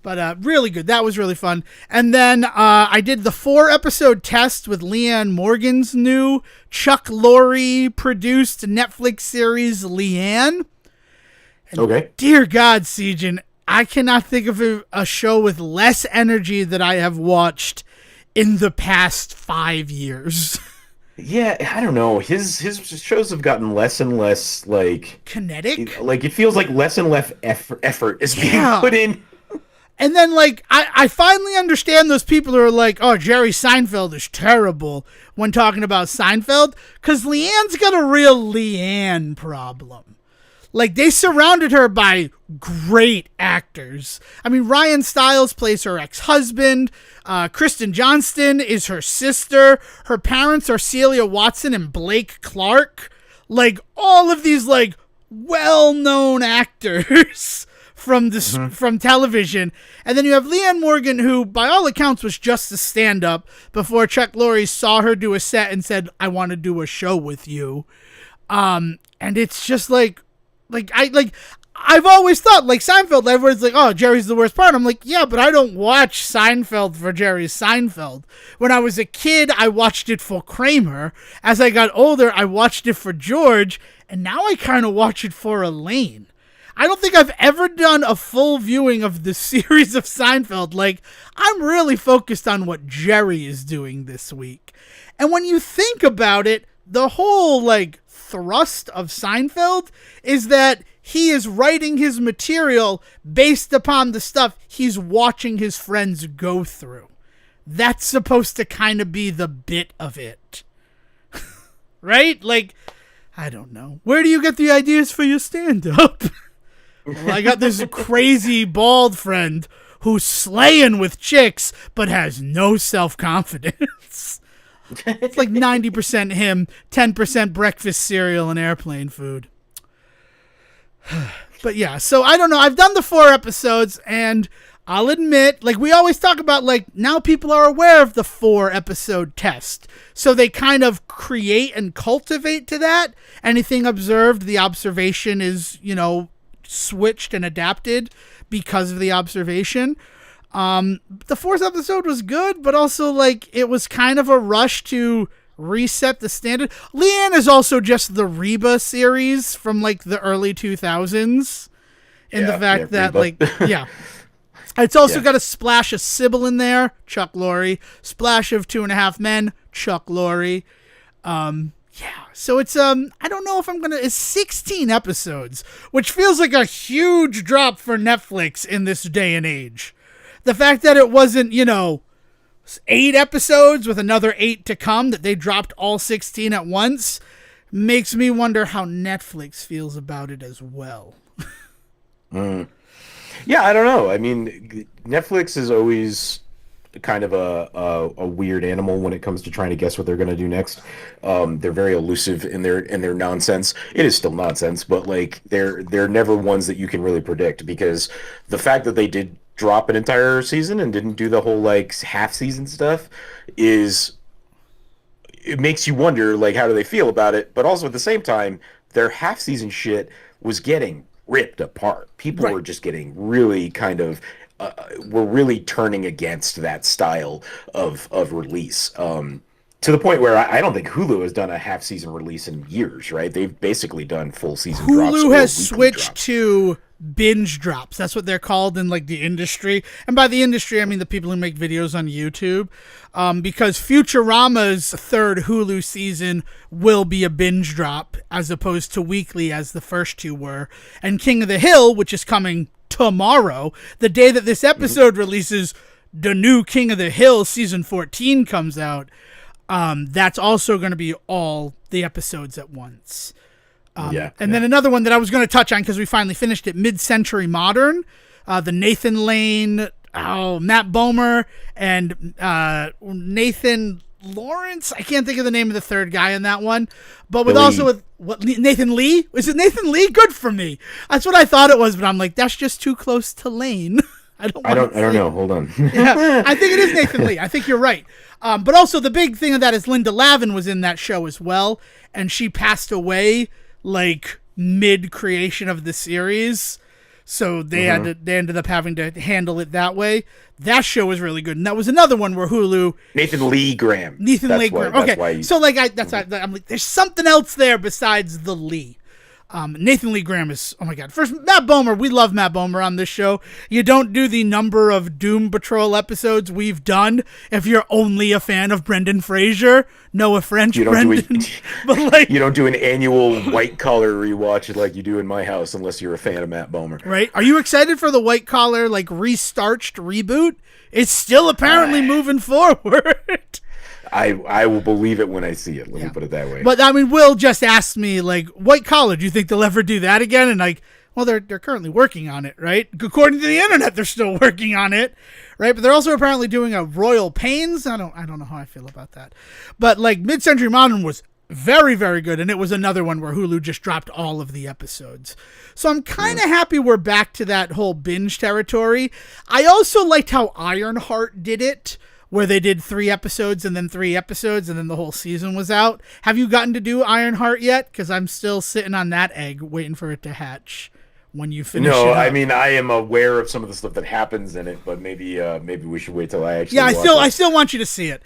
Speaker 1: But really good. That was really fun. And then I did the 4-episode test with Leanne Morgan's new Chuck Lorre produced Netflix series, Leanne. And
Speaker 2: okay.
Speaker 1: Dear God, Sejan, I cannot think of a show with less energy that I have watched in the past 5 years.
Speaker 2: Yeah, I don't know. His shows have gotten less and less, like,
Speaker 1: kinetic.
Speaker 2: Like, it feels like less and less effort is being put in.
Speaker 1: And then, like, I finally understand those people who are like, oh, Jerry Seinfeld is terrible when talking about Seinfeld, because Leanne's got a real Leanne problem. Like, they surrounded her by great actors. I mean, Ryan Stiles plays her ex-husband. Kristen Johnston is her sister. Her parents are Celia Watson and Blake Clark. Like, all of these, like, well-known actors from from television. And then you have Leanne Morgan, who, by all accounts, was just a stand-up before Chuck Lorre saw her do a set and said, I want to do a show with you. And it's just I've always thought, like, Seinfeld, everyone's like, oh, Jerry's the worst part. I'm like, yeah, but I don't watch Seinfeld for Jerry Seinfeld. When I was a kid, I watched it for Kramer. As I got older, I watched it for George. And now I kind of watch it for Elaine. I don't think I've ever done a full viewing of the series of Seinfeld. Like, I'm really focused on what Jerry is doing this week. And when you think about it, the whole, like, thrust of Seinfeld is that he is writing his material based upon the stuff he's watching his friends go through. That's supposed to kind of be the bit of it. Right? Like, I don't know. Where do you get the ideas for your stand-up? Well, I got this crazy bald friend who's slaying with chicks, but has no self-confidence. It's like 90% him, 10% breakfast cereal and airplane food. But yeah, so I don't know. I've done the 4 episodes, and I'll admit, like, we always talk about, like, now people are aware of the 4-episode test. So they kind of create and cultivate to that. Anything observed, the observation is, you know, switched and adapted because of the observation. The 4th episode was good, but also, like, it was kind of a rush to reset the standard. Leanne is also just the Reba series from, like, the early 2000s. In the fact that, Reba. Like, yeah. It's also got a splash of Sybil in there, Chuck Lorre. Splash of 2.5 Men, Chuck Lorre. So it's, I don't know if I'm gonna, it's 16 episodes, which feels like a huge drop for Netflix in this day and age. The fact that it wasn't, you know, 8 episodes with another 8 to come, that they dropped all 16 at once, makes me wonder how Netflix feels about it as well.
Speaker 2: Yeah, I don't know. I mean, Netflix is always kind of a weird animal when it comes to trying to guess what they're going to do next. They're very elusive in their nonsense. It is still nonsense, but like they're never ones that you can really predict, because the fact that they did drop an entire season and didn't do the whole like half season stuff it makes you wonder, like, how do they feel about it? But also at the same time, their half season shit was getting ripped apart. People were just getting really kind of were really turning against that style of release, to the point where I don't think Hulu has done a half season release in years, right? They've basically done full season drops.
Speaker 1: Hulu has switched to binge drops. That's what they're called in, like, the industry. And by the industry, I mean the people who make videos on YouTube. Because Futurama's 3rd Hulu season will be a binge drop as opposed to weekly as the first 2 were. And King of the Hill, which is coming tomorrow, the day that this episode releases, the new King of the Hill season 14 comes out. That's also going to be all the episodes at once. Then another one that I was going to touch on because we finally finished it, Mid-Century Modern, the Nathan Lane, Matt Bomer, and Nathan Lawrence. I can't think of the name of the third guy in that one, but with Nathan Lee. Is it Nathan Lee? Good for me. That's what I thought it was, but I'm like, that's just too close to Lane. I don't
Speaker 2: know. Hold on.
Speaker 1: Yeah, I think it is Nathan Lee. I think you're right. But also the big thing of that is Linda Lavin was in that show as well, and she passed away like mid creation of the series. So they ended up having to handle it that way. That show was really good, and that was another one where Hulu.
Speaker 2: Nathan Lee Graham.
Speaker 1: Okay, so like I'm like, there's something else there besides the Lee. Nathan Lee Graham is, oh my God. First, Matt Bomer. We love Matt Bomer on this show. You don't do the number of Doom Patrol episodes we've done if you're only a fan of Brendan Fraser. No offense, Brendan. But like,
Speaker 2: you don't do an annual White Collar rewatch like you do in my house unless you're a fan of Matt Bomer.
Speaker 1: Right. Are you excited for the White Collar, like, restarched reboot? It's still apparently moving forward.
Speaker 2: I will believe it when I see it. Let me put it that way.
Speaker 1: But I mean, Will just asked me, like, White Collar, do you think they'll ever do that again? And like, well, they're currently working on it, right? According to the internet, they're still working on it, right? But they're also apparently doing a Royal Pains. I don't know how I feel about that. But like, Mid-Century Modern was very, very good, and it was another one where Hulu just dropped all of the episodes. So I'm kind of happy we're back to that whole binge territory. I also liked how Ironheart did it, where they did 3 episodes and then 3 episodes and then the whole season was out. Have you gotten to do Ironheart yet? Because I'm still sitting on that egg waiting for it to hatch when you finish it up.
Speaker 2: I mean, I am aware of some of the stuff that happens in it, but maybe we should wait till I actually
Speaker 1: I still want you to see it,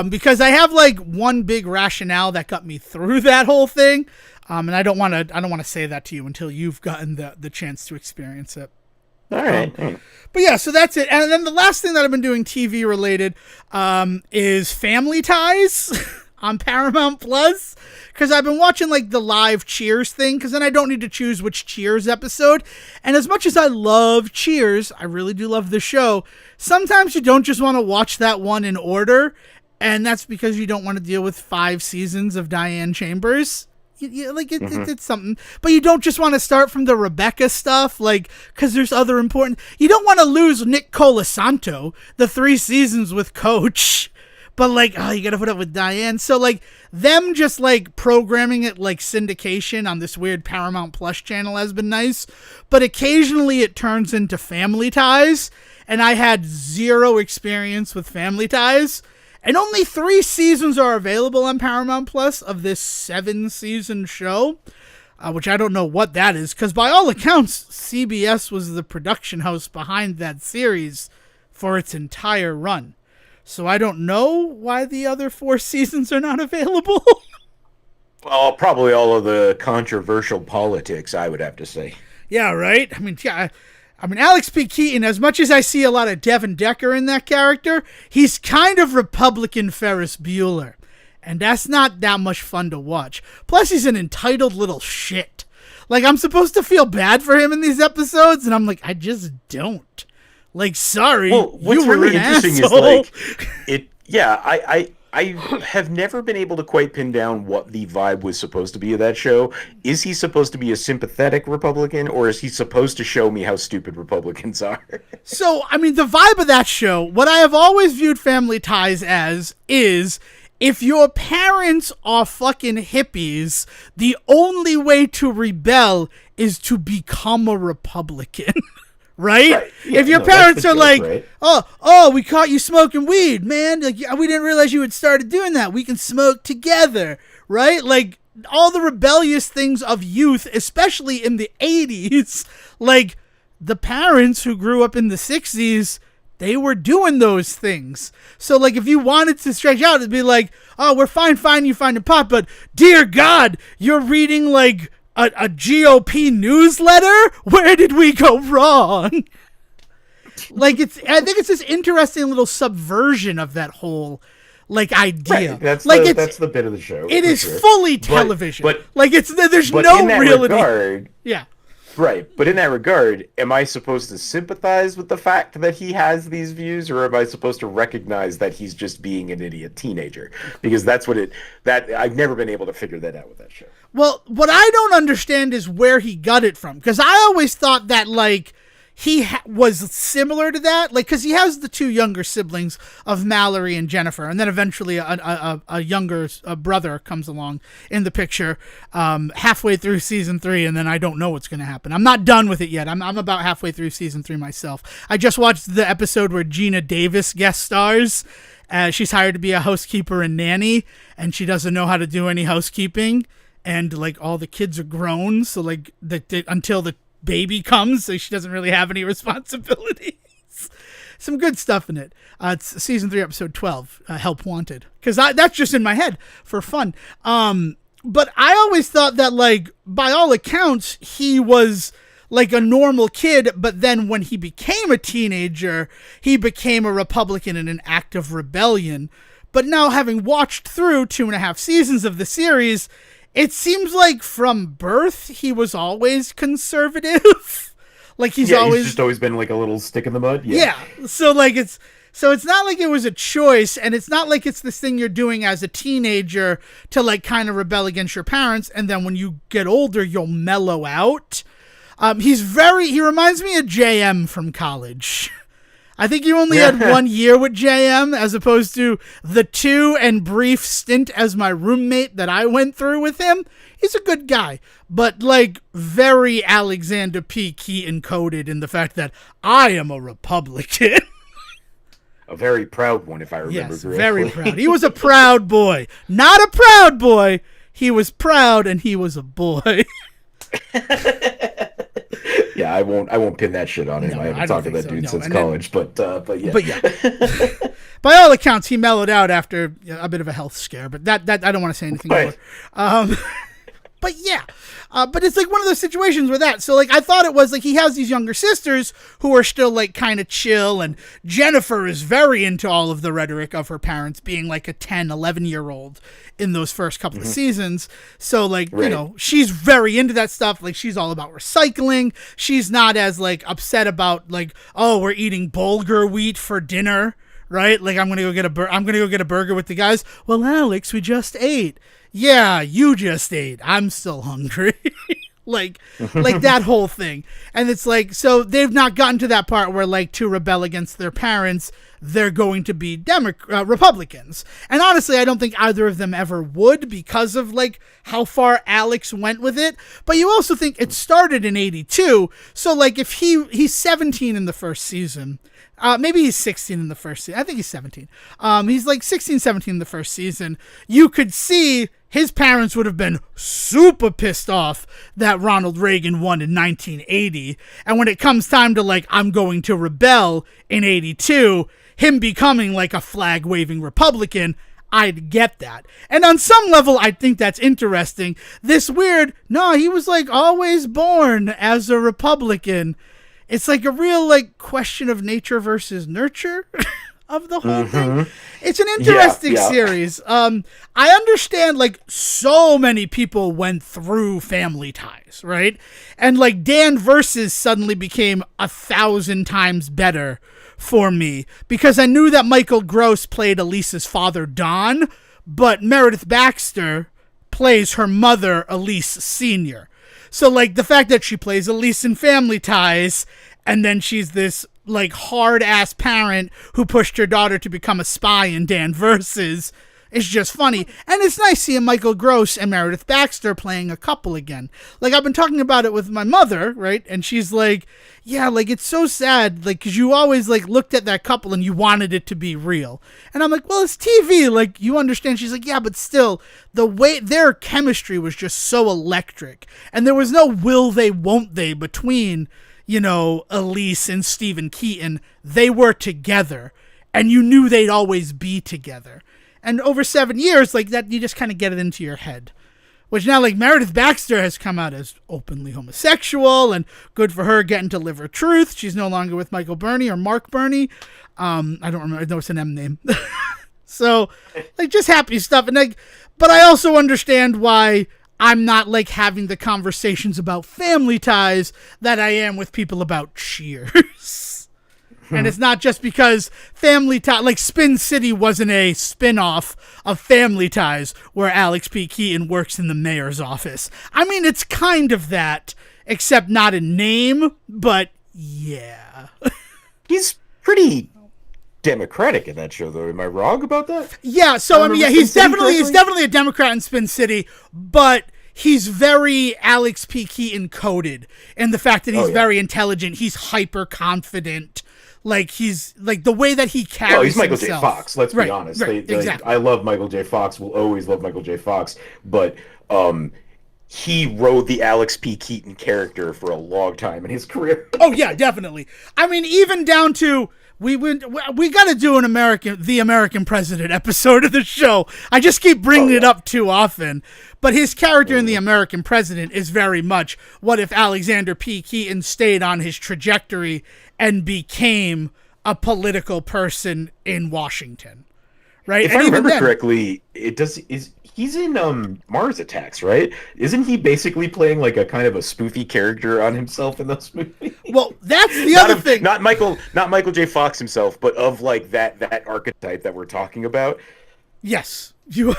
Speaker 1: because I have like one big rationale that got me through that whole thing, and I don't want to say that to you until you've gotten the chance to experience it.
Speaker 2: All right.
Speaker 1: But yeah, so that's it. And then the last thing that I've been doing TV related is Family Ties on Paramount Plus, because I've been watching like the live Cheers thing, because then I don't need to choose which Cheers episode. And as much as I love Cheers, I really do love the show, sometimes you don't just want to watch that one in order, and that's because you don't want to deal with 5 seasons of Diane Chambers. it's something. But you don't just want to start from the Rebecca stuff, like, because there's other important. You don't want to lose Nick Colasanto, the 3 seasons with Coach. But, like, you gotta put up with Diane. So, like, them just, like, programming it like syndication on this weird Paramount Plus channel has been nice. But occasionally it turns into Family Ties. And I had 0 experience with Family Ties. And only 3 seasons are available on Paramount Plus of this 7-season show. Which I don't know what that is. Because by all accounts, CBS was the production house behind that series for its entire run. So I don't know why the other 4 seasons are not available.
Speaker 2: Well, probably all of the controversial politics, I would have to say.
Speaker 1: Yeah, right? I mean, Alex P. Keaton, as much as I see a lot of Devin Decker in that character, he's kind of Republican Ferris Bueller. And that's not that much fun to watch. Plus, he's an entitled little shit. Like, I'm supposed to feel bad for him in these episodes, and I'm like, I just don't. Like, sorry,
Speaker 2: well, what's
Speaker 1: you were
Speaker 2: really
Speaker 1: an
Speaker 2: interesting
Speaker 1: asshole.
Speaker 2: is, like, it. Yeah, I have never been able to quite pin down what the vibe was supposed to be of that show. Is he supposed to be a sympathetic Republican, or is he supposed to show me how stupid Republicans are?
Speaker 1: So, I mean, the vibe of that show, what I have always viewed Family Ties as is, if your parents are fucking hippies, the only way to rebel is to become a Republican. Right? Yeah, if your parents are like, right? oh, we caught you smoking weed, man. Like, we didn't realize you had started doing that. We can smoke together, right? Like, all the rebellious things of youth, especially in the 80s, like, the parents who grew up in the 60s, they were doing those things. So, like, if you wanted to stretch out, it'd be like, oh, we're fine you finding pot, but dear God, you're reading, like, a GOP newsletter? Where did we go wrong? Like, I think it's this interesting little subversion of that whole, like, idea.
Speaker 2: Right. That's the bit of the show.
Speaker 1: It is fully television. But like, there's
Speaker 2: but
Speaker 1: no
Speaker 2: in that
Speaker 1: reality.
Speaker 2: Regard,
Speaker 1: yeah.
Speaker 2: Right, but in that regard, am I supposed to sympathize with the fact that he has these views, or am I supposed to recognize that he's just being an idiot teenager? Because that's what I've never been able to figure that out with that show.
Speaker 1: Well, what I don't understand is where he got it from, because I always thought that, like, he was similar to that, like, because he has the 2 younger siblings of Mallory and Jennifer, and then eventually a younger brother comes along in the picture halfway through season 3, and then I don't know what's going to happen. I'm not done with it yet. I'm about halfway through season 3 myself. I just watched the episode where Gina Davis guest stars. She's hired to be a housekeeper and nanny, and she doesn't know how to do any housekeeping, and, like, all the kids are grown, so, like, until the baby comes, so she doesn't really have any responsibilities. Some good stuff in it. It's season 3, episode 12, Help Wanted, because that's just in my head for fun. But I always thought that, like, by all accounts, he was like a normal kid, but then when he became a teenager, he became a Republican in an act of rebellion. But now, having watched through 2.5 seasons of the series, it seems like from birth, he was always conservative. Like, he's
Speaker 2: just always been like a little stick in the mud.
Speaker 1: Yeah. So, like, it's not like it was a choice, and it's not like it's this thing you're doing as a teenager to, like, kind of rebel against your parents, and then when you get older, you'll mellow out. He reminds me of JM from college. I think you only had 1 year with JM, as opposed to the 2 and brief stint as my roommate that I went through with him. He's a good guy, but, like, very Alexander P. Keaton coded in the fact that I am a Republican.
Speaker 2: A very proud one, if I remember correctly. Yes,
Speaker 1: very proud. He was a proud boy. Not a proud boy. He was proud, and he was a boy.
Speaker 2: Yeah, I won't pin that shit on him. I haven't talked to that dude since college, but yeah.
Speaker 1: But yeah. By all accounts, he mellowed out after a bit of a health scare, but that I don't want to say anything more. But yeah, but it's like one of those situations where so, like, I thought it was like he has these younger sisters who are still, like, kind of chill, and Jennifer is very into all of the rhetoric of her parents being like a 10, 11-year-old in those first couple of seasons. So, like, right. You know, she's very into that stuff. Like, she's all about recycling. She's not as, like, upset about, like, oh, we're eating bulgur wheat for dinner, right? Like, I'm gonna go get a burger with the guys. Well, Alex, we just ate. yeah, you just ate. I'm still hungry. like that whole thing. And it's like, so they've not gotten to that part where, like, to rebel against their parents, they're going to be Republicans. And honestly, I don't think either of them ever would, because of, like, how far Alex went with it. But you also think it started in 82. So, like, if he's 17 in the first season, maybe he's 16 in the first season. I think he's 17. He's like 16, 17 in the first season. You could see his parents would have been super pissed off that Ronald Reagan won in 1980. And when it comes time to, like, I'm going to rebel in 82, him becoming, like, a flag-waving Republican, I'd get that. And on some level, I think that's interesting. This weird, no, he was, like, always born as a Republican. It's like a real, like, question of nature versus nurture of the whole thing. It's an interesting series. I understand, like, so many people went through Family Ties, right? And, like, Dan Versus suddenly became 1,000 times better for me, because I knew that Michael Gross played Elise's father, Don, but Meredith Baxter plays her mother, Elise Sr. So, like, the fact that she plays Elise in Family Ties, and then she's this, like, hard-ass parent who pushed her daughter to become a spy in Dan Versus, is just funny. And it's nice seeing Michael Gross and Meredith Baxter playing a couple again. Like, I've been talking about it with my mother, right? And she's like, yeah, like, it's so sad, like, because you always, like, looked at that couple and you wanted it to be real. And I'm like, well, it's TV, like, you understand. She's like, yeah, but still, the way their chemistry was just so electric. And there was no will they, won't they between, you know, Elise and Stephen Keaton. They were together, and you knew they'd always be together. And over 7 years, like, that, you just kind of get it into your head. Which now, like, Meredith Baxter has come out as openly homosexual, and good for her getting to live her truth. She's no longer with Michael Burney or Mark Burney. I don't remember. No, it's an M name. So, like, just happy stuff. And, like, but I also understand why I'm not, like, having the conversations about Family Ties that I am with people about Cheers. And it's not just because Family Ties, like, Spin City wasn't a spin-off of Family Ties where Alex P. Keaton works in the mayor's office. I mean, it's kind of that, except not in name, but yeah.
Speaker 2: He's pretty Democratic in that show, though. Am I wrong about that?
Speaker 1: Yeah, so, I mean, yeah, he's definitely a Democrat in Spin City, but he's very Alex P. Keaton coded in the fact that he's very intelligent, he's hyper-confident. Like, he's, like, the way that he carries himself.
Speaker 2: He's Michael J. Fox, let's be honest.
Speaker 1: Exactly.
Speaker 2: I love Michael J. Fox, will always love Michael J. Fox, but he rode the Alex P. Keaton character for a long time in his career.
Speaker 1: Oh, yeah, definitely. I mean, even down to, we got to do the American President episode of the show. I just keep bringing it up too often. But his character in The American President is very much, what if Alexander P. Keaton stayed on his trajectory and became a political person in Washington, right?
Speaker 2: If I remember correctly, he's in Mars Attacks, right? Isn't he basically playing, like, a kind of a spoofy character on himself in those movies?
Speaker 1: Well, that's the other thing.
Speaker 2: Not Michael J. Fox himself, but of, like, that archetype that we're talking about.
Speaker 1: Yes, you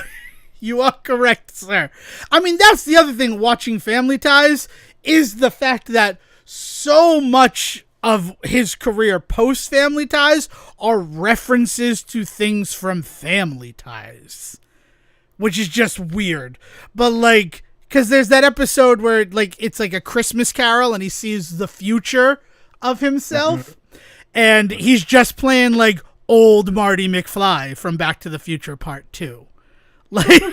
Speaker 1: are correct, sir. I mean, that's the other thing watching Family Ties is the fact that so much of his career post Family Ties are references to things from Family Ties, which is just weird. But, like, because there's that episode where, like, it's like a Christmas Carol and he sees the future of himself, and he's just playing, like, old Marty McFly from Back to the Future Part 2. Like,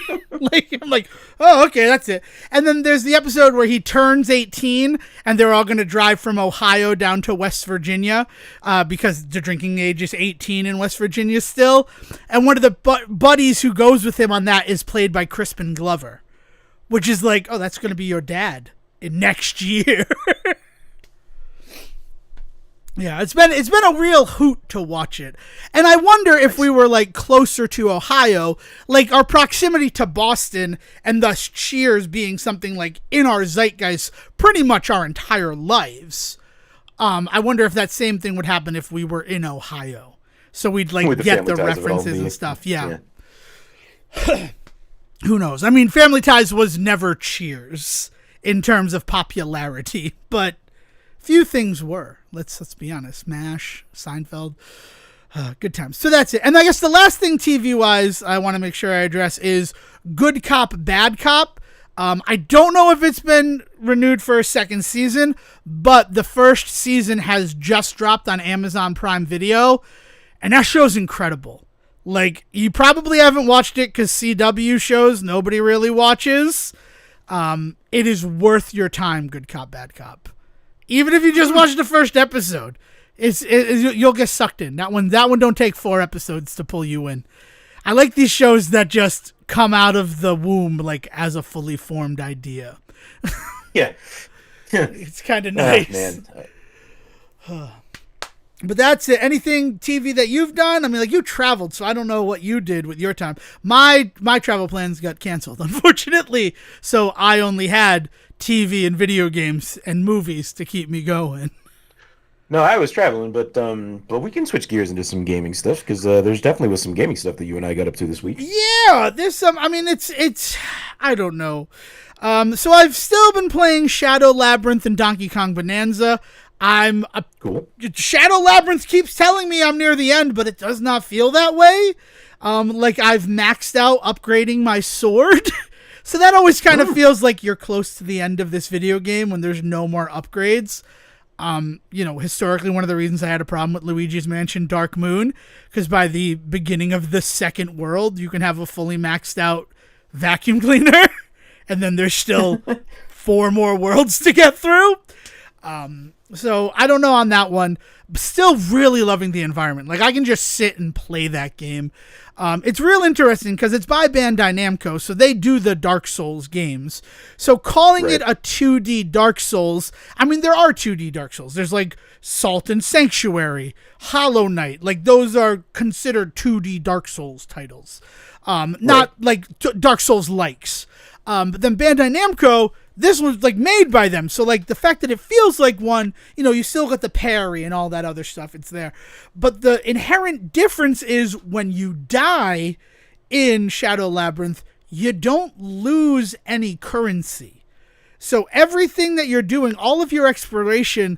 Speaker 1: I'm like, oh, okay, that's it. And then there's the episode where he turns 18 and they're all going to drive from Ohio down to West Virginia because the drinking age is 18 in West Virginia still. And one of the buddies who goes with him on that is played by Crispin Glover, which is like, oh, that's going to be your dad in next year. Yeah, it's been a real hoot to watch it. And I wonder if we were, like, closer to Ohio, like, our proximity to Boston and thus Cheers being something, like, in our zeitgeist pretty much our entire lives. I wonder if that same thing would happen if we were in Ohio. So we'd, like, get the references and stuff. Yeah. who knows? I mean, Family Ties was never Cheers in terms of popularity, but few things were. Let's be honest. MASH, Seinfeld, good times. So that's it. And I guess the last thing TV-wise I want to make sure I address is Good Cop, Bad Cop. I don't know if it's been renewed for a second season, but the first season has just dropped on Amazon Prime Video, and that show's incredible. Like, you probably haven't watched it because CW shows nobody really watches. It is worth your time, Good Cop, Bad Cop. Even if you just watch the first episode, you'll get sucked in. That one don't take 4 episodes to pull you in. I like these shows that just come out of the womb like as a fully formed idea.
Speaker 2: Yeah.
Speaker 1: It's kind of nice. Oh, man. But that's it. Anything TV that you've done? I mean, like, you traveled, so I don't know what you did with your time. My travel plans got canceled, unfortunately, so I only had TV and video games and movies to keep me going.
Speaker 2: No, I was traveling, but we can switch gears into some gaming stuff because there's definitely was some gaming stuff that you and I got up to this week.
Speaker 1: Yeah, there's some. I mean, it's I don't know. So I've still been playing Shadow Labyrinth and Donkey Kong Bonanza. Cool. Shadow Labyrinth keeps telling me I'm near the end, but it does not feel that way. Like I've maxed out upgrading my sword. So that always kind of feels like you're close to the end of this video game when there's no more upgrades. Historically, one of the reasons I had a problem with Luigi's Mansion Dark Moon, because by the beginning of the second world, you can have a fully maxed out vacuum cleaner, and then there's still 4 more worlds to get through. So I don't know on that one. Still really loving the environment. Like, I can just sit and play that game. It's real interesting because it's by Bandai Namco, so they do the Dark Souls games. So calling it a 2D Dark Souls, I mean, there are 2D Dark Souls. There's like Salt and Sanctuary, Hollow Knight. Like, those are considered 2D Dark Souls titles. Not like Dark Souls likes. But then Bandai Namco, this was like made by them. So like the fact that it feels like one, you still got the parry and all that other stuff. It's there. But the inherent difference is when you die in Shadow Labyrinth, you don't lose any currency. So everything that you're doing, all of your exploration,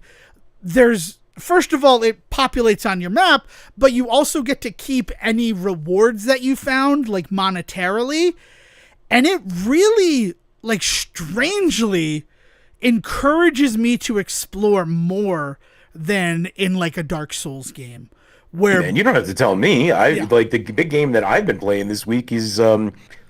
Speaker 1: first of all, it populates on your map, but you also get to keep any rewards that you found, like monetarily. And it really, like, strangely encourages me to explore more than in, like, a Dark Souls game.
Speaker 2: And you don't have to tell me. Like, the big game that I've been playing this week is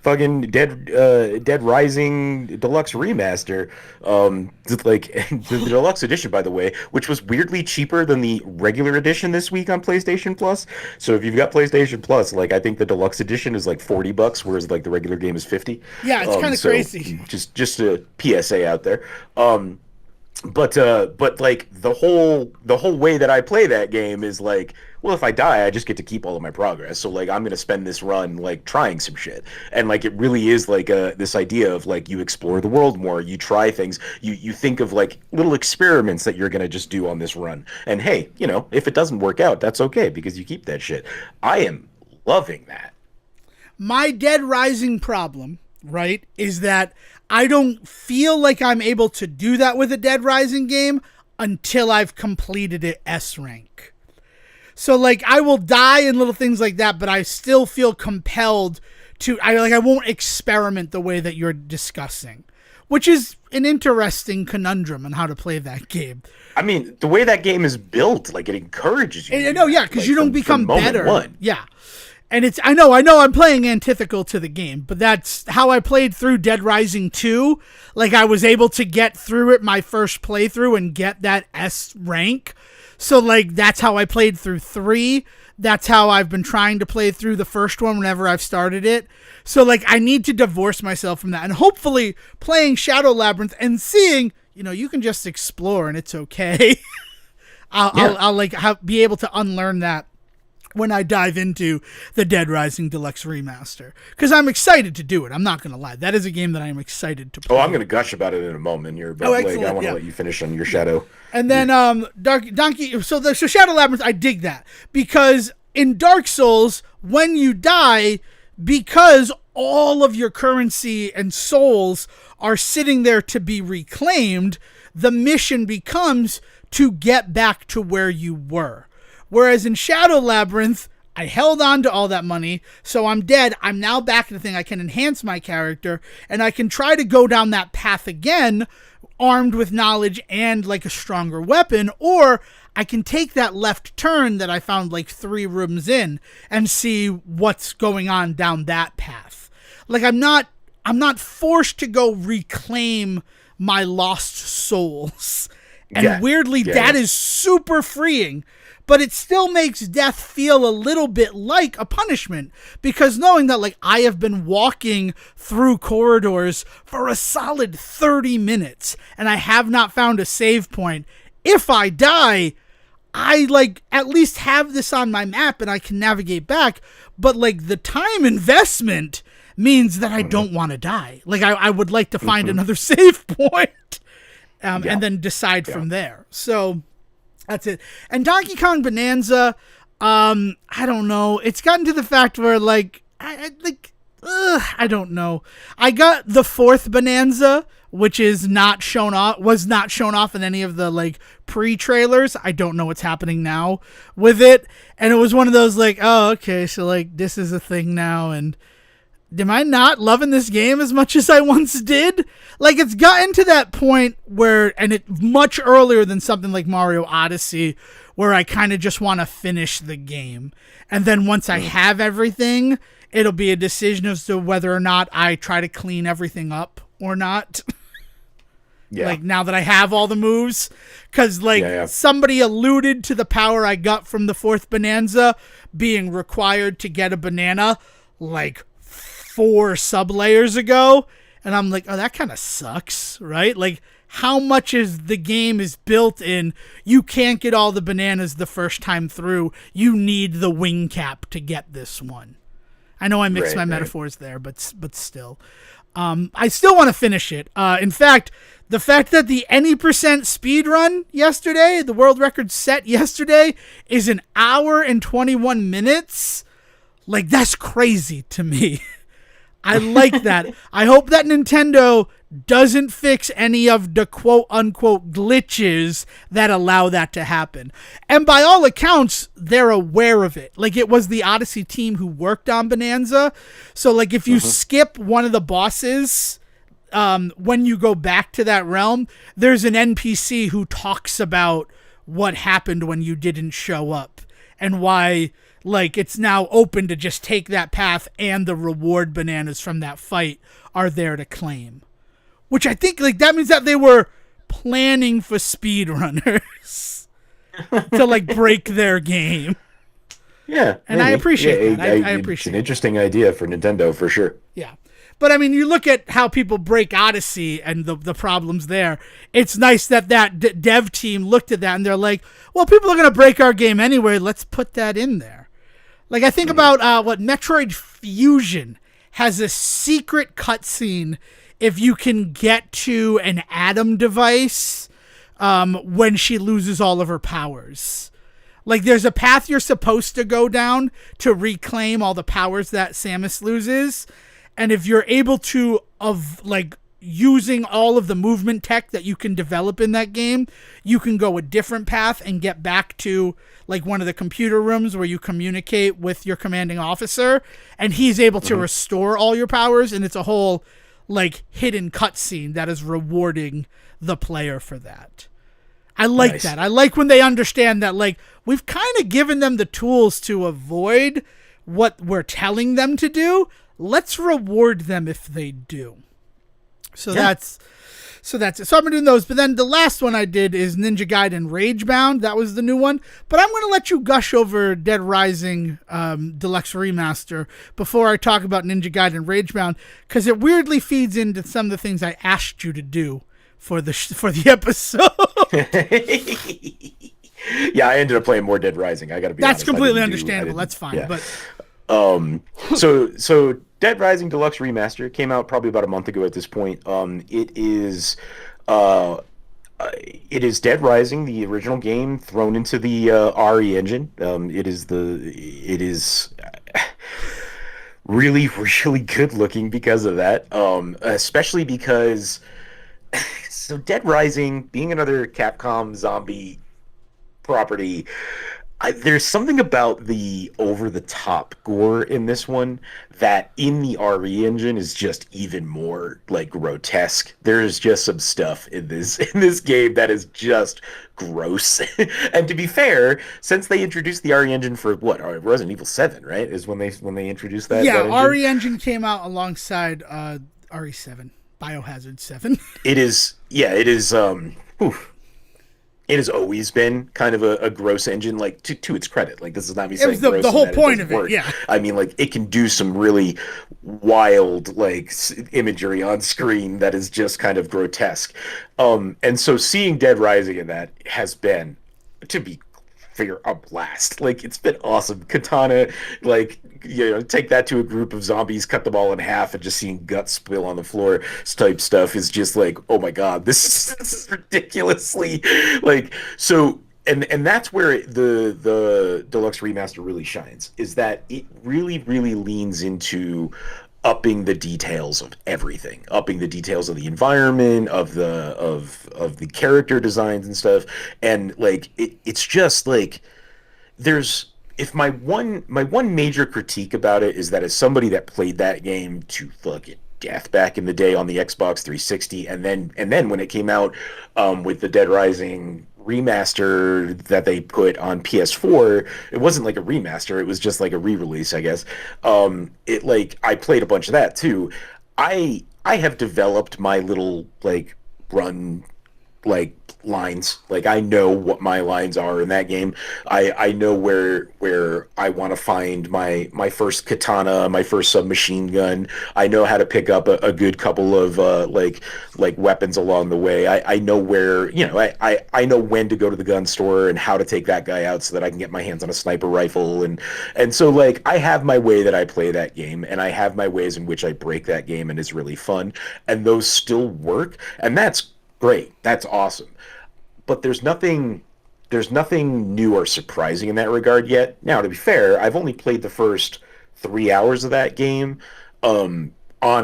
Speaker 2: fucking Dead Rising Deluxe Remaster. The Deluxe Edition, by the way, which was weirdly cheaper than the regular edition this week on PlayStation Plus. So if you've got PlayStation Plus, like, I think the Deluxe Edition is like $40, whereas like the regular game is $50.
Speaker 1: Yeah, it's kind of crazy.
Speaker 2: Just a PSA out there. But like the whole way that I play that game is like, well, if I die, I just get to keep all of my progress. So like, I'm gonna spend this run like trying some shit, and like it really is like this idea of like you explore the world more, you try things, you think of like little experiments that you're gonna just do on this run, and hey, if it doesn't work out, that's okay because you keep that shit. I am loving that.
Speaker 1: My Dead Rising problem, right, is that I don't feel like I'm able to do that with a Dead Rising game until I've completed it S rank. So like I will die and little things like that, but I still feel compelled to I won't experiment the way that you're discussing, which is an interesting conundrum on how to play that game.
Speaker 2: I mean, the way that game is built, like it encourages you.
Speaker 1: No, yeah, because you don't become better.
Speaker 2: One.
Speaker 1: Yeah. And I know I'm playing antithetical to the game, but that's how I played through Dead Rising 2. Like, I was able to get through it my first playthrough and get that S rank. So, like, that's how I played through 3. That's how I've been trying to play through the first one whenever I've started it. So, like, I need to divorce myself from that. And hopefully, playing Shadow Labyrinth and seeing, you can just explore and it's okay. I'll be able to unlearn that when I dive into the Dead Rising Deluxe Remaster. Because I'm excited to do it. I'm not going to lie. That is a game that I'm excited to play.
Speaker 2: Oh, I'm going to gush about it in a moment here. But I want to let you finish on your Shadow.
Speaker 1: And then so Shadow Labyrinth, I dig that. Because in Dark Souls, when you die, because all of your currency and souls are sitting there to be reclaimed, the mission becomes to get back to where you were. Whereas in Shadow Labyrinth, I held on to all that money, so I'm dead. I'm now back in the thing. I can enhance my character, and I can try to go down that path again, armed with knowledge and like a stronger weapon, or I can take that left turn that I found like 3 rooms in and see what's going on down that path. Like I'm not forced to go reclaim my lost souls. And weirdly, that is super freeing. But it still makes death feel a little bit like a punishment, because knowing that like I have been walking through corridors for a solid 30 minutes and I have not found a save point. If I die, I like at least have this on my map and I can navigate back. But like the time investment means that I don't want to die. Like I would like to find another save point and then decide from there. So that's it. And Donkey Kong Bonanza, I don't know. It's gotten to the fact where like I don't know. I got the 4th Bonanza, which is was not shown off in any of the like pre-trailers. I don't know what's happening now with it. And it was one of those like, oh, okay, so like this is a thing now, and am I not loving this game as much as I once did? Like, it's gotten to that point where, and it much earlier than something like Mario Odyssey, where I kind of just want to finish the game. And then once I have everything, it'll be a decision as to whether or not I try to clean everything up or not. Like, now that I have all the moves. Because, like, somebody alluded to the power I got from the 4th Bonanza being required to get a banana, like, 4 sub-layers ago, and I'm like, oh, that kind of sucks, right? Like, how much is the game is built in, you can't get all the bananas the first time through, you need the wing cap to get this one. I know I mixed my metaphors there, but still. I still want to finish it. In fact, the fact that the any percent speed run yesterday, the world record set yesterday, is 1 hour and 21 minutes, like, that's crazy to me. I like that. I hope that Nintendo doesn't fix any of the quote-unquote glitches that allow that to happen. And by all accounts, they're aware of it. Like, it was the Odyssey team who worked on Bonanza. So, like, if you skip one of the bosses, when you go back to that realm, there's an NPC who talks about what happened when you didn't show up and why... like, it's now open to just take that path, and the reward bananas from that fight are there to claim. Which I think, like, that means that they were planning for speedrunners to, like, break their game.
Speaker 2: Yeah.
Speaker 1: And maybe. I appreciate that. I appreciate
Speaker 2: it's an interesting idea for Nintendo, for sure.
Speaker 1: Yeah. But, I mean, you look at how people break Odyssey and the problems there. It's nice that dev team looked at that, and they're like, well, people are going to break our game anyway. Let's put that in there. Like, I think about what Metroid Fusion has a secret cutscene if you can get to an Atom device when she loses all of her powers. Like, there's a path you're supposed to go down to reclaim all the powers that Samus loses. And if you're able to, using all of the movement tech that you can develop in that game, you can go a different path and get back to like one of the computer rooms where you communicate with your commanding officer, and he's able to restore all your powers, and it's a whole like hidden cutscene that is rewarding the player for that. I like that. I like when they understand that, like, we've kind of given them the tools to avoid what we're telling them to do. Let's reward them if they do. So that's it. So I've been doing those. But then the last one I did is Ninja Gaiden Ragebound. That was the new one. But I'm going to let you gush over Dead Rising Deluxe Remaster before I talk about Ninja Gaiden Ragebound, because it weirdly feeds into some of the things I asked you to do for the episode.
Speaker 2: Yeah, I ended up playing more Dead Rising. I got to be honest.
Speaker 1: That's completely understandable. That's fine. Yeah.
Speaker 2: But so Dead Rising Deluxe Remaster came out probably about a month ago at this point. It is Dead Rising, the original game, thrown into the RE engine. really, really good looking because of that. Especially because so Dead Rising being another Capcom zombie property, there's something about the over the top gore in this one that in the RE engine is just even more like grotesque. There's just some stuff in this game that is just gross. And to be fair, since they introduced the RE engine for what Resident Evil 7, right? Is when they introduced that
Speaker 1: Yeah,
Speaker 2: engine.
Speaker 1: RE Engine came out alongside RE7, Biohazard 7.
Speaker 2: It is, yeah, it is. Whew, it has always been kind of a gross engine, like to its credit. Like this is not me
Speaker 1: It was
Speaker 2: saying
Speaker 1: the
Speaker 2: gross and
Speaker 1: whole
Speaker 2: that it
Speaker 1: point
Speaker 2: doesn't
Speaker 1: of it,
Speaker 2: work.
Speaker 1: yeah.
Speaker 2: I mean, like it can do some really wild like imagery on screen that is just kind of grotesque. And so seeing Dead Rising in that has been, to be fair, a blast. Like it's been awesome. Katana, like take that to a group of zombies, cut them all in half, and just seeing guts spill on the floor type stuff is just like, oh my god, this is ridiculously like so. And that's where the deluxe remaster really shines, is that it really leans into upping the details of everything, upping the details of the environment, of the character designs and stuff. And like it's just like there's if my one major critique about it is that as somebody that played that game to fucking death back in the day on the Xbox 360, and then when it came out with the Dead Rising remaster that they put on PS4, it wasn't like a remaster, it was just like a re-release, I guess. It like I played a bunch of that too. I have developed my little like run like lines. Like I know what my lines are in that game. I know where I want to find my first katana, my first submachine gun. I know how to pick up a good couple of like weapons along the way. I know where, I know when to go to the gun store and how to take that guy out so that I can get my hands on a sniper rifle. And so like I have my way that I play that game, and I have my ways in which I break that game, and it's really fun. And those still work, and that's great. That's awesome. But there's nothing new or surprising in that regard yet. Now, to be fair, I've only played the first 3 hours of that game on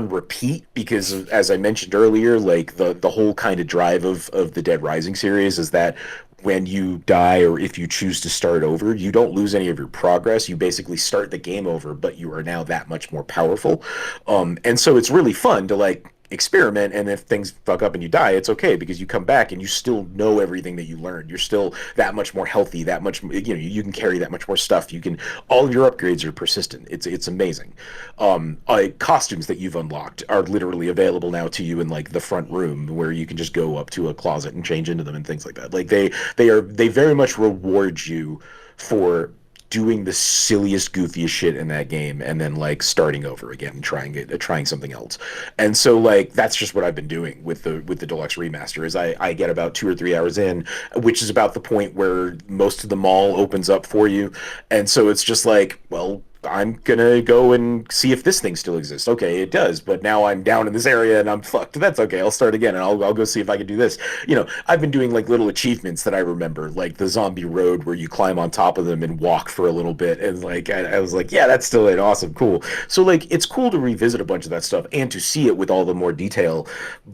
Speaker 2: repeat because, as I mentioned earlier, like the whole kind of drive of the Dead Rising series is that when you die or if you choose to start over, you don't lose any of your progress. You basically start the game over, but you are now that much more powerful. And so it's really fun to like experiment, and if things fuck up and you die, it's okay because you come back and you still know everything that you learned. You're still that much more healthy, that much, you can carry that much more stuff. You can, all of your upgrades are persistent. It's amazing. Costumes that you've unlocked are literally available now to you in like the front room, where you can just go up to a closet and change into them and things like that. Like they very much reward you for doing the silliest, goofiest shit in that game, and then like starting over again and trying something else. And so like that's just what I've been doing with the deluxe remaster. Is I get about 2 or 3 hours in, which is about the point where most of the mall opens up for you, and so it's just like, well, I'm gonna go and see if this thing still exists. Okay, it does, but now I'm down in this area and I'm fucked. That's okay. I'll start again and I'll go see if I can do this. I've been doing like little achievements that I remember, like the zombie road where you climb on top of them and walk for a little bit. And like I was like, yeah, that's still it. Awesome, cool. So like it's cool to revisit a bunch of that stuff and to see it with all the more detail.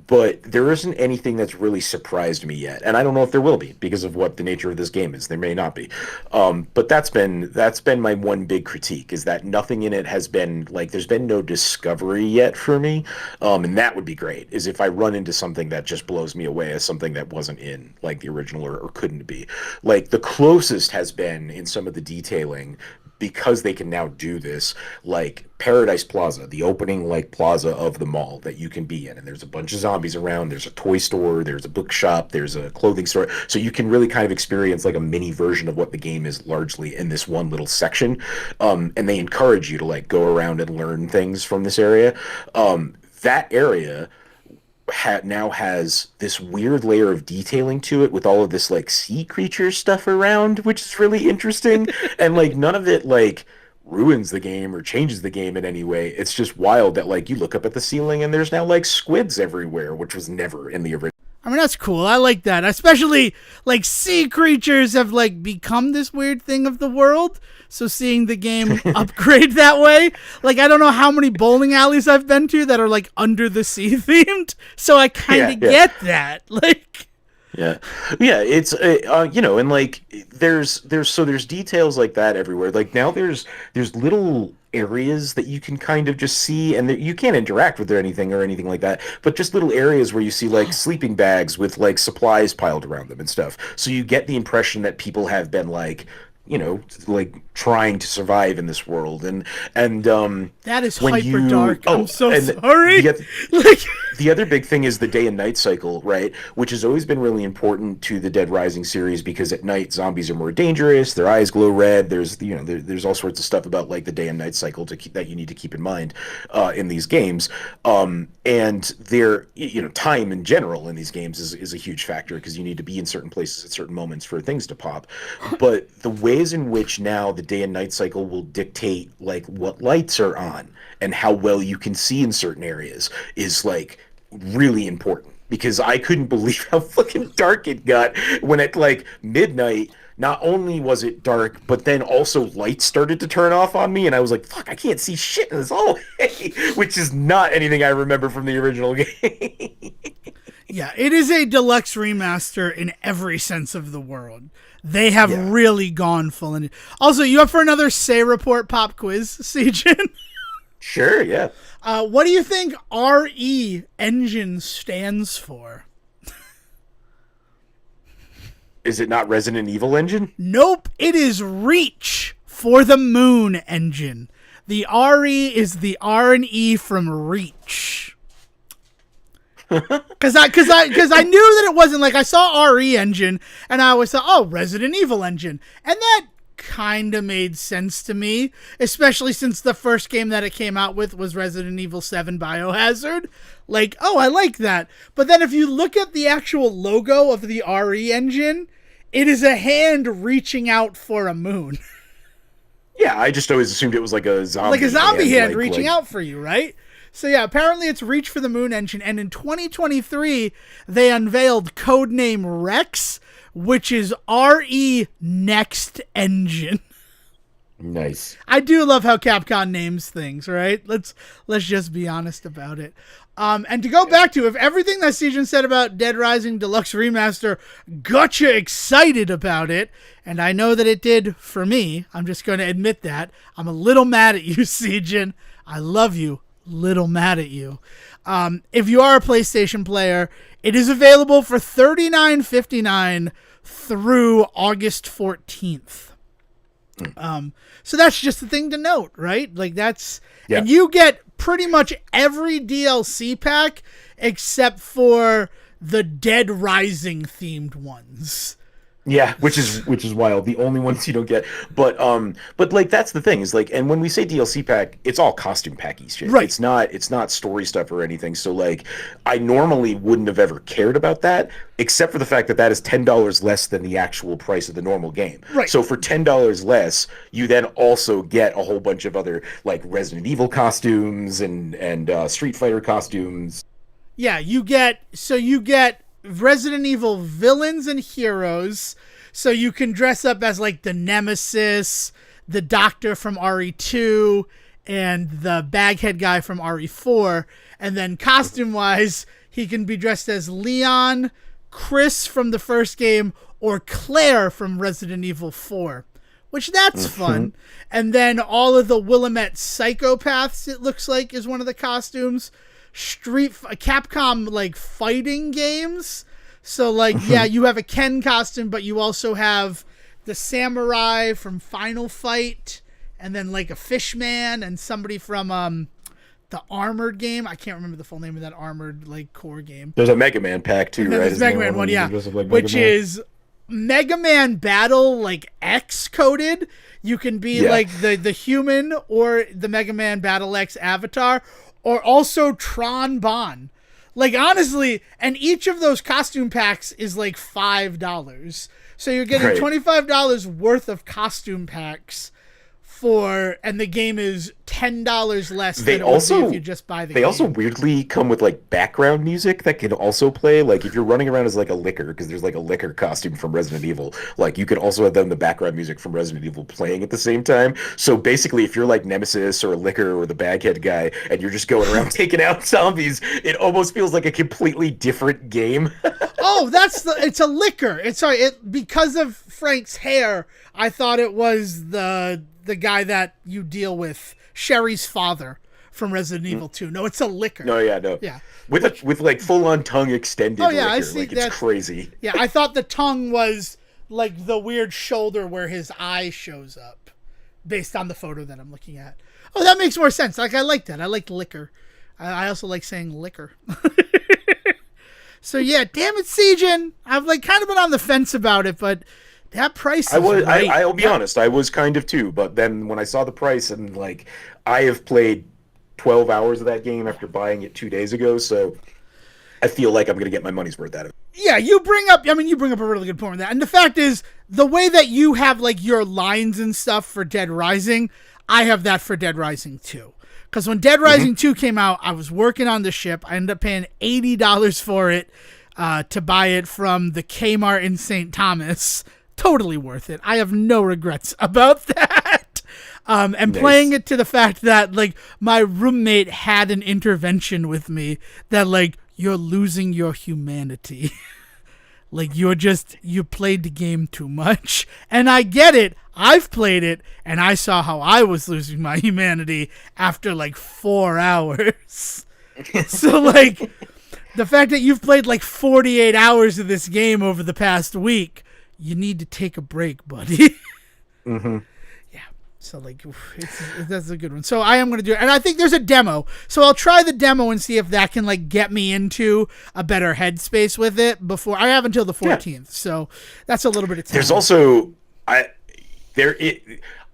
Speaker 2: But there isn't anything that's really surprised me yet, and I don't know if there will be because of what the nature of this game is. There may not be. But that's been my one big critique, is that nothing in it has been like, there's been no discovery yet for me. And that would be great, is if I run into something that just blows me away as something that wasn't in like the original, or couldn't be. Like the closest has been in some of the detailing, because they can now do this, like Paradise Plaza, the opening like plaza of the mall that you can be in, and there's a bunch of zombies around, there's a toy store, there's a bookshop, there's a clothing store, so you can really kind of experience like a mini version of what the game is largely in this one little section. And they encourage you to like go around and learn things from this area. That area now has this weird layer of detailing to it with all of this like sea creature stuff around, which is really interesting. And like none of it like ruins the game or changes the game in any way. It's just wild that like you look up at the ceiling and there's now like squids everywhere, which was never in the original.
Speaker 1: I mean, that's cool. I like that. Especially, like, sea creatures have, like, become this weird thing of the world. So seeing the game upgrade that way, like, I don't know how many bowling alleys I've been to that are, like, under the sea themed. So I kind of get that. Like...
Speaker 2: Yeah, it's and like there's details like that everywhere. Like now there's little areas that you can kind of just see, and you can't interact with anything like that. But just little areas where you see like sleeping bags with like supplies piled around them and stuff. So you get the impression that people have been like, like trying to survive in this world, and
Speaker 1: that is hyper dark. I'm so sorry.
Speaker 2: The other big thing is the day and night cycle, right? Which has always been really important to the Dead Rising series, because at night zombies are more dangerous. Their eyes glow red. There's there's all sorts of stuff about like the day and night cycle that you need to keep in mind in these games. And their time in general in these games is a huge factor, because you need to be in certain places at certain moments for things to pop. But the ways in which now the day and night cycle will dictate like what lights are on and how well you can see in certain areas is like really important, because I couldn't believe how fucking dark it got when at like midnight, not only was it dark, but then also lights started to turn off on me, and I was like, fuck, I can't see shit in this hallway, which is not anything I remember from the original game.
Speaker 1: Yeah, it is a deluxe remaster in every sense of the word. They have really gone full in it. Also, you up for another Say Report pop quiz, Sejin?
Speaker 2: Sure, yeah.
Speaker 1: What do you think RE Engine stands for?
Speaker 2: Is it not Resident Evil Engine?
Speaker 1: Nope, it is Reach for the Moon Engine. The RE is the R and E from Reach. Because I knew that it wasn't like, I saw RE Engine and I always thought, oh, Resident Evil Engine, and that kind of made sense to me, especially since the first game that it came out with was Resident Evil 7 Biohazard. Like, oh, I like that. But then if you look at the actual logo of the RE Engine, it is a hand reaching out for a moon.
Speaker 2: Yeah, I just always assumed it was like a zombie.
Speaker 1: Like a zombie hand reaching out for you, right? So yeah, apparently it's Reach for the Moon Engine, and in 2023, they unveiled codename Rex, which is RE Next Engine.
Speaker 2: Nice.
Speaker 1: I do love how Capcom names things, right? Let's just be honest about it. And to go back to, if everything that Sejin said about Dead Rising Deluxe Remaster got you excited about it, and I know that it did for me, I'm just going to admit that. I'm a little mad at you, Sejin. I love you. Little mad at you. If you are a PlayStation player, it is available for $39.59 through August 14th. So that's just the thing to note, right? Like that's, and you get pretty much every DLC pack except for the Dead Rising themed ones.
Speaker 2: Yeah, which is wild. The only ones you don't get, but like that's the thing is like, and when we say DLC pack, it's all costume packy shit.
Speaker 1: Right.
Speaker 2: It's not story stuff or anything. So like, I normally wouldn't have ever cared about that, except for the fact that is $10 less than the actual price of the normal game.
Speaker 1: Right.
Speaker 2: So for $10 less, you then also get a whole bunch of other like Resident Evil costumes and Street Fighter costumes.
Speaker 1: Yeah, you get Resident Evil villains and heroes, so you can dress up as like the Nemesis, the Doctor from RE2, and the Baghead guy from RE4, and then costume-wise, he can be dressed as Leon, Chris from the first game, or Claire from Resident Evil 4, which that's fun. And then all of the Willamette psychopaths, it looks like, is one of the costumes. Capcom like fighting games, so like you have a Ken costume, but you also have the samurai from Final Fight, and then like a fishman and somebody from the Armored game. I can't remember the full name of that Armored like core game.
Speaker 2: There's a Mega Man pack too, right?
Speaker 1: There's Mega Man one, yeah, which is Mega Man Battle like X coded. You can be like the human or the Mega Man Battle X avatar, or also Tron Bon. Like, honestly, and each of those costume packs is like $5. So you're getting $25 worth of costume packs and the game is $10 less than it would be if you just buy the game.
Speaker 2: They also weirdly come with like background music that can also play. Like if you're running around as like a licker, because there's like a licker costume from Resident Evil, like you can also have them the background music from Resident Evil playing at the same time. So basically, if you're like Nemesis or a licker or the baghead guy, and you're just going around taking out zombies, it almost feels like a completely different game.
Speaker 1: Oh, it's a licker. Because of Frank's hair, I thought it was the guy that you deal with, Sherry's father from Resident Evil 2. No, it's a licker.
Speaker 2: No. Yeah. With like full on tongue extended. Oh yeah, licker. I see. Like, it's crazy.
Speaker 1: Yeah, I thought the tongue was like the weird shoulder where his eye shows up, based on the photo that I'm looking at. Oh, that makes more sense. Like I like that. I like liquor. I also like saying liquor. So yeah, damn it, Siegen. I've like kind of been on the fence about it, but that price is right.
Speaker 2: I'll be honest, I was kind of too, but then when I saw the price and like I have played 12 hours of that game after buying it 2 days ago, so I feel like I'm going to get my money's worth out of it.
Speaker 1: Yeah, you bring up a really good point with that. And the fact is, the way that you have like your lines and stuff for Dead Rising, I have that for Dead Rising 2. Because when Dead Rising 2 came out, I was working on the ship. I ended up paying $80 for it to buy it from the Kmart in St. Thomas. Totally worth it. I have no regrets about that. And nice. Playing it to the fact that like my roommate had an intervention with me that like, you're losing your humanity. Like you played the game too much. And I get it. I've played it and I saw how I was losing my humanity after like 4 hours. So like the fact that you've played like 48 hours of this game over the past week, you need to take a break, buddy. Yeah. So like that's a good one. So I am going to do it. And I think there's a demo. So I'll try the demo and see if that can like get me into a better headspace with it before I have until the 14th. Yeah. So that's a little bit of time.
Speaker 2: There's also I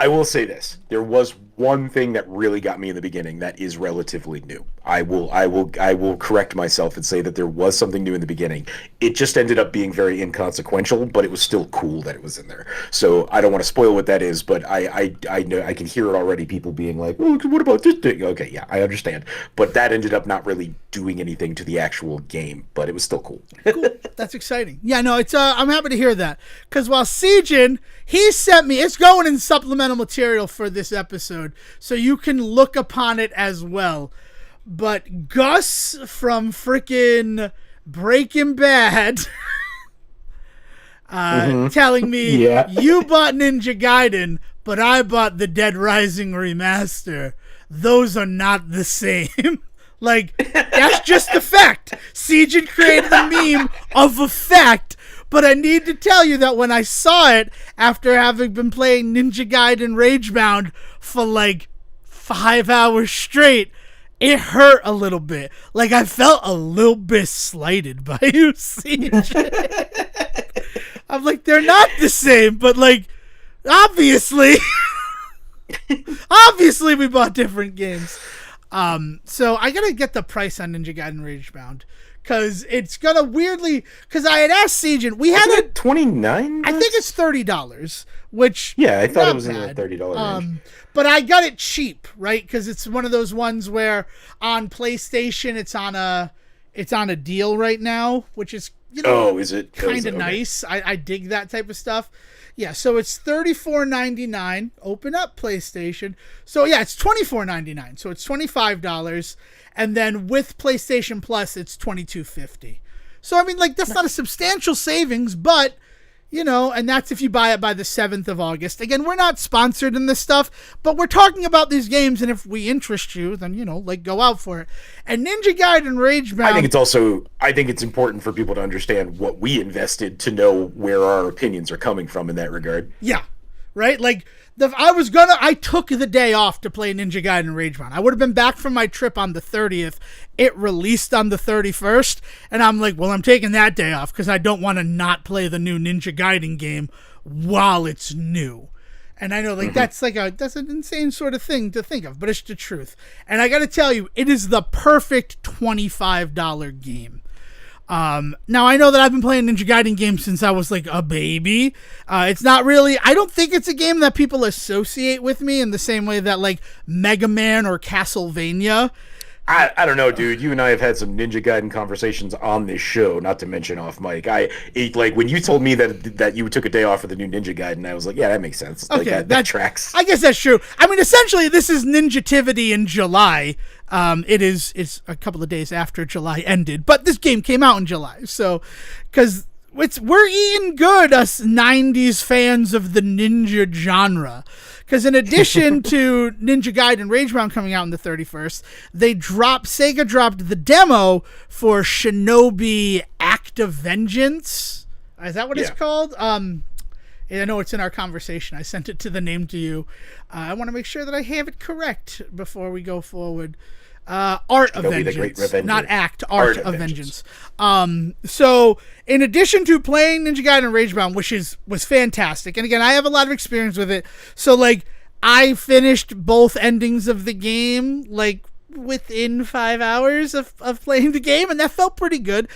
Speaker 2: will say this. There was one thing that really got me in the beginning that is relatively new. I will correct myself and say that there was something new in the beginning. It just ended up being very inconsequential, but it was still cool that it was in there. So I don't want to spoil what that is, but I know I can hear it already. People being like, "Oh, what about this thing?" Okay, yeah, I understand. But that ended up not really doing anything to the actual game, but it was still cool.
Speaker 1: Cool. That's exciting. Yeah, no, it's I'm happy to hear that because while Siegen, he sent me, it's going in supplemental material for this episode, so you can look upon it as well. But Gus from frickin' Breaking Bad telling me, you bought Ninja Gaiden, but I bought the Dead Rising remaster. Those are not the same. Like, that's just a fact. Siegen created a meme of a fact, but I need to tell you that when I saw it, after having been playing Ninja Gaiden Ragebound for like 5 hours straight, it hurt a little bit. Like, I felt a little bit slighted by you, Siegen. I'm like, they're not the same, but like, obviously we bought different games. So I gotta get the price on Ninja Gaiden Ragebound because it's gonna weirdly. Because I had asked Siegen, we had
Speaker 2: it $29.
Speaker 1: I think it's $30, which
Speaker 2: I thought it was in the $30 range.
Speaker 1: But I got it cheap, right? Because it's one of those ones where on PlayStation it's on a deal right now, which is
Speaker 2: is it
Speaker 1: kind of nice? I dig that type of stuff. Yeah, so it's $34.99. Open up PlayStation. So yeah, it's $24.99. So it's $25, and then with PlayStation Plus, it's $22.50. So I mean, like that's not a substantial savings, but and that's if you buy it by the 7th of August. Again, we're not sponsored in this stuff, but we're talking about these games, and if we interest you, then, like, go out for it. And Ninja Gaiden Ragebound...
Speaker 2: I think it's important for people to understand what we invested to know where our opinions are coming from in that regard.
Speaker 1: Yeah, right? Like, I took the day off to play Ninja Gaiden Ragebound. I would have been back from my trip on the 30th. It released on the 31st, and I'm like, well, I'm taking that day off because I don't want to not play the new Ninja Gaiden game while it's new. And I know, like, that's an insane sort of thing to think of, but it's the truth. And I got to tell you, it is the perfect $25 game. Now I know that I've been playing Ninja Gaiden games since I was like a baby. It's not really, I don't think it's a game that people associate with me in the same way that like Mega Man or Castlevania.
Speaker 2: I don't know, dude. You and I have had some Ninja Gaiden conversations on this show, not to mention off mic. Like when you told me that you took a day off for the new Ninja Gaiden, I was like, yeah, that makes sense.
Speaker 1: Okay,
Speaker 2: like, that tracks.
Speaker 1: I guess that's true. I mean, essentially, this is Ninjativity in July. It's a couple of days after July ended, but this game came out in July, so because we're eating good, us 90s fans of the ninja genre. Because in addition to Ninja Gaiden Ragebound coming out on the 31st, Sega dropped the demo for Shinobi Act of Vengeance. Is that what it's called? I know it's in our conversation. I sent it to the name to you. I want to make sure that I have it correct before we go forward. Art of Vengeance, not Act. Art of Vengeance. So in addition to playing Ninja Gaiden Ragebound, which was fantastic, and again, I have a lot of experience with it. So like, I finished both endings of the game like within 5 hours of playing the game, and that felt pretty good.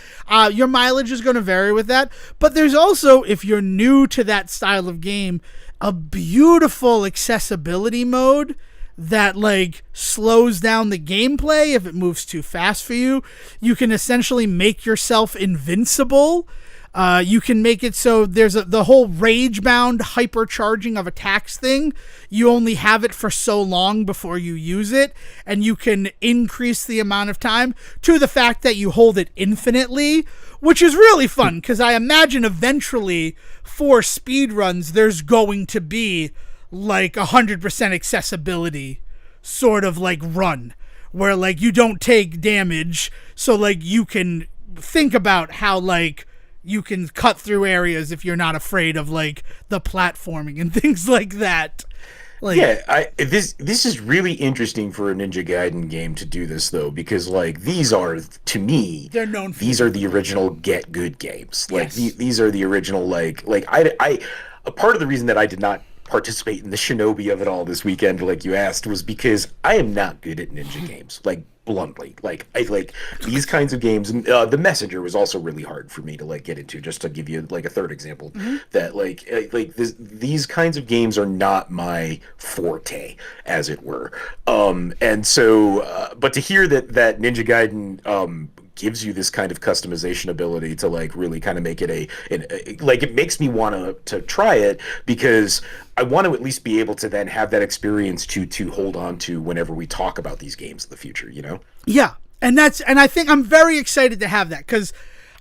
Speaker 1: Your mileage is going to vary with that, but there's also, if you're new to that style of game, a beautiful accessibility mode that like slows down the gameplay if it moves too fast for you. You can essentially make yourself invincible. You can make it so there's the whole rage-bound hypercharging of attacks thing. You only have it for so long before you use it, and you can increase the amount of time to the fact that you hold it infinitely, which is really fun, because I imagine eventually for speedruns there's going to be like 100% accessibility sort of like run where like you don't take damage, so like you can think about how like you can cut through areas if you're not afraid of like the platforming and things like that. Like,
Speaker 2: yeah, this is really interesting for a Ninja Gaiden game to do this though, because like these are, to me,
Speaker 1: they're known for
Speaker 2: these are the original get good games. Like
Speaker 1: yes.
Speaker 2: these are the original like I a part of the reason that I did not participate in the Shinobi of it all this weekend, like you asked, was because I am not good at ninja games, like bluntly. Like I like these kinds of games, and The Messenger was also really hard for me to like get into. Just to give you like a third example, that these kinds of games are not my forte, as it were. And so, but to hear that Ninja Gaiden gives you this kind of customization ability to like really kind of make it like it makes me want to try it, because I want to at least be able to then have that experience to hold on to whenever we talk about these games in the future, you know?
Speaker 1: Yeah. And I think I'm very excited to have that, because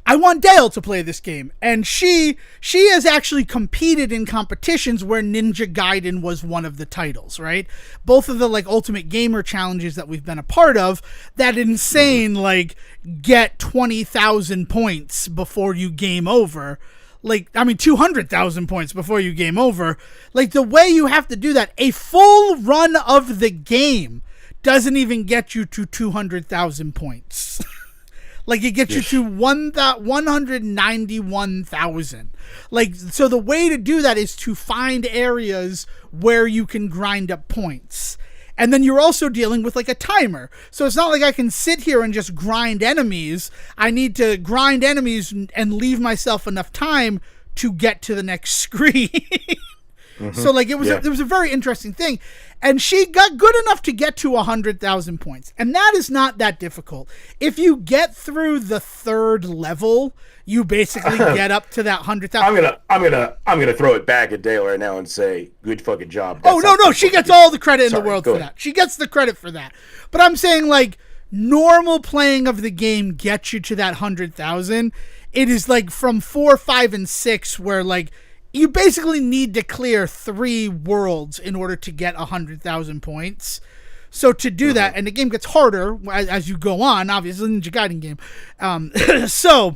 Speaker 1: I want Dale to play this game, and she has actually competed in competitions where Ninja Gaiden was one of the titles, right? Both of the like Ultimate Gamer challenges that we've been a part of, that insane like get 20,000 points before you game over. Like, I mean, 200,000 points before you game over. Like, the way you have to do that, a full run of the game doesn't even get you to 200,000 points. Like, it gets you to 191,000. Like, so the way to do that is to find areas where you can grind up points. And then you're also dealing with, like, a timer. So it's not like I can sit here and just grind enemies. I need to grind enemies and leave myself enough time to get to the next screen. So, like, it was a very interesting thing. And she got good enough to get to 100,000 points. And that is not that difficult. If you get through the third level, you basically get up to that 100,000.
Speaker 2: I'm gonna throw it back at Dale right now and say, good fucking job.
Speaker 1: Oh, no, she gets all the credit in the world for that. She gets the credit for that. But I'm saying, like, normal playing of the game gets you to that 100,000. It is, like, from 4, 5, and 6 where, like, you basically need to clear 3 worlds in order to get 100,000 points. So to do that, and the game gets harder as you go on, obviously, Ninja Gaiden game. So,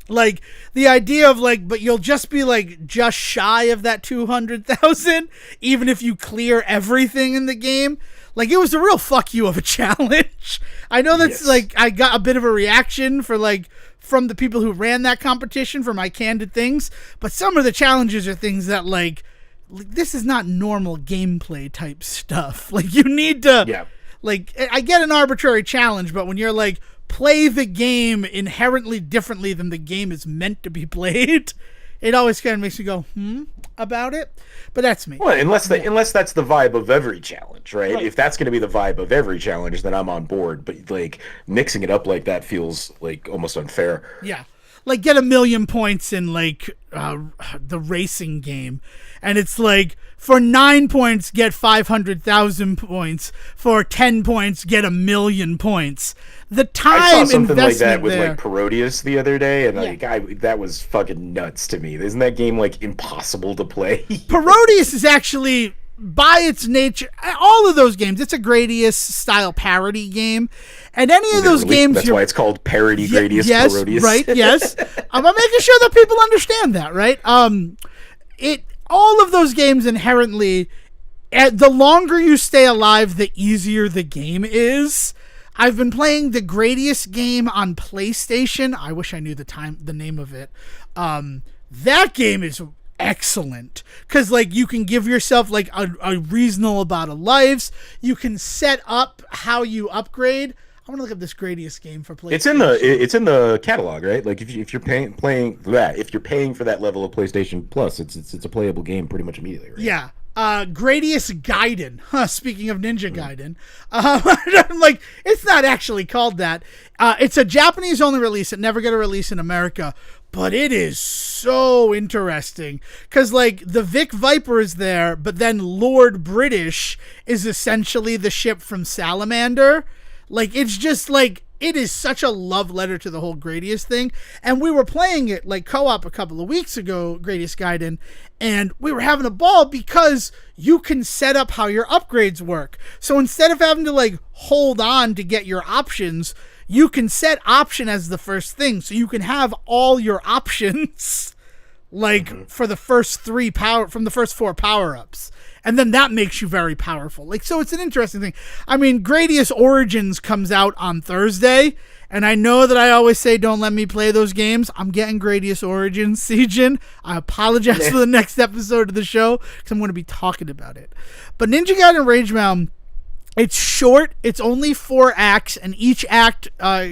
Speaker 1: like, the idea of, like, but you'll just be, like, just shy of that 200,000, even if you clear everything in the game. Like, it was a real fuck you of a challenge. I know that's, like, I got a bit of a reaction for, like, from the people who ran that competition for my candid things, but some of the challenges are things that like this is not normal gameplay type stuff. Like, you need to like, I get an arbitrary challenge, but when you're like play the game inherently differently than the game is meant to be played, it always kind of makes me go, about it. But that's me.
Speaker 2: Well, unless that's the vibe of every challenge, right? If that's going to be the vibe of every challenge, then I'm on board. But like mixing it up like that feels like almost unfair.
Speaker 1: Yeah. Like get 1,000,000 points in like the racing game, and it's like for 9 points get 500,000 points. For 10 points get 1,000,000 points. The time
Speaker 2: I saw something like that with
Speaker 1: there,
Speaker 2: like Parodius the other day, and like that was fucking nuts to me. Isn't that game like impossible to play?
Speaker 1: Parodius is actually, by its nature, all of those games, it's a Gradius style parody game, and any of those games,
Speaker 2: that's why it's called Parody Gradius.
Speaker 1: Yes,
Speaker 2: Parodius.
Speaker 1: Right? Yes, I'm making sure that people understand that, right? All of those games inherently, the longer you stay alive, the easier the game is. I've been playing the Gradius game on PlayStation. I wish I knew the name of it. That game is excellent because like you can give yourself like a reasonable amount of lives. You can set up how you upgrade. I want to look up this Gradius game for PlayStation.
Speaker 2: It's in the catalog, right? Like if you're paying for that level of PlayStation Plus, it's a playable game pretty much immediately, right?
Speaker 1: Yeah. Gradius Gaiden. Speaking of Ninja Gaiden, I'm like, it's not actually called that. It's a Japanese only release. It never got a release in America, but it is so interesting because like the Vic Viper is there, but then Lord British is essentially the ship from Salamander. Like it's just like, it is such a love letter to the whole Gradius thing. And we were playing it like co-op a couple of weeks ago, Gradius Gaiden, and we were having a ball because you can set up how your upgrades work. So instead of having to like hold on to get your options, you can set option as the first thing. So you can have all your options like for the first from the first 4 power-ups. And then that makes you very powerful. Like, so it's an interesting thing. I mean, Gradius Origins comes out on Thursday, and I know that I always say don't let me play those games. I'm getting Gradius Origins, Sejin. I apologize for the next episode of the show, because I'm going to be talking about it. But Ninja Gaiden Ragebound, it's short. It's only 4 acts, and each act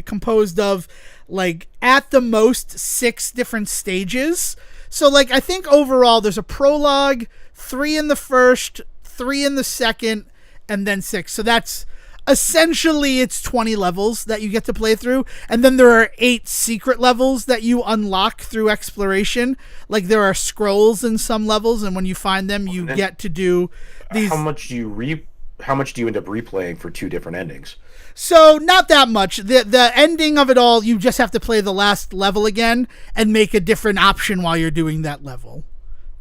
Speaker 1: composed of, like, at the most 6 different stages. So, like, I think overall there's a prologue, 3 in the first, 3 in the second, and then 6. So that's essentially it's 20 levels that you get to play through. And then there are 8 secret levels that you unlock through exploration. Like there are scrolls in some levels, and when you find them, you get to do these.
Speaker 2: How much do you end up replaying for 2 different endings?
Speaker 1: So not that much. The ending of it all, you just have to play the last level again and make a different option while you're doing that level.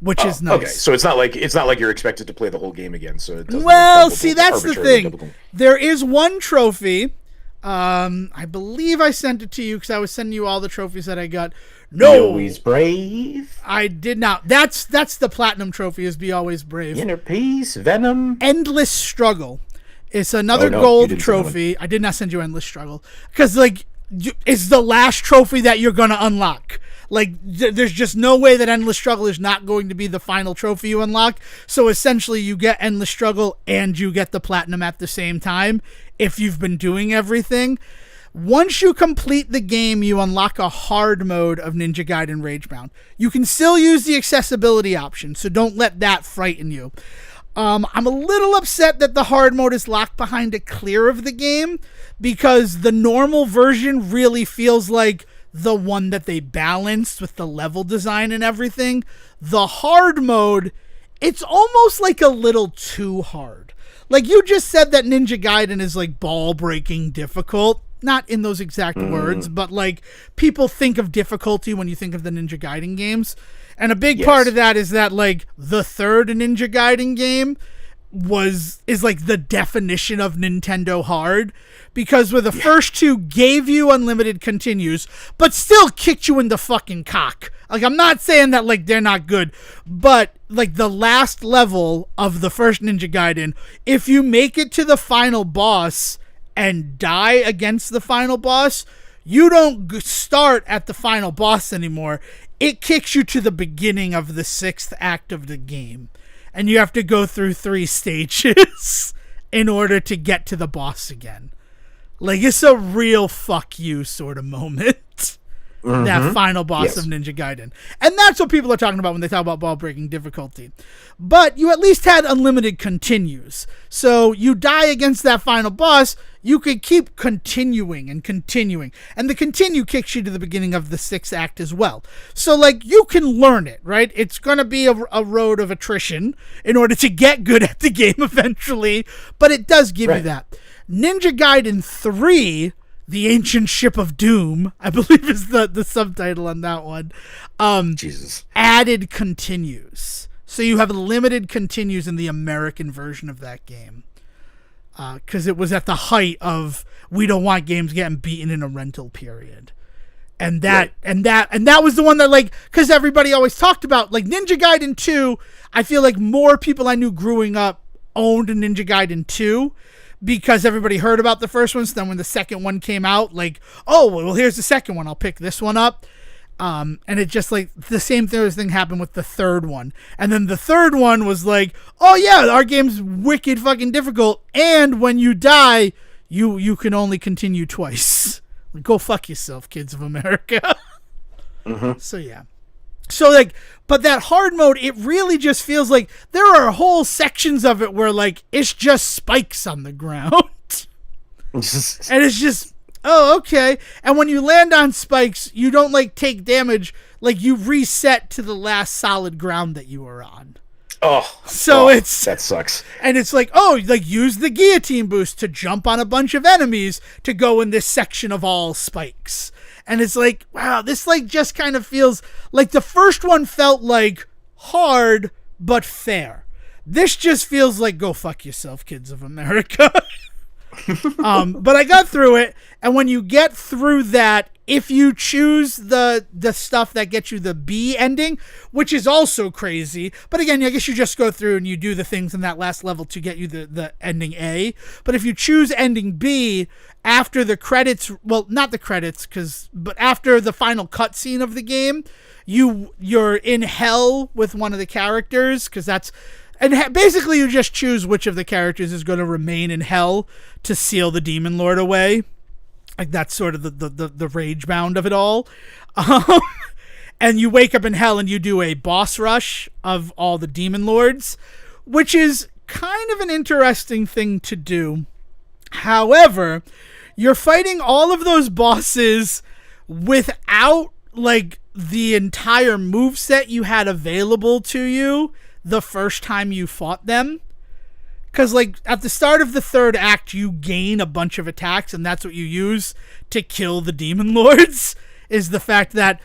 Speaker 1: Which is nice. Okay,
Speaker 2: so it's not like you're expected to play the whole game again. So it doesn't
Speaker 1: that's the thing. There is one trophy. I believe I sent it to you because I was sending you all the trophies that I got. No,
Speaker 2: Be Always Brave.
Speaker 1: I did not. That's the platinum trophy. Is Be Always Brave.
Speaker 2: Inner Peace, Venom,
Speaker 1: Endless Struggle. It's another gold trophy. I did not send you Endless Struggle because like it's the last trophy that you're gonna unlock. Like, there's just no way that Endless Struggle is not going to be the final trophy you unlock. So, essentially, you get Endless Struggle and you get the Platinum at the same time if you've been doing everything. Once you complete the game, you unlock a hard mode of Ninja Gaiden Ragebound. You can still use the accessibility option, so don't let that frighten you. I'm a little upset that the hard mode is locked behind a clear of the game because the normal version really feels like the one that they balanced with the level design and everything. The hard mode, it's almost like a little too hard. Like you just said that Ninja Gaiden is like ball-breaking difficult. Not in those exact words, but like people think of difficulty when you think of the Ninja Gaiden games. And a big part of that is that like the third Ninja Gaiden game is like the definition of Nintendo hard, because where the first 2 gave you unlimited continues but still kicked you in the fucking cock. Like I'm not saying that like they're not good, but like the last level of the first Ninja Gaiden, if you make it to the final boss and die against the final boss, you don't start at the final boss anymore. It kicks you to the beginning of the 6th act of the game. And you have to go through 3 stages in order to get to the boss again. Like, it's a real fuck you sort of moment. That final boss of Ninja Gaiden. And that's what people are talking about when they talk about ball breaking difficulty. But you at least had unlimited continues. So you die against that final boss, you could keep continuing and continuing. And the continue kicks you to the beginning of the 6th act as well. So, like, you can learn it, right? It's going to be a road of attrition in order to get good at the game eventually. But it does give you that. Ninja Gaiden 3... The Ancient Ship of Doom, I believe is the subtitle on that one.
Speaker 2: Jesus.
Speaker 1: Added continues. So you have limited continues in the American version of that game. Because it was at the height of we don't want games getting beaten in a rental period. And that was the one that, like, because everybody always talked about, like, Ninja Gaiden 2, I feel like more people I knew growing up owned Ninja Gaiden 2. Because everybody heard about the first one, so then when the second one came out, like, oh, well, here's the second one. I'll pick this one up. And it just, like, the same thing happened with the third one. And then the third one was like, oh, yeah, our game's wicked fucking difficult. And when you die, you can only continue twice. Go fuck yourself, kids of America. So, yeah. So, like, but that hard mode, it really just feels like there are whole sections of it where, like, it's just spikes on the ground. And it's just, oh, okay. And when you land on spikes, you don't, like, take damage. Like, you reset to the last solid ground that you were on. That
Speaker 2: sucks.
Speaker 1: And it's like, oh, like, use the guillotine boost to jump on a bunch of enemies to go in this section of all spikes. And it's like, wow, this, like, just kind of feels like the first one felt like hard but fair. This just feels like go fuck yourself, kids of America. But I got through it, and when you get through that, if you choose the stuff that gets you the B ending, which is also crazy, but again, I guess you just go through and you do the things in that last level to get you the ending A. But if you choose ending B, after the credits, well, not the credits, but after the final cutscene of the game, you're in hell with one of the characters, because that's... And basically, you just choose which of the characters is going to remain in hell to seal the Demon Lord away. Like, that's sort of the rage bound of it all. And you wake up in hell and you do a boss rush of all the Demon Lords, which is kind of an interesting thing to do. However, you're fighting all of those bosses without, like, the entire moveset you had available to you the first time you fought them. Because, like, at the start of the third act, you gain a bunch of attacks, and that's what you use to kill the Demon Lords, is the fact that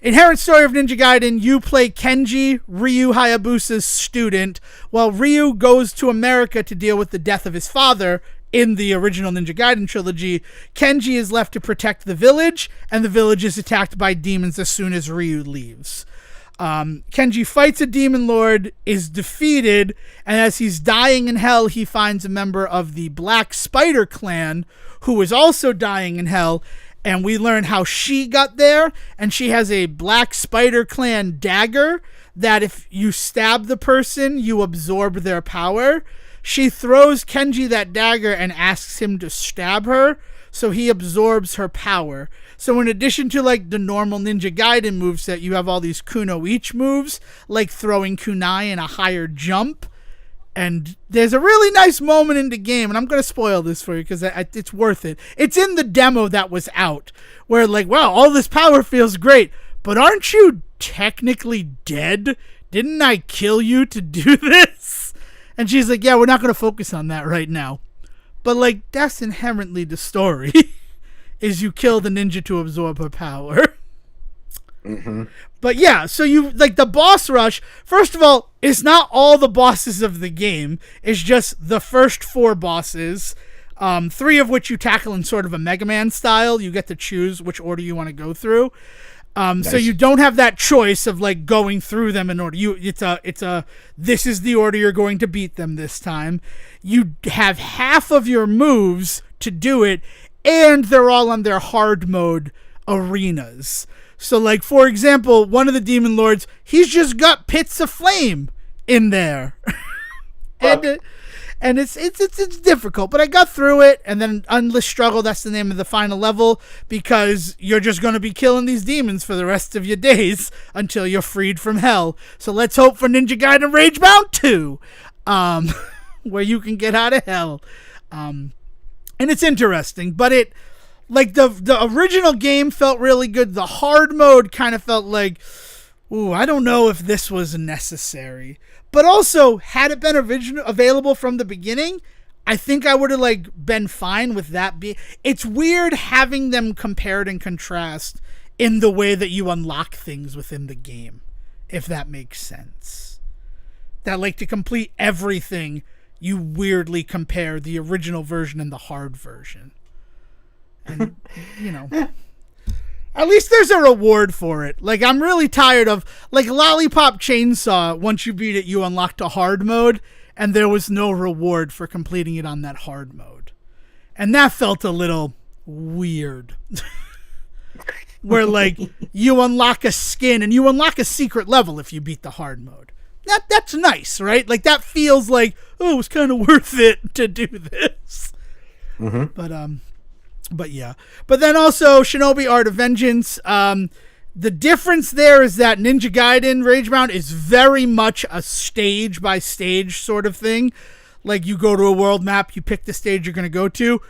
Speaker 1: Inherent Story of Ninja Gaiden, you play Kenji, Ryu Hayabusa's student, while Ryu goes to America to deal with the death of his father. In the original Ninja Gaiden trilogy, Kenji is left to protect the village, and the village is attacked by demons as soon as Ryu leaves. Kenji fights a demon lord, is defeated, and as he's dying in hell, he finds a member of the Black Spider clan who is also dying in hell, and we learn how she got there, and she has a Black Spider clan dagger that if you stab the person, you absorb their power. She throws Kenji that dagger and asks him to stab her, so he absorbs her power. So in addition to, like, the normal Ninja Gaiden moveset, you have all these Kuno-ichi moves, like throwing kunai and a higher jump. And there's a really nice moment in the game, and I'm going to spoil this for you because it's worth it. It's in the demo that was out, where, like, wow, all this power feels great, but aren't you technically dead? Didn't I kill you to do this? And she's like, yeah, we're not going to focus on that right now. But, like, that's inherently the story. Is you kill the ninja to absorb her power.
Speaker 2: Mm-hmm.
Speaker 1: But yeah, so you, like, the boss rush, first of all, it's not all the bosses of the game. It's just the first 4 bosses, 3 of which you tackle in sort of a Mega Man style. You get to choose which order you want to go through. Nice. So you don't have that choice of, like, going through them in order. This is the order you're going to beat them this time. You have half of your moves to do it, and they're all on their hard mode arenas. So, like, for example, one of the Demon Lords, he's just got pits of flame in there. And it's difficult, but I got through it. And then Endless Struggle, that's the name of the final level, because you're just going to be killing these demons for the rest of your days until you're freed from hell. So let's hope for Ninja Gaiden Ragebound 2, where you can get out of hell. And it's interesting, but it, like, the original game felt really good. The hard mode kind of felt like, ooh, I don't know if this was necessary. But also, had it been available from the beginning, I think I would have, like, been fine with that. It's weird having them compared and contrast in the way that you unlock things within the game, if that makes sense. That, like, to complete everything, you weirdly compare the original version and the hard version. And, you know... At least there's a reward for it. Like, I'm really tired of, like, Lollipop Chainsaw, once you beat it, you unlocked a hard mode, and there was no reward for completing it on that hard mode. And that felt a little weird. Where, like, you unlock a skin, and you unlock a secret level if you beat the hard mode. That's nice, right? Like, that feels like, oh, it was kind of worth it to do this. Mm-hmm. But yeah. But then also Shinobi Art of Vengeance. The difference there is that Ninja Gaiden Ragebound is very much a stage by stage sort of thing. Like, you go to a world map, you pick the stage you're going to go to.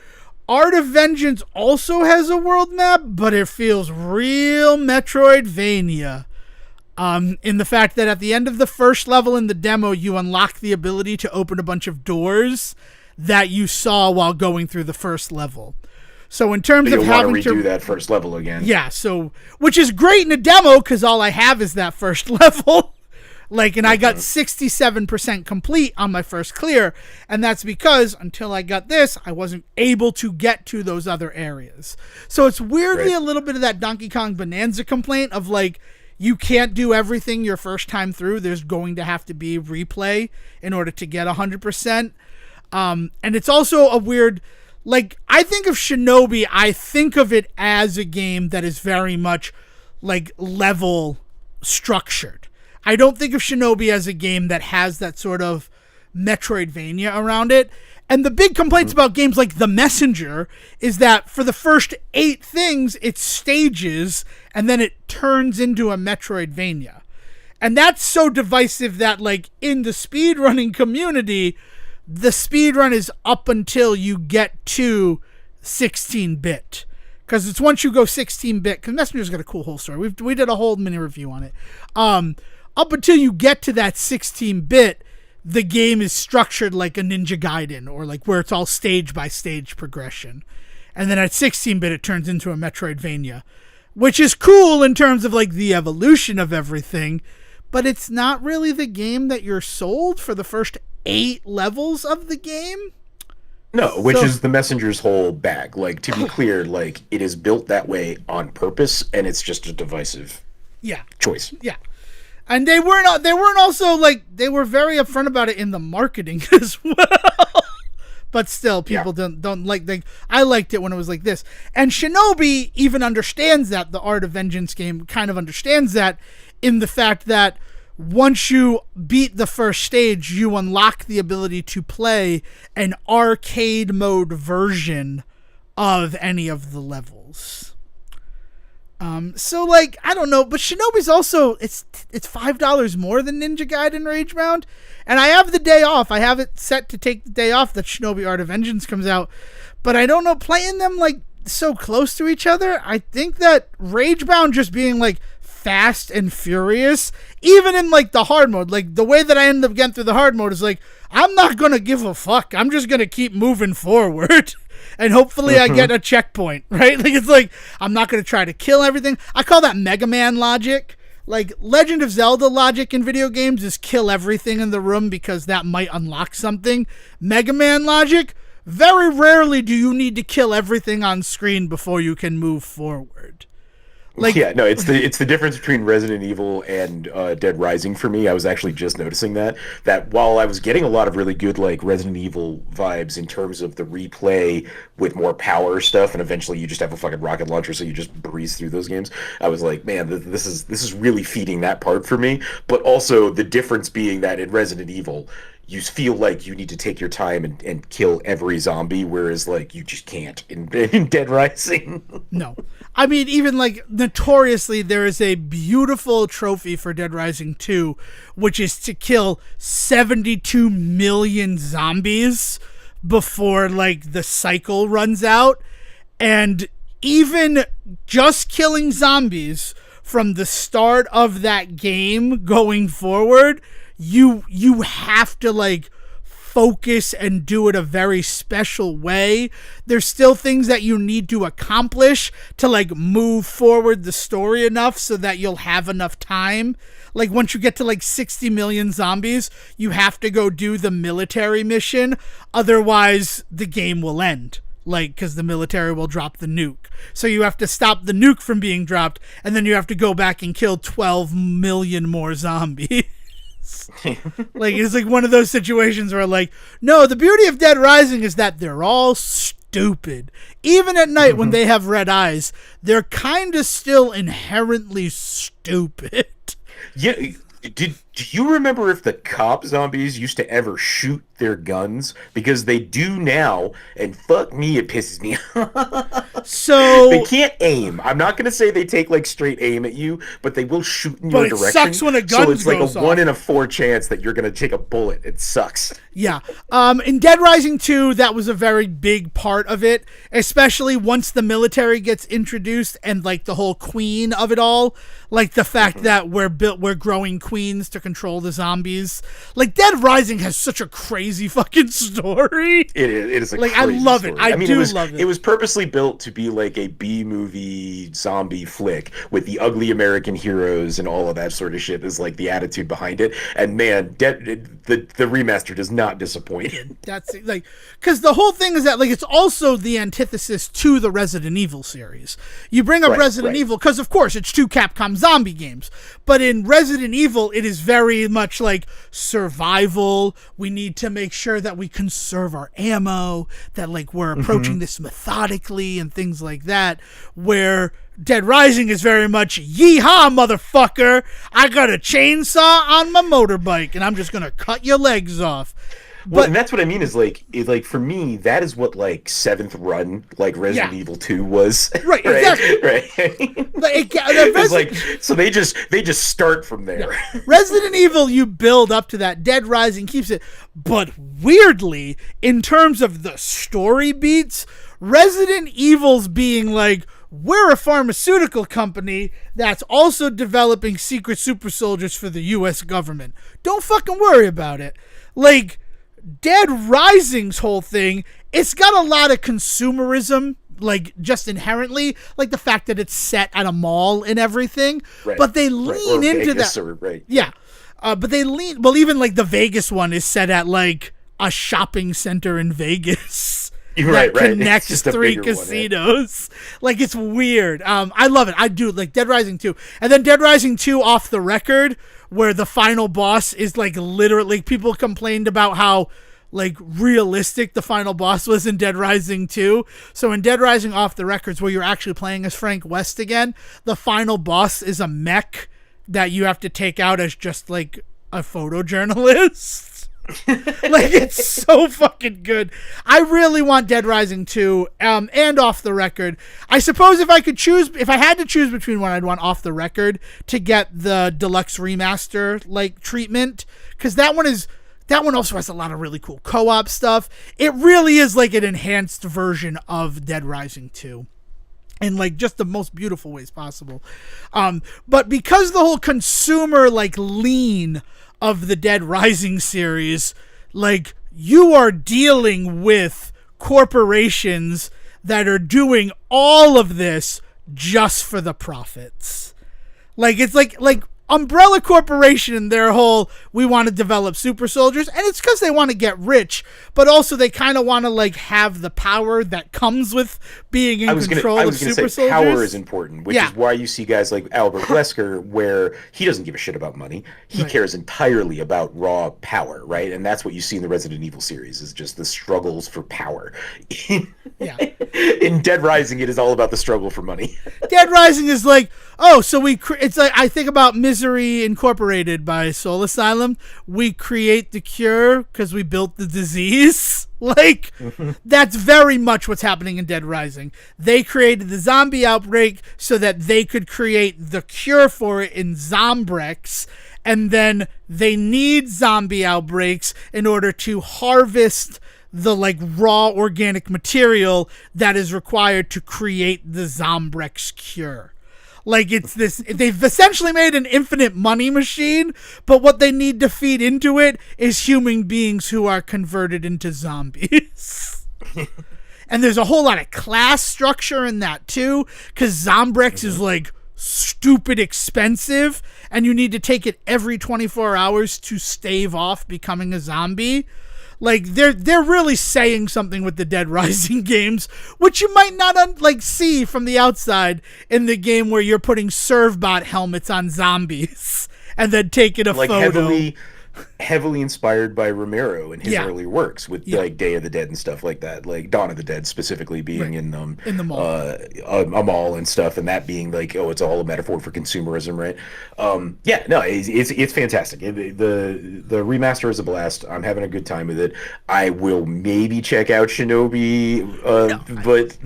Speaker 1: Art of Vengeance also has a world map, but it feels real Metroidvania. In the fact that at the end of the first level in the demo, you unlock the ability to open a bunch of doors that you saw while going through the first level. So in terms of having to
Speaker 2: redo that first level again.
Speaker 1: Yeah, so, which is great in a demo because all I have is that first level. Like, and I got 67% complete on my first clear, and that's because until I got this, I wasn't able to get to those other areas. So it's weirdly a little bit of that Donkey Kong Bonanza complaint of, like, you can't do everything your first time through. There's going to have to be replay in order to get 100%. And it's also a weird... Like, I think of Shinobi, I think of it as a game that is very much, like, level structured. I don't think of Shinobi as a game that has that sort of Metroidvania around it. And the big complaints about games like The Messenger is that for the first 8 things, it's stages, and then it turns into a Metroidvania. And that's so divisive that, like, in the speedrunning community... The speedrun is up until you get to 16-bit. Because it's once you go 16-bit, because Messenger's got a cool whole story. We did a whole mini review on it. Up until you get to that 16-bit, the game is structured like a Ninja Gaiden, or like where it's all stage by stage progression. And then at 16-bit, it turns into a Metroidvania, which is cool in terms of like the evolution of everything, but it's not really the game that you're sold for the first 8 levels of the game.
Speaker 2: No, which is the Messenger's whole bag. Like, to be clear, like, it is built that way on purpose, and it's just a divisive choice.
Speaker 1: Yeah. And they weren't also, like, they were very upfront about it in the marketing as well. But still, people don't like, I liked it when it was like this. And Shinobi even understands that, the Art of Vengeance game kind of understands that, in the fact that once you beat the first stage, you unlock the ability to play an arcade mode version of any of the levels. So, like, I don't know, but Shinobi's also, it's $5 more than Ninja Gaiden Ragebound, and I have the day off. I have it set to take the day off that Shinobi Art of Vengeance comes out, but I don't know, playing them, like, so close to each other, I think that Ragebound just being, like, fast and furious, even in like the hard mode, like the way that I ended up getting through the hard mode is like, I'm not gonna give a fuck, I'm just gonna keep moving forward and hopefully I get a checkpoint, right? Like, it's like, I'm not gonna try to kill everything. I call that Mega Man logic. Like, Legend of Zelda logic in video games is kill everything in the room because that might unlock something. Mega Man logic, very rarely do you need to kill everything on screen before you can move forward.
Speaker 2: Like, yeah, no, it's the difference between Resident Evil and Dead Rising for me. I was actually just noticing that while I was getting a lot of really good like Resident Evil vibes in terms of the replay with more power stuff, and eventually you just have a fucking rocket launcher, so you just breeze through those games. I was like, man, this is really feeding that part for me. But also the difference being that in Resident Evil, you feel like you need to take your time and kill every zombie, whereas like you just can't in Dead Rising.
Speaker 1: No. I mean, even like notoriously, there is a beautiful trophy for Dead Rising 2, which is to kill 72 million zombies before like the cycle runs out. And even just killing zombies from the start of that game going forward, you have to like focus and do it a very special way. There's still things that you need to accomplish to like move forward the story enough so that you'll have enough time. Like once you get to like 60 million zombies, you have to go do the military mission. Otherwise the game will end. Like, because the military will drop the nuke. So you have to stop the nuke from being dropped, and then you have to go back and kill 12 million more zombies. Like, it's like one of those situations where, like, no, the beauty of Dead Rising is that they're all stupid. Even at night when they have red eyes, they're kind of still inherently stupid.
Speaker 2: Yeah. Do you remember if the cop zombies used to ever shoot their guns? Because they do now, and fuck me, it pisses me off.
Speaker 1: So
Speaker 2: they can't aim. I'm not gonna say they take like straight aim at you, but they will shoot in your direction.
Speaker 1: But it sucks when a gun goes off.
Speaker 2: So it's like a 1 in a 4 chance that you're gonna take a bullet. It sucks.
Speaker 1: Yeah. In Dead Rising 2, that was a very big part of it, especially once the military gets introduced and like the whole queen of it all, like the fact that we're growing queens to control the zombies. Like Dead Rising has such a crazy fucking story.
Speaker 2: It is a
Speaker 1: like
Speaker 2: crazy
Speaker 1: I love
Speaker 2: story.
Speaker 1: it. I mean, love it.
Speaker 2: It was purposely built to be like a B-movie zombie flick with the ugly American heroes and all of that sort of shit is like the attitude behind it. And man, the remaster does not disappoint.
Speaker 1: That's like, because the whole thing is that like it's also the antithesis to the Resident Evil series. You bring up Resident Evil because of course it's 2 Capcom zombie games, but in Resident Evil it is very much like survival. We need to make sure that we conserve our ammo, that like we're approaching this methodically and things like that, where Dead Rising is very much yeehaw motherfucker, I got a chainsaw on my motorbike and I'm just gonna cut your legs off.
Speaker 2: Well, and that's what I mean is like for me, that is what like 7th run like Resident Evil 2 was.
Speaker 1: Right, exactly.
Speaker 2: Right.
Speaker 1: It's
Speaker 2: like so they just start from there.
Speaker 1: Yeah. Resident Evil, you build up to that. Dead Rising keeps it, but weirdly, in terms of the story beats, Resident Evil's being like, we're a pharmaceutical company that's also developing secret super soldiers for the U.S. government. Don't fucking worry about it. Like, Dead Rising's whole thing, it's got a lot of consumerism, like, just inherently, like the fact that it's set at a mall and everything, but they lean into
Speaker 2: Vegas
Speaker 1: that. Yeah. But they lean, well, even, like, the Vegas one is set at, like, a shopping center in Vegas. That connects 3 casinos. Like, it's weird. I love it. I do, like, Dead Rising 2. And then Dead Rising 2 Off the Record, where the final boss is like literally, people complained about how like realistic the final boss was in Dead Rising 2. So in Dead Rising Off the Records, where you're actually playing as Frank West again, the final boss is a mech that you have to take out as just like a photojournalist. Like, it's so fucking good. I really want Dead Rising 2 and Off the Record. I suppose if I had to choose between one, I'd want Off the Record to get the deluxe remaster like treatment, because that one also has a lot of really cool co-op stuff. It really is like an enhanced version of Dead Rising 2. In like just the most beautiful ways possible. But because the whole consumer like lean of the Dead Rising series, like, you are dealing with corporations that are doing all of this just for the profits. Like, it's like Umbrella Corporation and their whole, we want to develop super soldiers, and it's because they want to get rich, but also they kind of want to like have the power that comes with being in control of super soldiers.
Speaker 2: Power is important, which is why you see guys like Albert Wesker, where he doesn't give a shit about money. He cares entirely about raw power, right? And that's what you see in the Resident Evil series, is just the struggles for power. In Dead Rising, it is all about the struggle for money.
Speaker 1: Dead Rising is like, Oh, so it's like I think about Misery Incorporated by Soul Asylum. We create the cure because we built the disease. Like, that's very much what's happening in Dead Rising. They created the zombie outbreak so that they could create the cure for it in Zombrex, and then they need zombie outbreaks in order to harvest the like raw organic material that is required to create the Zombrex cure. Like, it's this, they've essentially made an infinite money machine, but what they need to feed into it is human beings who are converted into zombies. And there's a whole lot of class structure in that too, because Zombrex is like stupid expensive, and you need to take it every 24 hours to stave off becoming a zombie. Like, they're really saying something with the Dead Rising games, which you might not see from the outside in the game where you're putting Servbot helmets on zombies and then taking a photo.
Speaker 2: Heavily inspired by Romero and his earlier works with like Day of the Dead and stuff like that, like Dawn of the Dead specifically being in the mall, a mall and stuff, and that being like, oh, it's all a metaphor for consumerism, right? It's fantastic. The remaster is a blast. I'm having a good time with it. I will maybe check out Shinobi,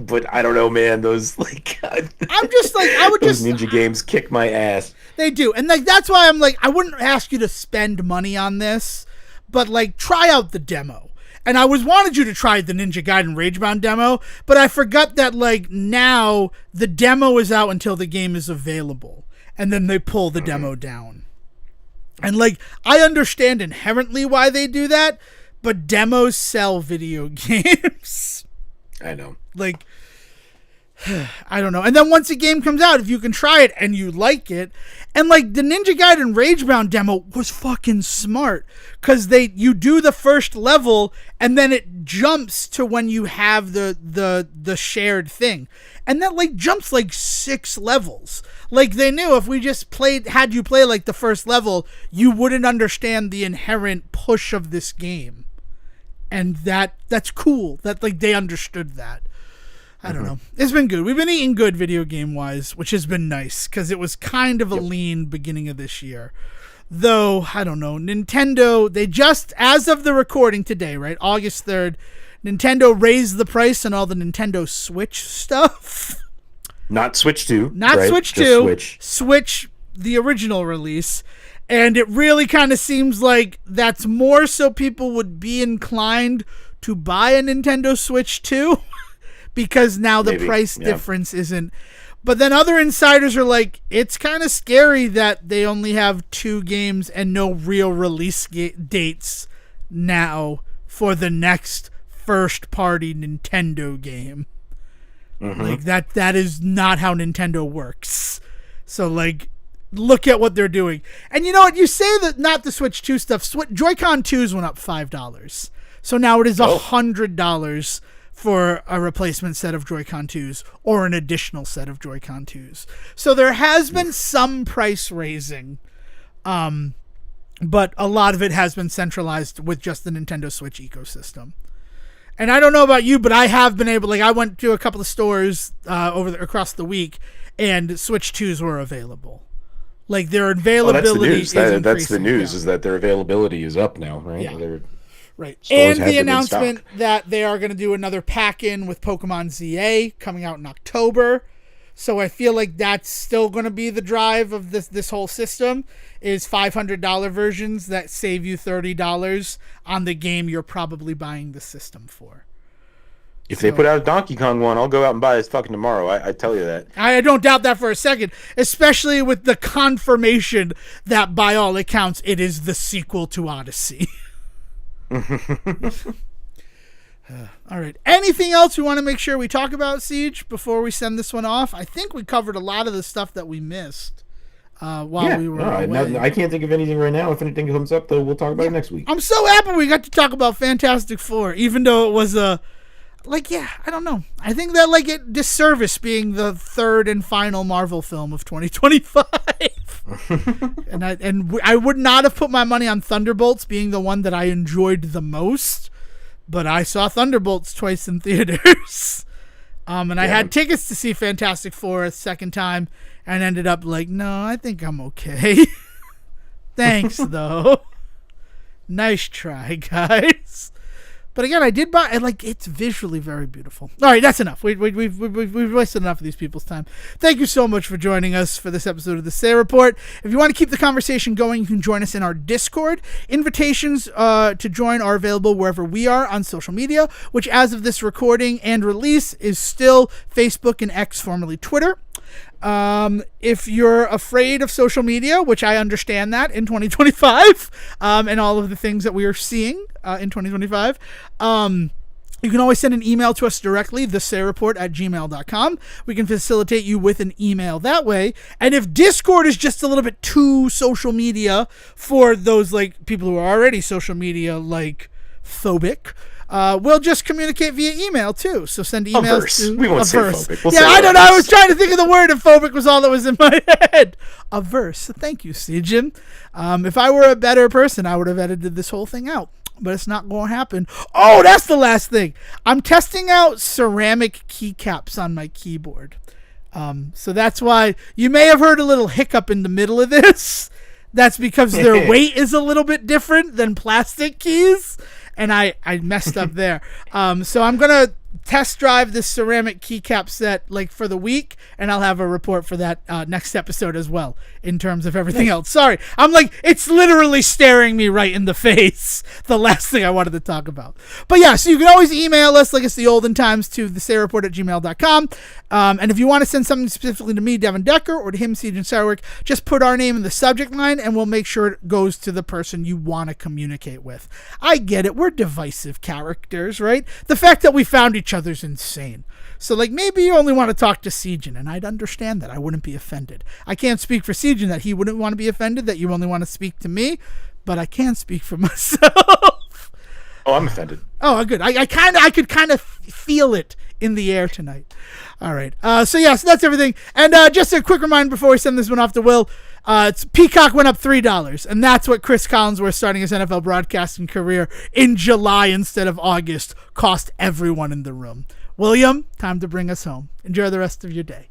Speaker 2: but I don't know, man. Those like those ninja games kick my ass.
Speaker 1: They do, and like that's why I'm like, I wouldn't ask you to spend money on this, but like try out the demo. And I wanted you to try the Ninja Gaiden Ragebound demo, but I forgot that like now the demo is out until the game is available, and then they pull the demo down. And like I understand inherently why they do that, but demos sell video games.
Speaker 2: I know.
Speaker 1: Like, I don't know. And then once a game comes out, if you can try it and you like it, and like the Ninja Gaiden Ragebound demo was fucking smart, because you do the first level and then it jumps to when you have the shared thing, and that like jumps like 6 levels. Like they knew if we just had you play like the first level, you wouldn't understand the inherent push of this game, and that's cool that like they understood that. I don't know. It's been good. We've been eating good video game wise, which has been nice because it was kind of a lean beginning of this year. Though, I don't know. Nintendo, they just, as of the recording today, right, August 3rd, Nintendo raised the price on all the Nintendo Switch stuff.
Speaker 2: Not Switch 2.
Speaker 1: Not
Speaker 2: right?
Speaker 1: Switch
Speaker 2: Just
Speaker 1: 2. Switch, the original release. And it really kind of seems like that's more so people would be inclined to buy a Nintendo Switch 2. Because now the price difference isn't. But then other insiders are like, it's kind of scary that they only have 2 games and no real release dates now for the next first-party Nintendo game. Like, that is not how Nintendo works. So, like, look at what they're doing. And you know what? You say that not the Switch 2 stuff. Joy-Con 2s went up $5. So now it is $100 for a replacement set of Joy-Con 2s or an additional set of Joy-Con 2s. So there has been some price raising, but a lot of it has been centralized with just the Nintendo Switch ecosystem. And I don't know about you, but I have been able, like I went to a couple of stores across the week, and Switch 2s were available. Like their availability is increasing.
Speaker 2: That's the news, is that their availability is up now, right?
Speaker 1: Yeah. Right. And the announcement that they are going to do another pack-in with Pokemon ZA coming out in October. So I feel like that's still going to be the drive of this whole system, is $500 versions that save you $30 on the game you're probably buying the system for.
Speaker 2: If they put out a Donkey Kong one, I'll go out and buy this fucking tomorrow. I tell you that.
Speaker 1: I don't doubt that for a second, especially with the confirmation that by all accounts it is the sequel to Odyssey. All right. Anything else we want to make sure we talk about, Siege, before we send this one off? I think we covered a lot of the stuff that we missed while we were away.
Speaker 2: I can't think of anything right now. If anything comes up, though, we'll talk about it next week.
Speaker 1: I'm so happy we got to talk about Fantastic Four, even though it was I don't know. I think that it disservice being the third and final Marvel film of 2025. and I would not have put my money on Thunderbolts being the one that I enjoyed the most, but I saw Thunderbolts twice in theaters. I had tickets to see Fantastic Four a second time, and ended up like, no, I think I'm okay. Thanks, though. Nice try, guys. But again, I did buy, like, it's visually very beautiful. All right, that's enough. We've wasted enough of these people's time. Thank you so much for joining us for this episode of the Say Report. If you want to keep the conversation going, you can join us in our Discord. Invitations to join are available wherever we are on social media, which as of this recording and release is still Facebook and X, formerly Twitter. If you're afraid of social media, which I understand that in 2025, and all of the things that we are seeing in 2025, you can always send an email to us directly, thesayreport@gmail.com. We can facilitate you with an email that way. And if Discord is just a little bit too social media for those like people who are already social media like phobic, we'll just communicate via email too. So send emails to
Speaker 2: we won't say phobic. We'll
Speaker 1: yeah,
Speaker 2: say
Speaker 1: I don't know. I was trying to think of the word, and phobic was all that was in my head. A verse. Thank you, Sijin. If I were a better person, I would have edited this whole thing out. But it's not going to happen. Oh, that's the last thing. I'm testing out ceramic keycaps on my keyboard. So that's why you may have heard a little hiccup in the middle of this. That's because their weight is a little bit different than plastic keys. And I messed up there. So I'm going to test drive this ceramic keycap set like for the week, and I'll have a report for that next episode as well in terms of everything else. Sorry. I'm like, it's literally staring me right in the face. The last thing I wanted to talk about. But yeah, so you can always email us like it's the olden times to thesayreport@gmail.com. And if you want to send something specifically to me, Devin Decker, or to him, Siegen Sarwick, just put our name in the subject line and we'll make sure it goes to the person you want to communicate with. I get it. We're divisive characters, right? The fact that we found each other's insane. So like maybe you only want to talk to Siegen, and I'd understand that. I wouldn't be offended. I can't speak for Siegen that he wouldn't want to be offended that you only want to speak to me, but I can speak for myself.
Speaker 2: Oh, I'm offended.
Speaker 1: Oh, good. I could kind of feel it in the air tonight. All right. So that's everything. And just a quick reminder before we send this one off to Will. Peacock went up $3, and that's what Chris Collinsworth starting his NFL broadcasting career in July instead of August cost everyone in the room. William, time to bring us home. Enjoy the rest of your day.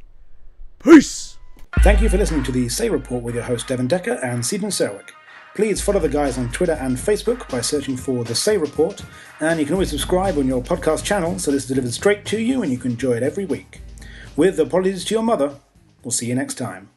Speaker 1: Peace.
Speaker 3: Thank you for listening to the Say Report with your host Devin Decker and Siegen Sarwick. Please follow the guys on Twitter and Facebook by searching for The Say Report, and you can always subscribe on your podcast channel so this is delivered straight to you and you can enjoy it every week. With apologies to your mother, we'll see you next time.